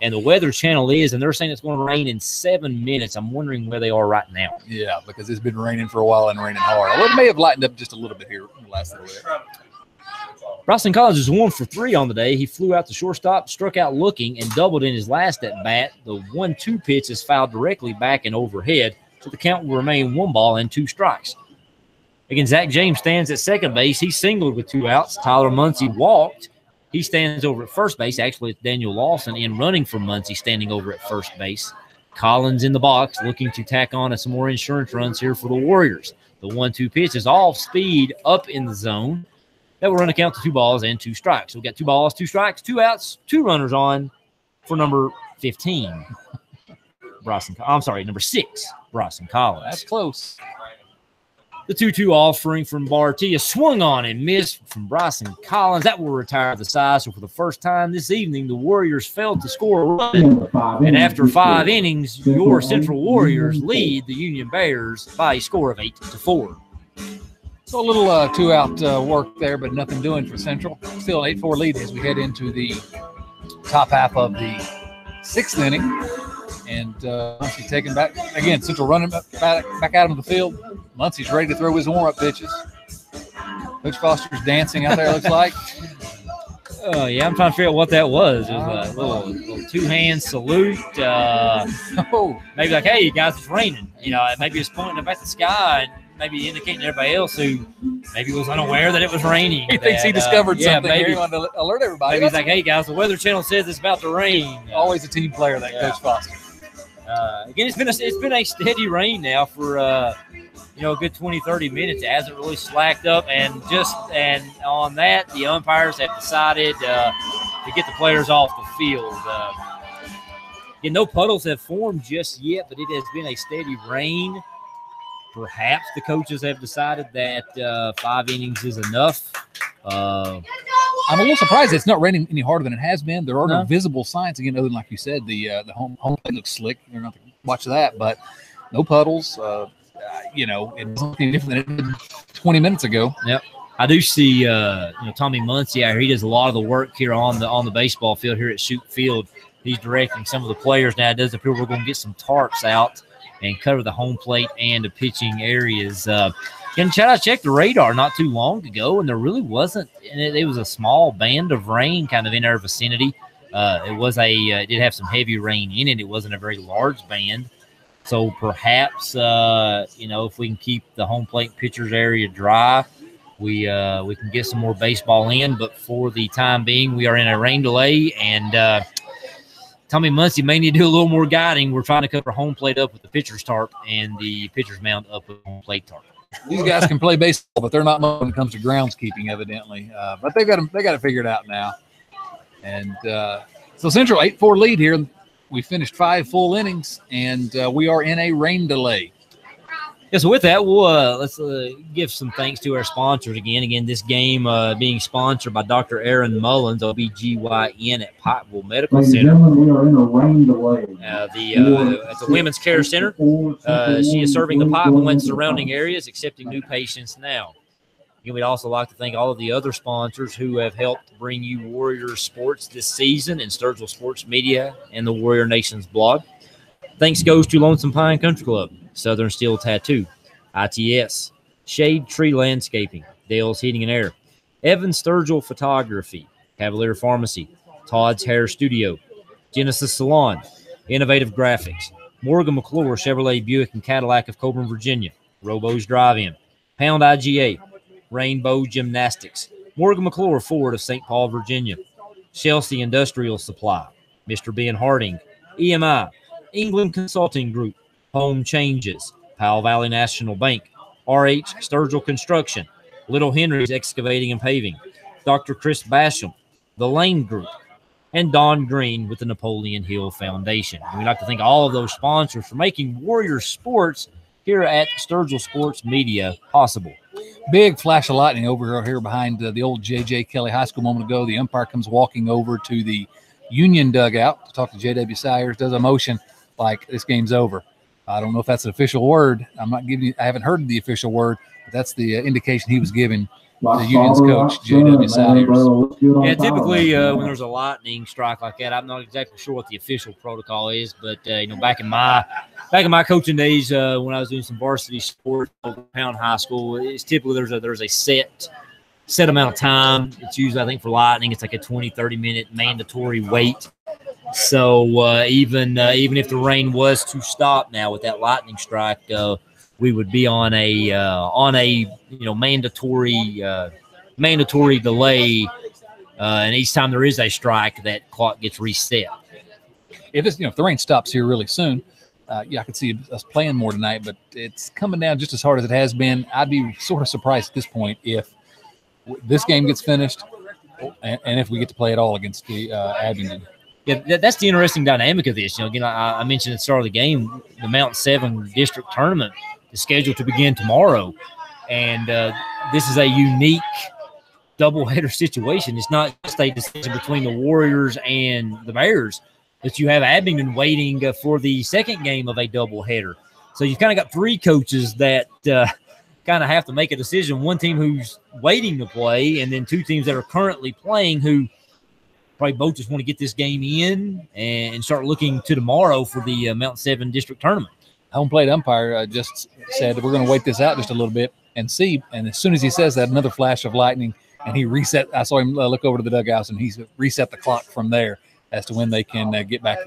and the Weather Channel is, and they're saying it's going to rain in 7 minutes, I'm wondering where they are right now. Yeah, because it's been raining for a while and raining hard. Well, it may have lightened up just a little bit here in the last little bit. Bryson Collins is 1 for 3 on the day. He flew out the shortstop, struck out looking, and doubled in his last at bat. The 1-2 pitch is fouled directly back and overhead, so the count will remain 1 ball and 2 strikes. Again, Zach James stands at second base. He singled with 2 outs. Tyler Muncy walked. He stands over at first base. Actually, it's Daniel Lawson in running for Muncy, standing over at first base. Collins in the box, looking to tack on some more insurance runs here for the Warriors. The 1-2 pitch is off speed up in the zone. That will run a count to 2 balls and 2 strikes. So we got 2 balls, 2 strikes, 2 outs, 2 runners on for number 15. Number 6, Bryson Collins. That's close. The 2-2 offering from Barty is swung on and missed from Bryson Collins. That will retire the side. So for the first time this evening, the Warriors failed to score a run. And after 5 innings, your Central Warriors lead the Union Bears by a score of 8-4. So a little 2-out work there, but nothing doing for Central. Still an 8-4 lead as we head into the top half of the 6th inning. And Muncy taking back. Again, Central running back out of the field. Muncy's ready to throw his warm-up pitches. Coach Foster's dancing out there, looks like. Oh, yeah, I'm trying to figure out what that was. It was a little 2-hand salute. Maybe like, hey, guys, it's raining. You know, maybe it's pointing up at the sky and maybe indicating to everybody else who maybe was unaware that it was raining. He thinks he discovered something. Maybe, he wanted to alert everybody. Maybe he's like, hey, guys, the Weather Channel says it's about to rain. Always a team player, that Coach Foster. Again, it's been a steady rain now for a good 20-30 minutes. It hasn't really slacked up, and on that, the umpires have decided to get the players off the field. No puddles have formed just yet, but it has been a steady rain. Perhaps the coaches have decided that 5 innings is enough. I'm a little surprised it's not raining any harder than it has been. There are no visible signs, again, other than, like you said, the home plate looks slick. You're not going to watch that, but no puddles. It's something different than it did 20 minutes ago. Yep. I do see Tommy Muncy out here. He does a lot of the work here on the baseball field here at Shute Field. He's directing some of the players now. It does appear we're going to get some tarps out and cover the home plate and the pitching areas. And Chad, I checked the radar not too long ago, and there really wasn't. And it was a small band of rain kind of in our vicinity. It did have some heavy rain in it. It wasn't a very large band. So perhaps, if we can keep the home plate pitchers area dry, we can get some more baseball in. But for the time being, we are in a rain delay, and Tommy Muncy may need to do a little more guiding. We're trying to cover home plate up with the pitcher's tarp and the pitcher's mound up with home plate tarp. These guys can play baseball, but they're not much when it comes to groundskeeping, evidently. But they got it figured out now. And so Central 8-4 lead here. We finished 5 full innings, and we are in a rain delay. Yeah, so with that, we'll let's give some thanks to our sponsors again. Again, this game being sponsored by Dr. Aaron Mullins, OBGYN at Pikeville Medical Center. We are in a rain delay. At the Women's Care Center. She is serving the Pikeville and surrounding areas, accepting new patients now. Again, we'd also like to thank all of the other sponsors who have helped bring you Warriors sports this season in Sturgill Sports Media and the Warrior Nations blog. Thanks goes to Lonesome Pine Country Club, Southern Steel Tattoo, ITS, Shade Tree Landscaping, Dale's Heating and Air, Evan Sturgill Photography, Cavalier Pharmacy, Todd's Hair Studio, Genesis Salon, Innovative Graphics, Morgan McClure Chevrolet Buick and Cadillac of Coburn, Virginia, Robo's Drive-In, Pound IGA, Rainbow Gymnastics, Morgan McClure Ford of St. Paul, Virginia, Chelsea Industrial Supply, Mr. Ben Harding, EMI, England Consulting Group, Home Changes, Powell Valley National Bank, RH Sturgill Construction, Little Henry's Excavating and Paving, Dr. Chris Basham, The Lane Group, and Don Green with the Napoleon Hill Foundation. And we'd like to thank all of those sponsors for making Warrior Sports here at Sturgill Sports Media possible. Big flash of lightning over here behind the old J.J. Kelly High School a moment ago. The umpire comes walking over to the Union dugout to talk to J.W. Sayers, does a motion like this game's over. I don't know if that's an official word. I haven't heard the official word, but that's the indication he was giving the Union's coach, J.W. Sayers. Yeah, typically when there's a lightning strike like that, I'm not exactly sure what the official protocol is, but back in my coaching days when I was doing some varsity sports over Pound High School, it's typically there's a set amount of time. It's usually, I think, for lightning, it's like a 20-30 minute mandatory wait. So even if the rain was to stop now with that lightning strike, we would be on a mandatory delay, and each time there is a strike, that clock gets reset. If the rain stops here really soon, I could see us playing more tonight, but it's coming down just as hard as it has been. I'd be sort of surprised at this point if this game gets finished and if we get to play at all against the Abingdon. Yeah, that's the interesting dynamic of this. Again, I mentioned at the start of the game, the Mountain 7 district tournament is scheduled to begin tomorrow. And this is a unique doubleheader situation. It's not just a decision between the Warriors and the Bears, but you have Abingdon waiting for the second game of a doubleheader. So you've kind of got three coaches that kind of have to make a decision. One team who's waiting to play, and then two teams that are currently playing who probably both just want to get this game in and start looking to tomorrow for the Mountain 7 district tournament. Home plate umpire just said we're going to wait this out just a little bit and see. And as soon as he says that, another flash of lightning, and he reset. I saw him look over to the dugouts, and he's reset the clock from there as to when they can get back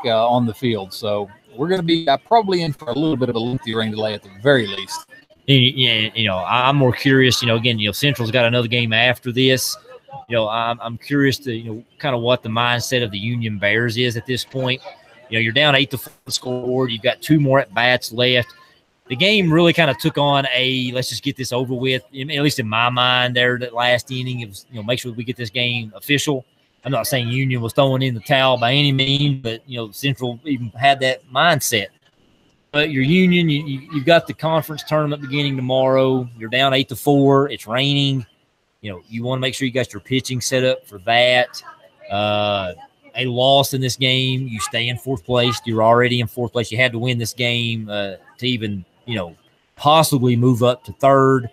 on the field. So we're going to be probably in for a little bit of a lengthy rain delay at the very least. Yeah, I'm more curious. Again, Central's got another game after this. I'm curious to kind of what the mindset of the Union Bears is at this point. You're down 8-4 scoreboard. You've got two more at bats left. The game really kind of took on a let's just get this over with. At least in my mind, there that last inning, it was make sure we get this game official. I'm not saying Union was throwing in the towel by any means, but Central even had that mindset. But your Union, you've got the conference tournament beginning tomorrow. You're down 8-4. It's raining. You want to make sure you got your pitching set up for that. A loss in this game, you stay in fourth place. You're already in fourth place. You had to win this game to even, possibly move up to third.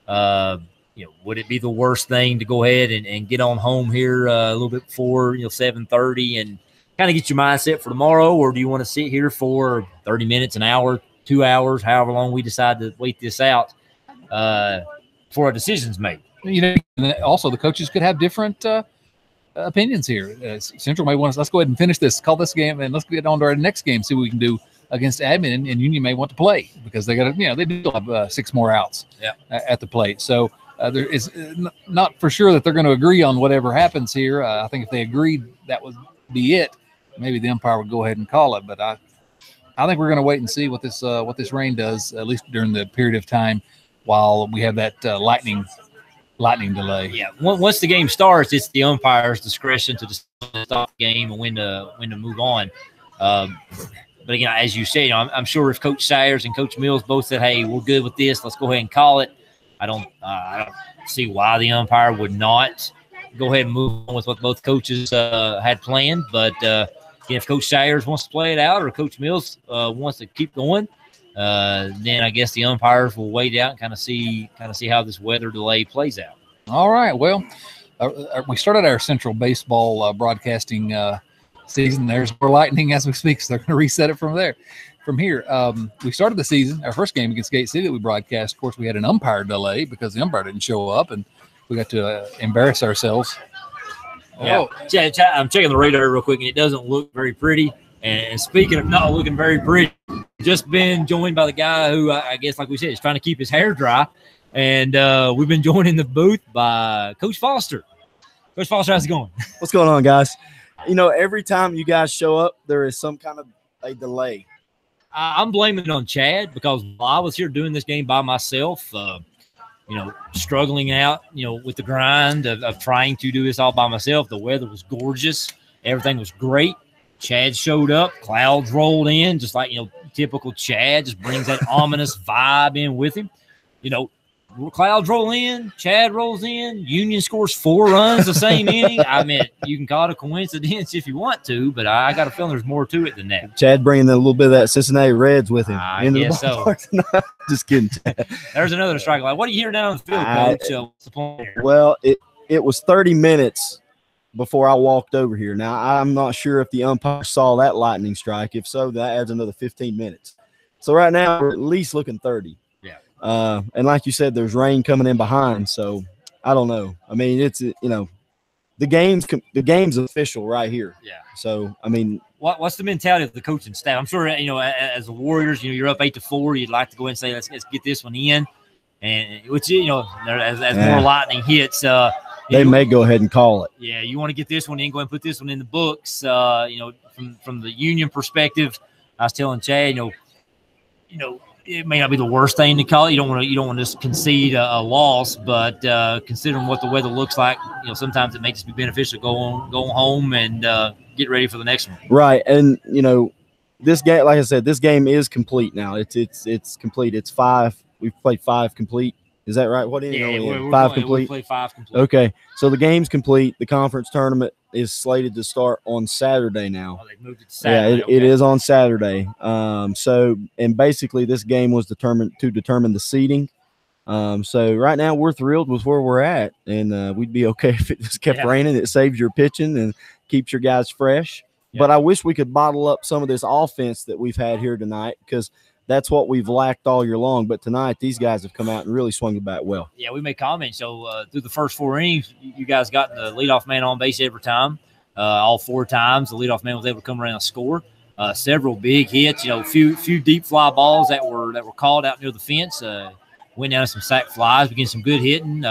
Would it be the worst thing to go ahead and get on home here a little bit before, 7:30 and kind of get your mindset for tomorrow? Or do you want to sit here for 30 minutes, an hour, 2 hours, however long we decide to wait this out before a decision's made? And also the coaches could have different opinions here. Central may want us. Let's go ahead and finish this, call this game, and let's get on to our next game. See what we can do against Abingdon. And Union may want to play because they got they do have 6 more outs at the plate. So there is not for sure that they're going to agree on whatever happens here. I think if they agreed that would be it, maybe the umpire would go ahead and call it. But I think we're going to wait and see what this rain does, at least during the period of time while we have that lightning delay. Yeah, once the game starts, it's the umpire's discretion to stop the game and when to move on. But again, as you said, I'm sure if Coach Sayers and Coach Mills both said, "Hey, we're good with this. Let's go ahead and call it," I don't see why the umpire would not go ahead and move on with what both coaches had planned. But if Coach Sayers wants to play it out or Coach Mills wants to keep going, then I guess the umpires will wait out and kind of see how this weather delay plays out. All right. Well, we started our Central baseball broadcasting season. There's more lightning as we speak, so they're going to reset it from here. We started the season, our first game against Gate City that we broadcast. Of course, we had an umpire delay because the umpire didn't show up, and we got to embarrass ourselves. Yeah. I'm checking the radar real quick, and it doesn't look very pretty. And speaking of not looking very pretty, just been joined by the guy who I guess, like we said, is trying to keep his hair dry. And we've been joined in the booth by Coach Foster. Coach Foster, how's it going? What's going on, guys? Every time you guys show up, there is some kind of a delay. I'm blaming it on Chad because while I was here doing this game by myself, struggling out, with the grind of trying to do this all by myself. The weather was gorgeous. Everything was great. Chad showed up. Clouds rolled in, just like, typical Chad, just brings that ominous vibe in with him. you know, clouds roll in, Chad rolls in, Union scores 4 runs the same inning. I mean, you can call it a coincidence if you want to, but I got a feeling there's more to it than that. Chad bringing a little bit of that Cincinnati Reds with him. I guess so. Just kidding. There's another strike. Like, what are you hearing down on the field, Coach? What's the point here? Well, it was 30 minutes before I walked over here. Now, I'm not sure if the umpire saw that lightning strike. If so, that adds another 15 minutes. So right now, we're at least looking 30. And like you said, there's rain coming in behind, so I don't know. I mean, it's the game's official right here. Yeah. So I mean, what's the mentality of the coaching staff? I'm sure as the Warriors, you're up 8-4. You'd like to go ahead and say let's get this one in, and which as more lightning hits, they may go ahead and call it. Yeah, you want to get this one in, go ahead and put this one in the books. From the Union perspective, I was telling Chad, it may not be the worst thing to call it. You don't want to just concede a loss, but considering what the weather looks like, sometimes it may just be beneficial to go home and get ready for the next one. Right, and this game, like I said, this game is complete now. It's complete. It's 5. We've played 5 complete. Is that right? What inning are we in? 5 complete. We played 5 complete. Okay, so the game's complete. The conference tournament is slated to start on Saturday now. Oh, they've moved it to Saturday. Yeah, it is on Saturday. And basically this game was determined to determine the seeding. So right now we're thrilled with where we're at, and we'd be okay if it just kept raining. It saves your pitching and keeps your guys fresh. Yeah. But I wish we could bottle up some of this offense that we've had here tonight, because that's what we've lacked all year long. But tonight, these guys have come out and really swung the bat well. Yeah, we made comments. So through the first 4 innings, you guys got the leadoff man on base every time. All 4 times, the leadoff man was able to come around and score. Several big hits. Few deep fly balls that were called out near the fence. Went down to some sac flies. We get some good hitting.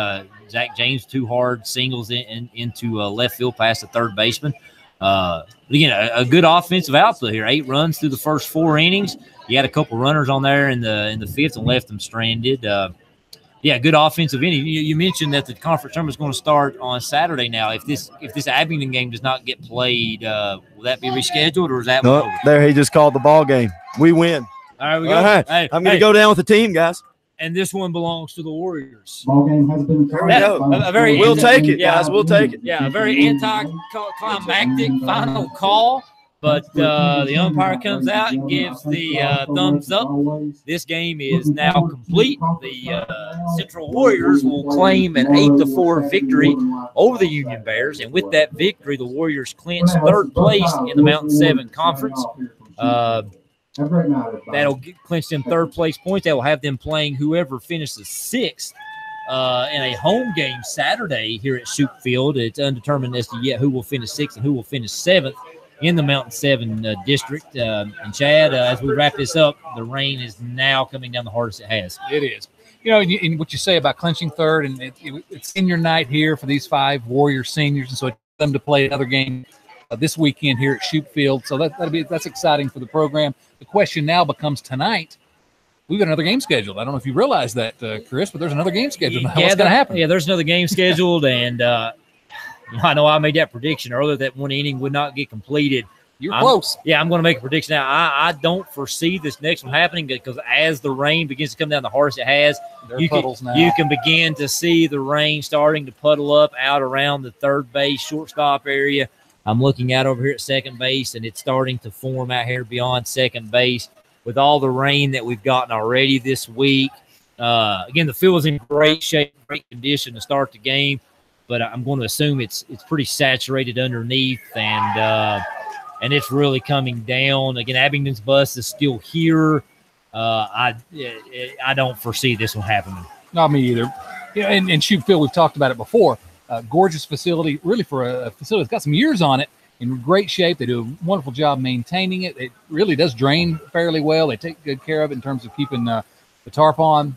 Zach James 2 hard singles into left field past the third baseman. Again, a good offensive output here. 8 runs through the first 4 innings. You had a couple runners on there in the 5th and left them stranded. Good offensive inning. You mentioned that the conference tournament is going to start on Saturday now. If this Abingdon game does not get played, will that be rescheduled, or is that no? There, he just called the ball game. We win. All right, we go. All right. Hey, I'm going to go down with the team, guys. And this one belongs to the Warriors. Ball game has been we'll take it, guys. We'll take it. Yeah, a very anticlimactic final call, but the umpire comes out and gives the thumbs up. This game is now complete. The Central Warriors will claim an 8-4 victory over the Union Bears, and with that victory, the Warriors clinch 3rd place in the Mountain 7 Conference. That'll clinch them 3rd place points. That will have them playing whoever finishes 6th in a home game Saturday here at Shoup Field. It's undetermined as to yet who will finish 6th and who will finish 7th in the Mountain 7 district. And Chad, as we wrap this up, the rain is now coming down the hardest it has. It is. And what you say about clinching 3rd, and it's senior night here for these 5 Warrior seniors, and so it's them to play another game this weekend here at Shoup Field. So that's exciting for the program. The question now becomes tonight. We've got another game scheduled. I don't know if you realize that, Chris, but there's another game scheduled. What's going to happen? Yeah, there's another game scheduled, and I know I made that prediction earlier that one inning would not get completed. You're close. Yeah, I'm going to make a prediction now. I don't foresee this next one happening, because as the rain begins to come down the hardest it has, you can begin to see the rain starting to puddle up out around the third base, shortstop area. I'm looking out over here at second base, and it's starting to form out here beyond second base with all the rain that we've gotten already this week. Again, the field is in great shape, great condition to start the game, but I'm going to assume it's pretty saturated underneath, and it's really coming down. Again, Abingdon's bus is still here. I don't foresee this one happening. Not me either. And Shoup Field, we've talked about it before. Gorgeous facility, really, for a facility that's got some years on it, in great shape. They do a wonderful job maintaining it. It really does drain fairly well. They take good care of it in terms of keeping the tarp on.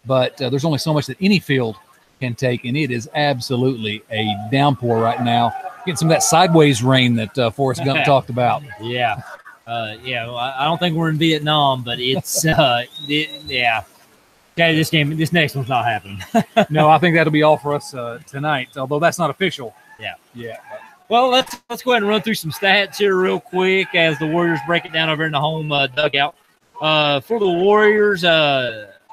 But there's only so much that any field can take, and it is absolutely a downpour right now. Getting some of that sideways rain that Forrest Gump talked about. Yeah. Well, I don't think we're in Vietnam, but it's yeah. Okay, this next one's not happening. No, I think that'll be all for us tonight, although that's not official. Yeah. Well, let's go ahead and run through some stats here real quick as the Warriors break it down over in the home dugout. For the Warriors,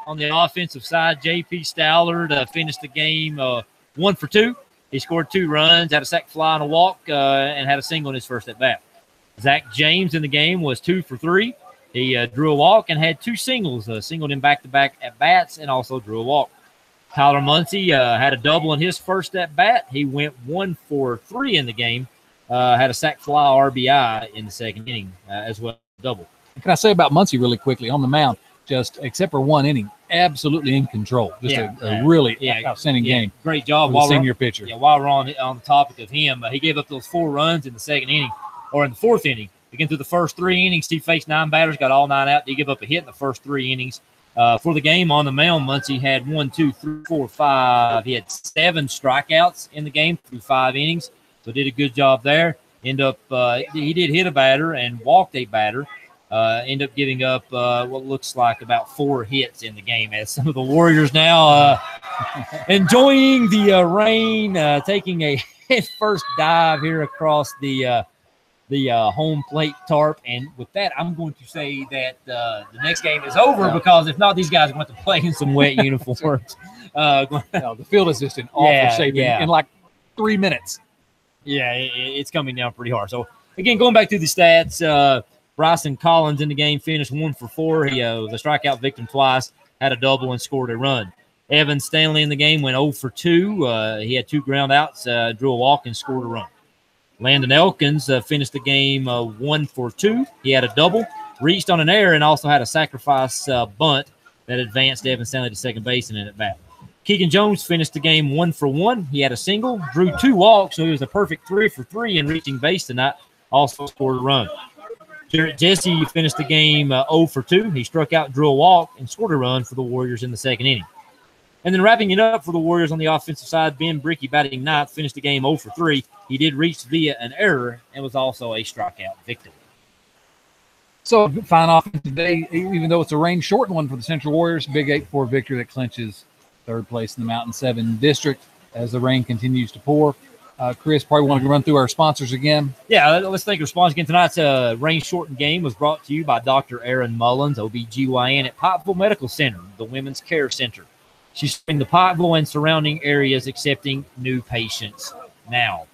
On the offensive side, J.P. Stallard finished the game 1 for 2. He scored 2 runs, had a sac fly and a walk, and had a single in his first at-bat. Zach James in the game was 2 for 3. He drew a walk and had 2 singles, singled in back-to-back at-bats, and also drew a walk. Tyler Muncie had a double in his first at-bat. He went 1 for 3 in the game, had a sac fly RBI in the second inning as well, double. Can I say about Muncie really quickly on the mound? Just except for 1 inning, absolutely in control. Just a really outstanding game. Great job. For the senior pitcher. Yeah, while we're on the topic of him, he gave up those 4 runs in the second inning, or in the 4th inning. Again, through the first 3 innings, he faced 9 batters, got all 9 out. He gave up a hit in the first 3 innings. For the game on the mound, Muncie had 1, 2, 3, 4, 5. He had 7 strikeouts in the game through 5 innings, so did a good job there. He did hit a batter and walked a batter. End up giving up what looks like about 4 hits in the game, as some of the Warriors now enjoying the rain, taking a head-first dive here across the home plate tarp. And with that, I'm going to say that the next game is over, because if not, these guys are going to play in some wet uniforms. No, the field is just in awful shape in like 3 minutes. Yeah, it's coming down pretty hard. So, again, going back to the stats, Bryson Collins in the game finished 1 for 4. He was a strikeout victim twice, had a double, and scored a run. Evan Stanley in the game went 0 for 2. He had 2 ground outs, drew a walk, and scored a run. Landon Elkins finished the game 1 for 2. He had a double, reached on an error, and also had a sacrifice bunt that advanced Evan Stanley to second base in an at-bat. Keegan Jones finished the game 1 for 1. He had a single, drew 2 walks, so he was a perfect 3 for 3 in reaching base tonight, also scored a run. Jarrett Jesse finished the game 0 for 2. He struck out, drew a walk, and scored a run for the Warriors in the second inning. And then wrapping it up for the Warriors on the offensive side, Ben Brickey, batting 9th, finished the game 0 for 3. He did reach via an error and was also a strikeout victim. So, fine offense today, even though it's a rain-shortened one for the Central Warriors. Big 8-4 victory that clinches 3rd place in the Mountain 7 District as the rain continues to pour. Chris, probably want to run through our sponsors again. Yeah, let's thank our sponsors again. Tonight's rain-shortened game was brought to you by Dr. Erin Mullins, OBGYN at Pikeville Medical Center, the Women's Care Center. She's in the Pikeville and surrounding areas accepting new patients now.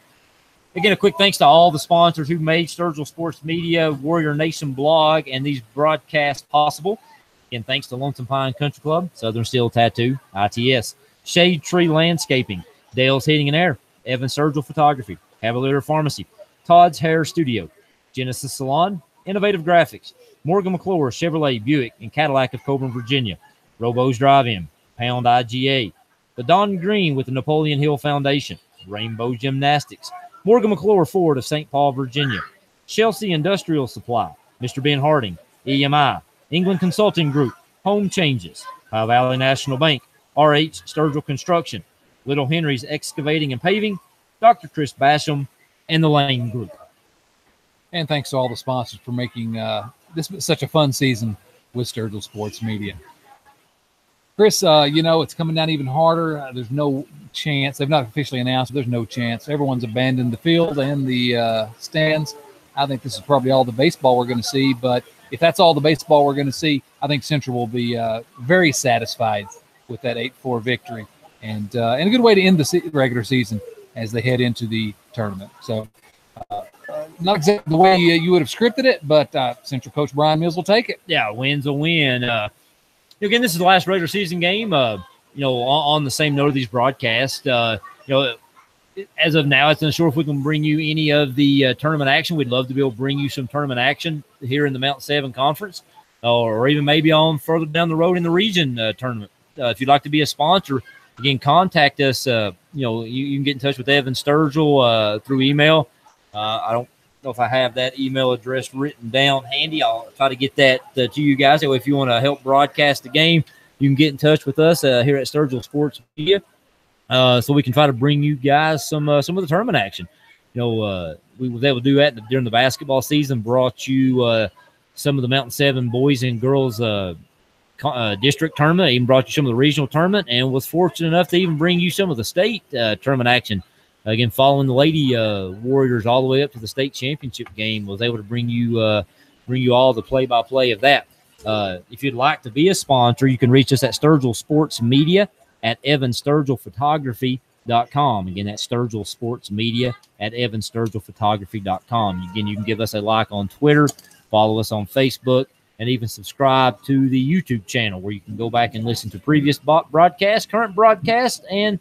Again, a quick thanks to all the sponsors who made Sturgill Sports Media, Warrior Nation blog, and these broadcasts possible. Again, thanks to Lonesome Pine Country Club, Southern Steel Tattoo, ITS, Shade Tree Landscaping, Dale's Heating and Air, Evan Sturgill Photography, Cavalier Pharmacy, Todd's Hair Studio, Genesis Salon, Innovative Graphics, Morgan McClure, Chevrolet, Buick, and Cadillac of Coburn, Virginia, Robo's Drive-In, Pound IGA, the Don Green with the Napoleon Hill Foundation, Rainbow Gymnastics, Morgan McClure Ford of St. Paul, Virginia, Chelsea Industrial Supply, Mr. Ben Harding, EMI, England Consulting Group, Home Changes, Ohio Valley National Bank, RH Sturgill Construction, Little Henry's Excavating and Paving, Dr. Chris Basham, and the Lane Group. And thanks to all the sponsors for making this such a fun season with Sturgill Sports Media. Chris, it's coming down even harder. There's no chance. They've not officially announced, but there's no chance. Everyone's abandoned the field and the stands. I think this is probably all the baseball we're going to see. But if that's all the baseball we're going to see, I think Central will be very satisfied with that 8-4 victory. And a good way to end the regular season as they head into the tournament. So not exactly the way you would have scripted it, but Central coach Brian Mills will take it. Yeah, win's a win. Again, this is the last regular season game. On the same note of these broadcasts, as of now, it's unsure if we can bring you any of the tournament action. We'd love to be able to bring you some tournament action here in the Mountain 7 Conference, or even maybe on further down the road in the region tournament. If you'd like to be a sponsor, again, contact us. You can get in touch with Evan Sturgill through email. I don't know if I have that email address written down handy. I'll try to get that to you guys. That way, if you want to help broadcast the game, you can get in touch with us here at Sturgill Sports Media, so we can try to bring you guys some of the tournament action. We was able to do that during the basketball season. Brought you some of the Mountain 7 boys and girls district tournament. Even brought you some of the regional tournament, and was fortunate enough to even bring you some of the state tournament action. Again, following the Lady Warriors all the way up to the state championship game, was able to bring you all the play-by-play of that. If you'd like to be a sponsor, you can reach us at Sturgill Sports Media at evansturgillphotography.com. Again, that's Sturgill Sports Media at evansturgillphotography.com. Again, you can give us a like on Twitter, follow us on Facebook, and even subscribe to the YouTube channel where you can go back and listen to previous broadcasts, current broadcasts, and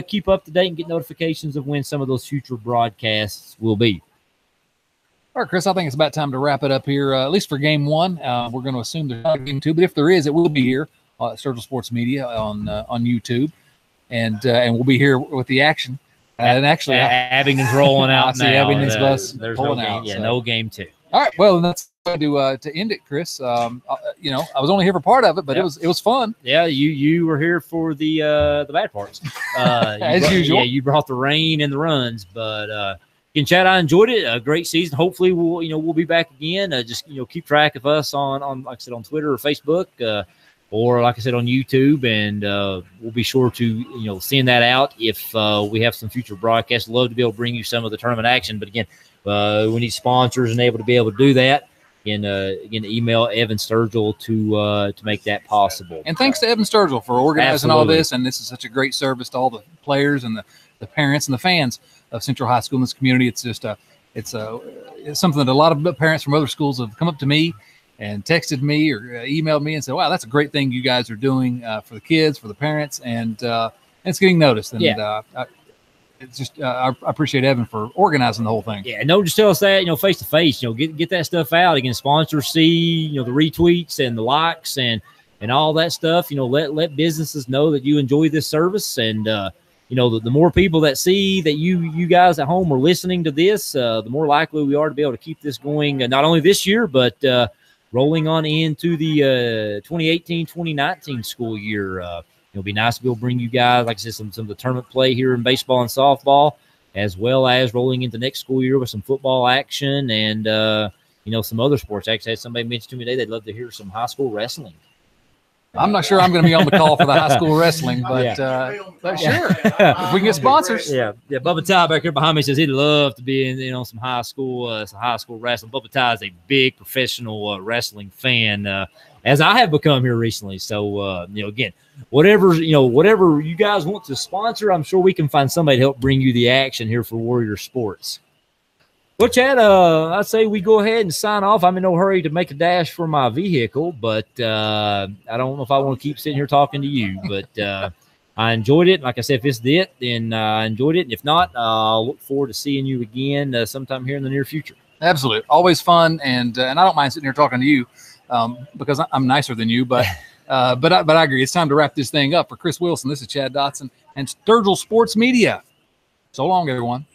keep up to date and get notifications of when some of those future broadcasts will be. All right, Chris, I think it's about time to wrap it up here, at least for game one. We're going to assume there's not a game two, but if there is, it will be here at Sturgill Sports Media on YouTube, and we'll be here with the action. And actually, Abington's rolling out. I see Abington's bus there's pulling no game, out. yeah, So. no game two. All right, well, that's to end it, Chris. I was only here for part of it, but Yep. it was fun. Yeah, you were here for the bad parts, As usual. Yeah, you brought the rain and the runs, but again, Chad, I enjoyed it. A great season. Hopefully, we'll be back again. Just keep track of us on like I said, on Twitter or Facebook, or like I said, on YouTube, and we'll be sure to send that out if we have some future broadcasts. Love to be able to bring you some of the tournament action, but again, we need sponsors and able to be able to do that. And again, email Evan Sturgill to make that possible. And thanks to Evan Sturgill for organizing all Absolutely. this. And this is such a great service to all the players and the parents and the fans of Central High School in this community. It's just it's something that a lot of parents from other schools have come up to me and texted me or emailed me and said, "Wow, that's a great thing you guys are doing for the kids, for the parents, and it's getting noticed." And it's just I appreciate Evan for organizing the whole thing. Yeah, no, just tell us that, face to face, get that stuff out. Again, sponsors see, the retweets and the likes and all that stuff. Let businesses know that you enjoy this service. And, the more people that see that you guys at home are listening to this, the more likely we are to be able to keep this going, not only this year, but rolling on into the 2018-2019 school year. It'll be nice to be able to bring you guys, like I said, some of the tournament play here in baseball and softball, as well as rolling into next school year with some football action and, some other sports. Actually, had somebody mentioned to me today they'd love to hear some high school wrestling. I'm not sure I'm going to be on the call for the high school wrestling, but sure, if we can get sponsors. Yeah. Bubba Ty back here behind me says he'd love to be in some high school wrestling. Bubba Ty is a big professional wrestling fan, as I have become here recently. So, again, whatever you guys want to sponsor, I'm sure we can find somebody to help bring you the action here for Warrior Sports. Well, Chad, I'd say we go ahead and sign off. I'm in no hurry to make a dash for my vehicle, but I don't know if I want to keep sitting here talking to you. But I enjoyed it. Like I said, if it's it, then I enjoyed it. And if not, I'll look forward to seeing you again sometime here in the near future. Absolutely. Always fun. And I don't mind sitting here talking to you because I'm nicer than you. But but I agree. It's time to wrap this thing up. For Chris Wilson, this is Chad Dotson and Sturgill Sports Media. So long, everyone.